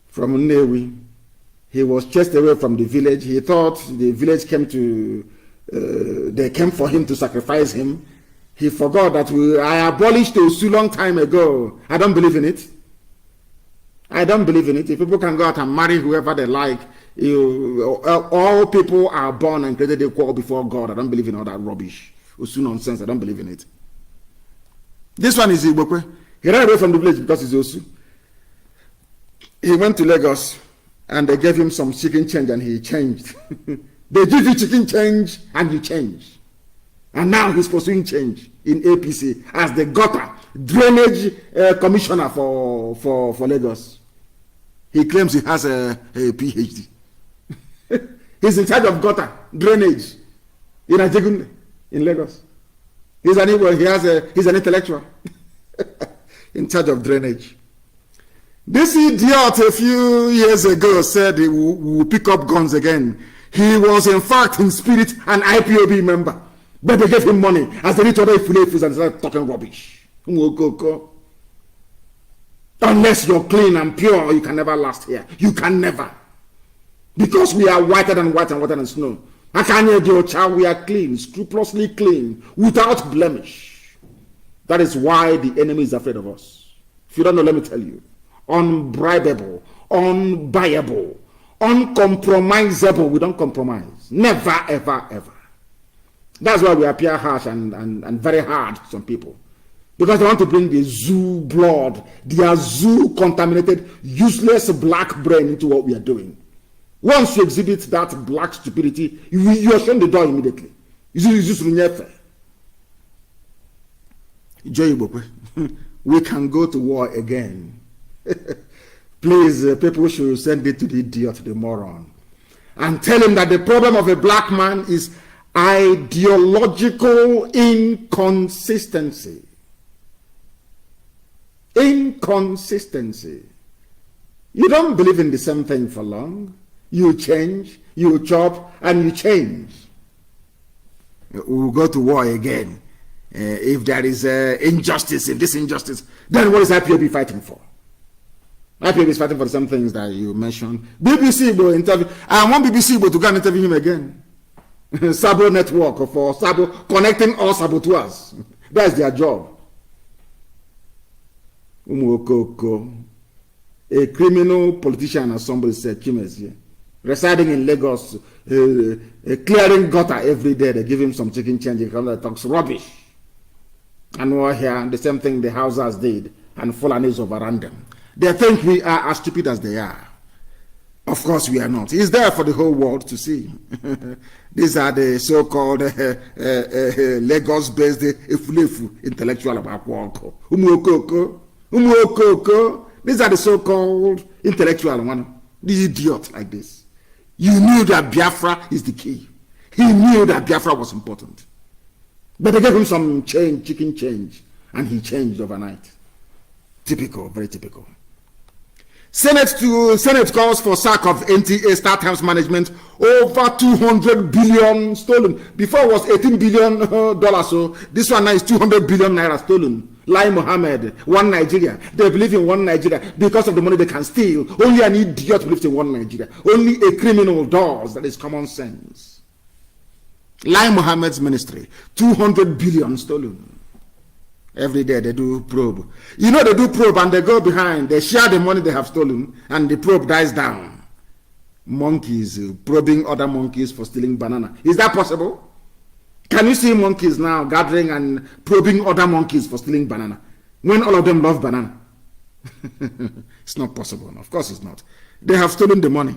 from Nnewi. He was chased away from the village. He thought the village came to, they came for him to sacrifice him. He forgot that I abolished Osu long time ago. I don't believe in it. I don't believe in it. If people can go out and marry whoever they like, all people are born and created equal before God. I don't believe in all that rubbish. Osu nonsense. I don't believe in it. This one is Ibokwe. He ran away from the village because he's Osu. He went to Lagos and they gave him some chicken change and he changed. They give you chicken change and you change. And now he's pursuing change in APC as the gutter drainage commissioner for Lagos. He claims he has a PhD. He's in charge of gutter drainage in Ajegunle in Lagos. He's an intellectual in charge of drainage. This idiot a few years ago said he will pick up guns again. He was in fact in spirit an IPOB member. But they gave him money as they need to other Fulefus and started talking rubbish. Unless you're clean and pure, you can never last here. You can never. Because we are whiter than white and whiter than snow. We are clean, scrupulously clean, without blemish. That is why the enemy is afraid of us. If you don't know, let me tell you. Unbribable, unbuyable, uncompromisable. We don't compromise. Never, ever, ever. That's why we appear harsh and very hard to some people. Because they want to bring the zoo blood, their zoo contaminated, useless black brain into what we are doing. Once you exhibit that black stupidity, you are shown the door immediately. We can go to war again. Please, people should send it to the idiot, the moron, and tell him that the problem of a black man is ideological inconsistency. Inconsistency. You don't believe in the same thing for long. You change, you chop, and you change. We'll go to war again. If there is injustice, if this injustice, then what is IPOB fighting for? IPOB is fighting for the same things that you mentioned. BBC will interview. I want BBC to go and interview him again. Sabo network for Sabo, connecting all saboteurs. That's their job. A criminal politician, as somebody said, Chimezie, residing in Lagos, clearing gutter every day. They give him some chicken change. He comes and talks rubbish. And we're here, the same thing the Hausas did, and Fulanis overran them. They think we are as stupid as they are. Of course we are not. It's there for the whole world to see. These are the so-called Lagos-based Efulefu intellectual about Walko. These are the so-called intellectual one. This idiot like this. You knew that Biafra is the key. He knew that Biafra was important. But they gave him some change, chicken change, and he changed overnight. Typical, very typical. Senate calls for sack of NTA Star Times management. Over 200 billion stolen. Before it was $18 billion. So this one now is 200 billion naira stolen. Lai Mohammed, one Nigeria. They believe in one Nigeria because of the money they can steal. Only an idiot believes in one Nigeria. Only a criminal does. That is common sense. Lai Mohammed's ministry, 200 billion stolen. Every day they do probe. You know, they do probe and they go behind. They share the money they have stolen and the probe dies down. Monkeys probing other monkeys for stealing banana. Is that possible? Can you see monkeys now gathering and probing other monkeys for stealing banana? when all of them love banana. It's not possible. Of course it's not. They have stolen the money.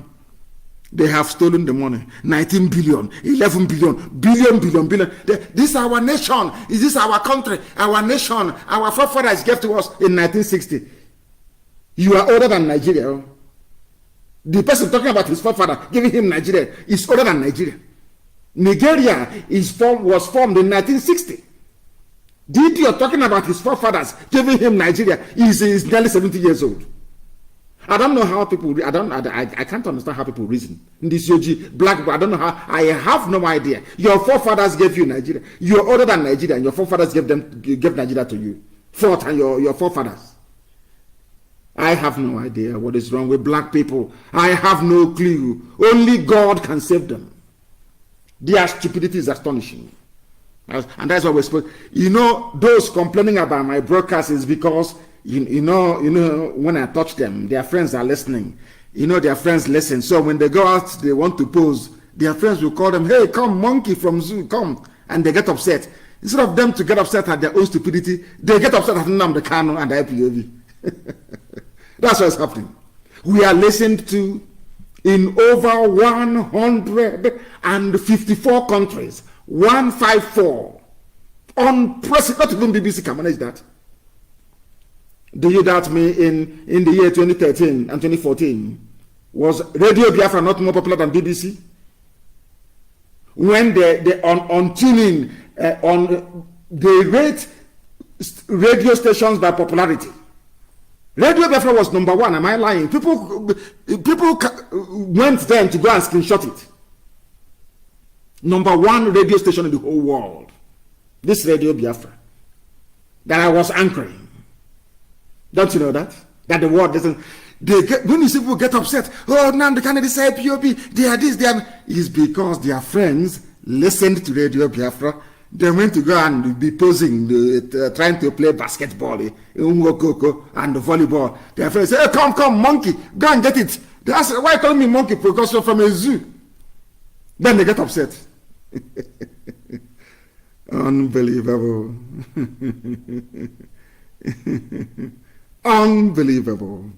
They have stolen the money. 19 billion, 11 billion, billion. This is our nation. Is this our country? Our nation. Our forefathers gave to us in 1960. You are older than Nigeria. The person talking about his forefather giving him Nigeria is older than Nigeria. Nigeria was formed in 1960. The idiot talking about his forefathers giving him Nigeria is nearly 70 years old. I don't know how people. I can't understand how people reason. In this UG black, I don't know how. I have no idea. Your forefathers gave you Nigeria. You're older than Nigeria, and your forefathers gave Nigeria to you. And your forefathers. I have no idea what is wrong with black people. I have no clue. Only God can save them. Their stupidity is astonishing. And that's what we're supposed. You know, those complaining about my broadcast is because you know when I touch them, their friends are listening. You know, their friends listen. So when they go out, they want to pose. Their friends will call them, "Hey, come, monkey from zoo, come," and they get upset. Instead of them to get upset at their own stupidity, they get upset at Nnamdi Kanu and the IPOB. That's what's happening. We are listened to in over 154 countries. 154. Unprecedented. Not even BBC can manage that. Do you doubt me? In the year 2013 and 2014, was Radio Biafra not more popular than BBC? When they on tuning they rate radio stations by popularity. Radio Biafra was number one. Am I lying? People went then to go and screenshot it. Number one radio station in the whole world. This Radio Biafra that I was anchoring. Don't you know that? That the world doesn't. When you see people get upset, oh, now the Kennedy say POP, they are this, they are. It's because their friends listened to Radio Biafra. They went to go and be posing, trying to play basketball, and volleyball. Their friends say, hey, come, monkey, go and get it. They ask, why call me monkey? Because you're from a zoo. Then they get upset. Unbelievable. Unbelievable.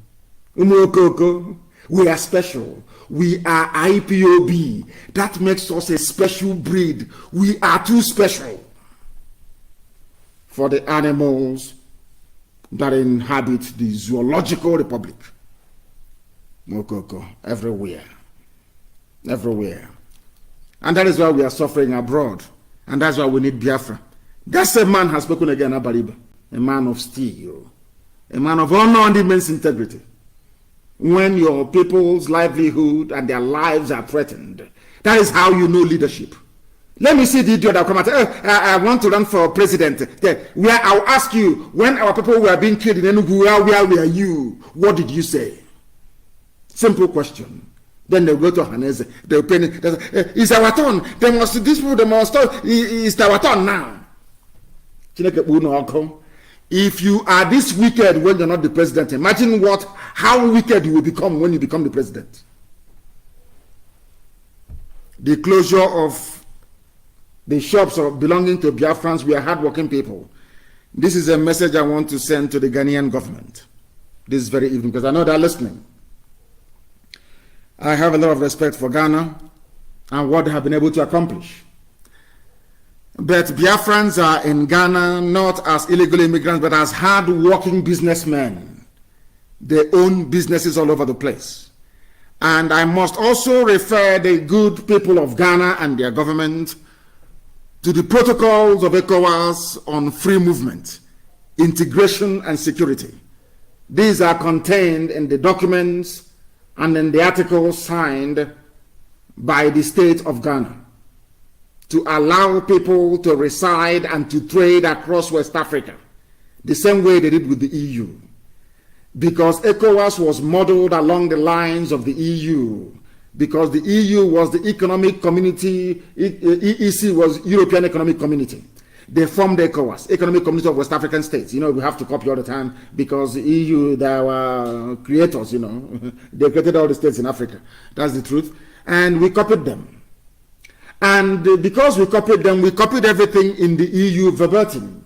We are special. We are IPOB. That makes us a special breed. We are too special for the animals that inhabit the zoological republic. Everywhere. Everywhere. And that is why we are suffering abroad. And that's why we need Biafra. That same man has spoken again, Abariba. A man of steel. A man of honor and immense integrity. When your people's livelihood and their lives are threatened, that is how you know leadership. Let me see the idiot that come and say, I want to run for president. Where I'll ask you, when our people were being killed in Enugu, where were you? What did you say? Simple question. Then they go to Hanese. They'll pay it. It's our turn. These people, they must stop. It's our turn now. If you are this wicked when you're not the president, imagine how wicked you will become when you become the president. The closure of the shops belonging to Biafrans, we are hardworking people. This is a message I want to send to the Ghanaian government this very evening, because I know they're listening. I have a lot of respect for Ghana and what they have been able to accomplish. But Biafrans are in Ghana not as illegal immigrants, but as hard-working businessmen. They own businesses all over the place. And I must also refer the good people of Ghana and their government to the protocols of ECOWAS on free movement, integration, and security. These are contained in the documents and in the articles signed by the state of Ghana to allow people to reside and to trade across West Africa, the same way they did with the EU. Because ECOWAS was modeled along the lines of the EU, because the EU was the economic community, EEC was European Economic Community. They formed ECOWAS, Economic Community of West African States. You know, we have to copy all the time because the EU, they were creators, you know. They created all the states in Africa. That's the truth. And we copied them. And because we copied them, we copied everything in the EU verbatim.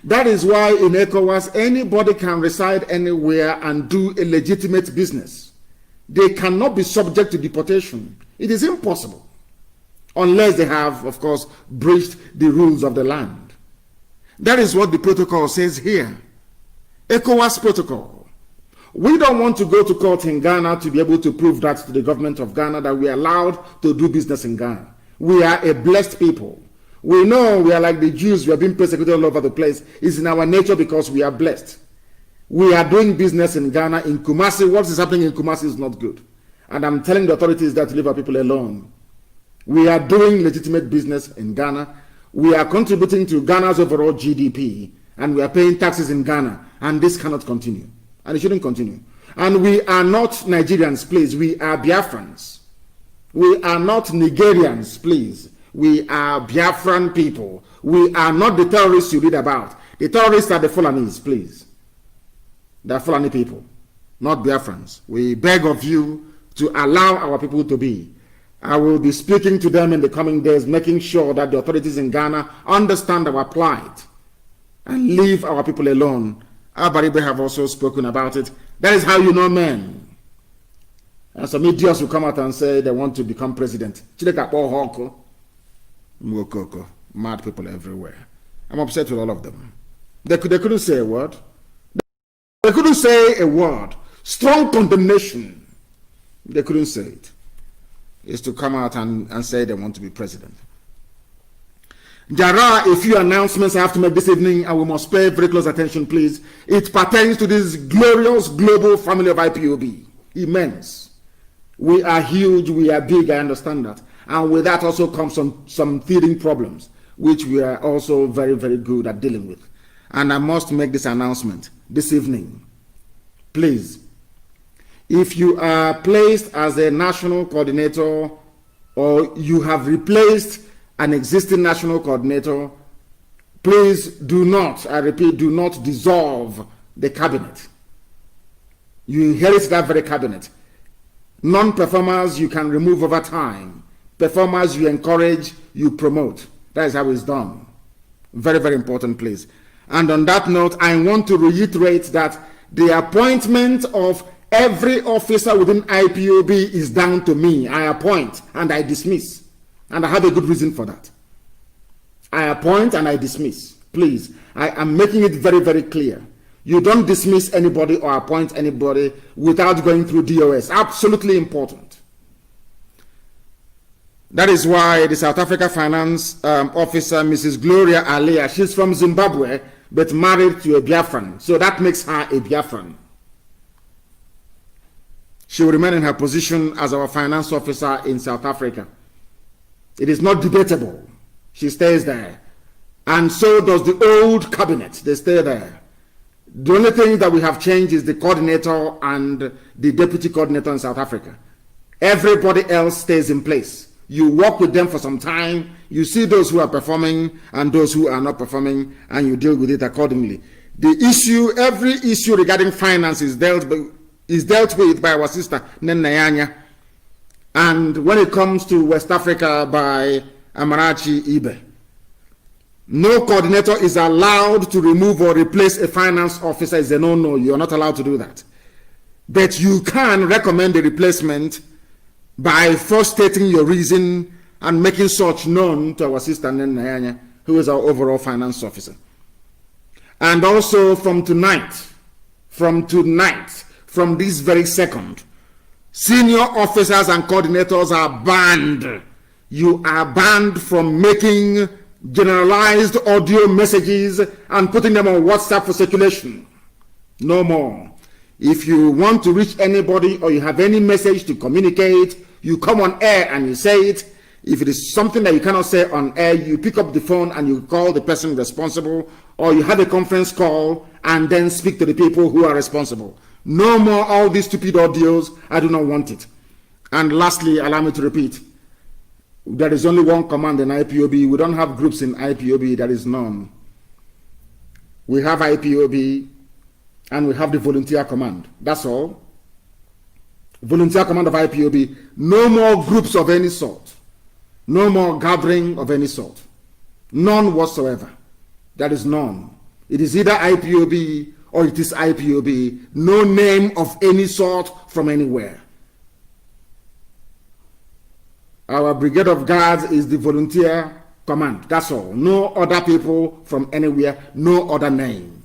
That is why in ECOWAS, anybody can reside anywhere and do a legitimate business. They cannot be subject to deportation. It is impossible. Unless they have, of course, breached the rules of the land. That is what the protocol says here. ECOWAS protocol. We don't want to go to court in Ghana to be able to prove that to the government of Ghana that we are allowed to do business in Ghana. We are a blessed people. We know we are like the Jews. We are being persecuted all over the place. It's in our nature because we are blessed. We are doing business in Ghana, in Kumasi. What is happening in Kumasi is not good. And I'm telling the authorities that to leave our people alone. We are doing legitimate business in Ghana. We are contributing to Ghana's overall GDP. And we are paying taxes in Ghana. And this cannot continue. And it shouldn't continue. And we are not Nigerians, please. We are Biafrans. We are not Nigerians, please. We are Biafran people. We are not the terrorists you read about. The terrorists are the Fulanis, please. They are Fulani people, not Biafrans. We beg of you to allow our people to be. I will be speaking to them in the coming days, making sure that the authorities in Ghana understand our plight and leave our people alone. Abaribe have also spoken about it. That is how you know men. And some idiots will come out and say they want to become president. Mad people everywhere. I'm upset with all of them. They couldn't say a word. They couldn't say a word. Strong condemnation. They couldn't say it. Is to come out and say they want to be president. There are a few announcements I have to make this evening, and we must pay very close attention, please. It pertains to this glorious global family of IPOB. Immense. We are huge, we are big, I understand that. And with that also comes some teething problems, which we are also very, very good at dealing with. And I must make this announcement this evening. Please, if you are placed as a national coordinator or you have replaced an existing national coordinator, please do not, I repeat, do not dissolve the cabinet. You inherit that very cabinet. Non-performers you can remove over time. Performers you encourage, you promote. That is how it's done. Very, very important, please. And on that note, I want to reiterate that the appointment of every officer within IPOB is down to me. I appoint and I dismiss. And I have a good reason for that. I appoint and I dismiss. Please, I am making it very, very clear. You don't dismiss anybody or appoint anybody without going through DOS. Absolutely important. That is why the South Africa Finance Officer, Mrs. Gloria Alia, she's from Zimbabwe, but married to a Biafran. So that makes her a Biafran. She will remain in her position as our finance officer in South Africa. It is not debatable. She stays there. And so does the old cabinet. They stay there. The only thing that we have changed is the coordinator and the deputy coordinator in South Africa. Everybody else stays in place. You work with them for some time. You see those who are performing and those who are not performing, and you deal with it accordingly. The issue, every issue regarding finance is dealt with by our sister, Nenayanya. And when it comes to West Africa, by Amarachi Ibe. No coordinator is allowed to remove or replace a finance officer. It's a no-no. You're not allowed to do that. But you can recommend a replacement by first stating your reason and making such known to our sister Nenayanya, who is our overall finance officer. And also from tonight, from this very second, senior officers and coordinators are banned. You are banned from making generalized audio messages and putting them on WhatsApp for circulation. No more. If you want to reach anybody or you have any message to communicate, you come on air and you say it. If it is something that you cannot say on air, you pick up the phone and you call the person responsible, or you have a conference call and then speak to the people who are responsible. No more all these stupid audios. I do not want it. And lastly, allow me to repeat, there is only one command in IPOB. We don't have groups in IPOB. There is none. We have IPOB and we have the volunteer command. That's all. Volunteer command of IPOB. No more groups of any sort. No more gathering of any sort. None whatsoever. There is none. It is either IPOB or it is IPOB. No name of any sort from anywhere. Our brigade of guards is the volunteer command. That's all. No other people from anywhere, no other name.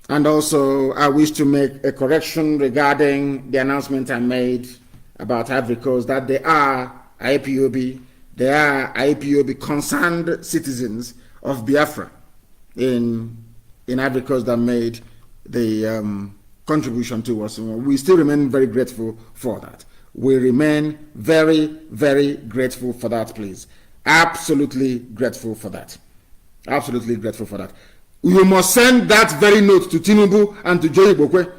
And also, I wish to make a correction regarding the announcement I made about Ivory Coast, that they are IPOB. They are IPOB concerned citizens of Biafra in Ivory Coast that made the contribution to us. We still remain very grateful for that. We remain very, very grateful for that, please. Absolutely grateful for that. Absolutely grateful for that. You must send that very note to Tinubu and to Joey Bokwe.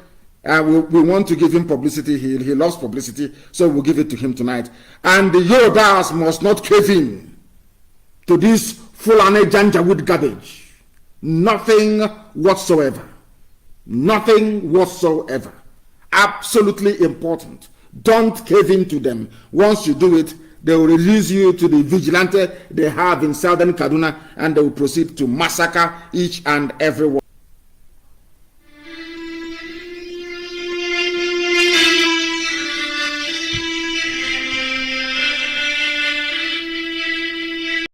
We want to give him publicity. He loves publicity, so we'll give it to him tonight. And the Yorubas must not cave in to this Fulani Janjaweed garbage. Nothing whatsoever. Nothing whatsoever. Absolutely important. Don't cave in to them. Once you do it, they will reduce you to the vigilante they have in southern Kaduna, and they will proceed to massacre each and every one.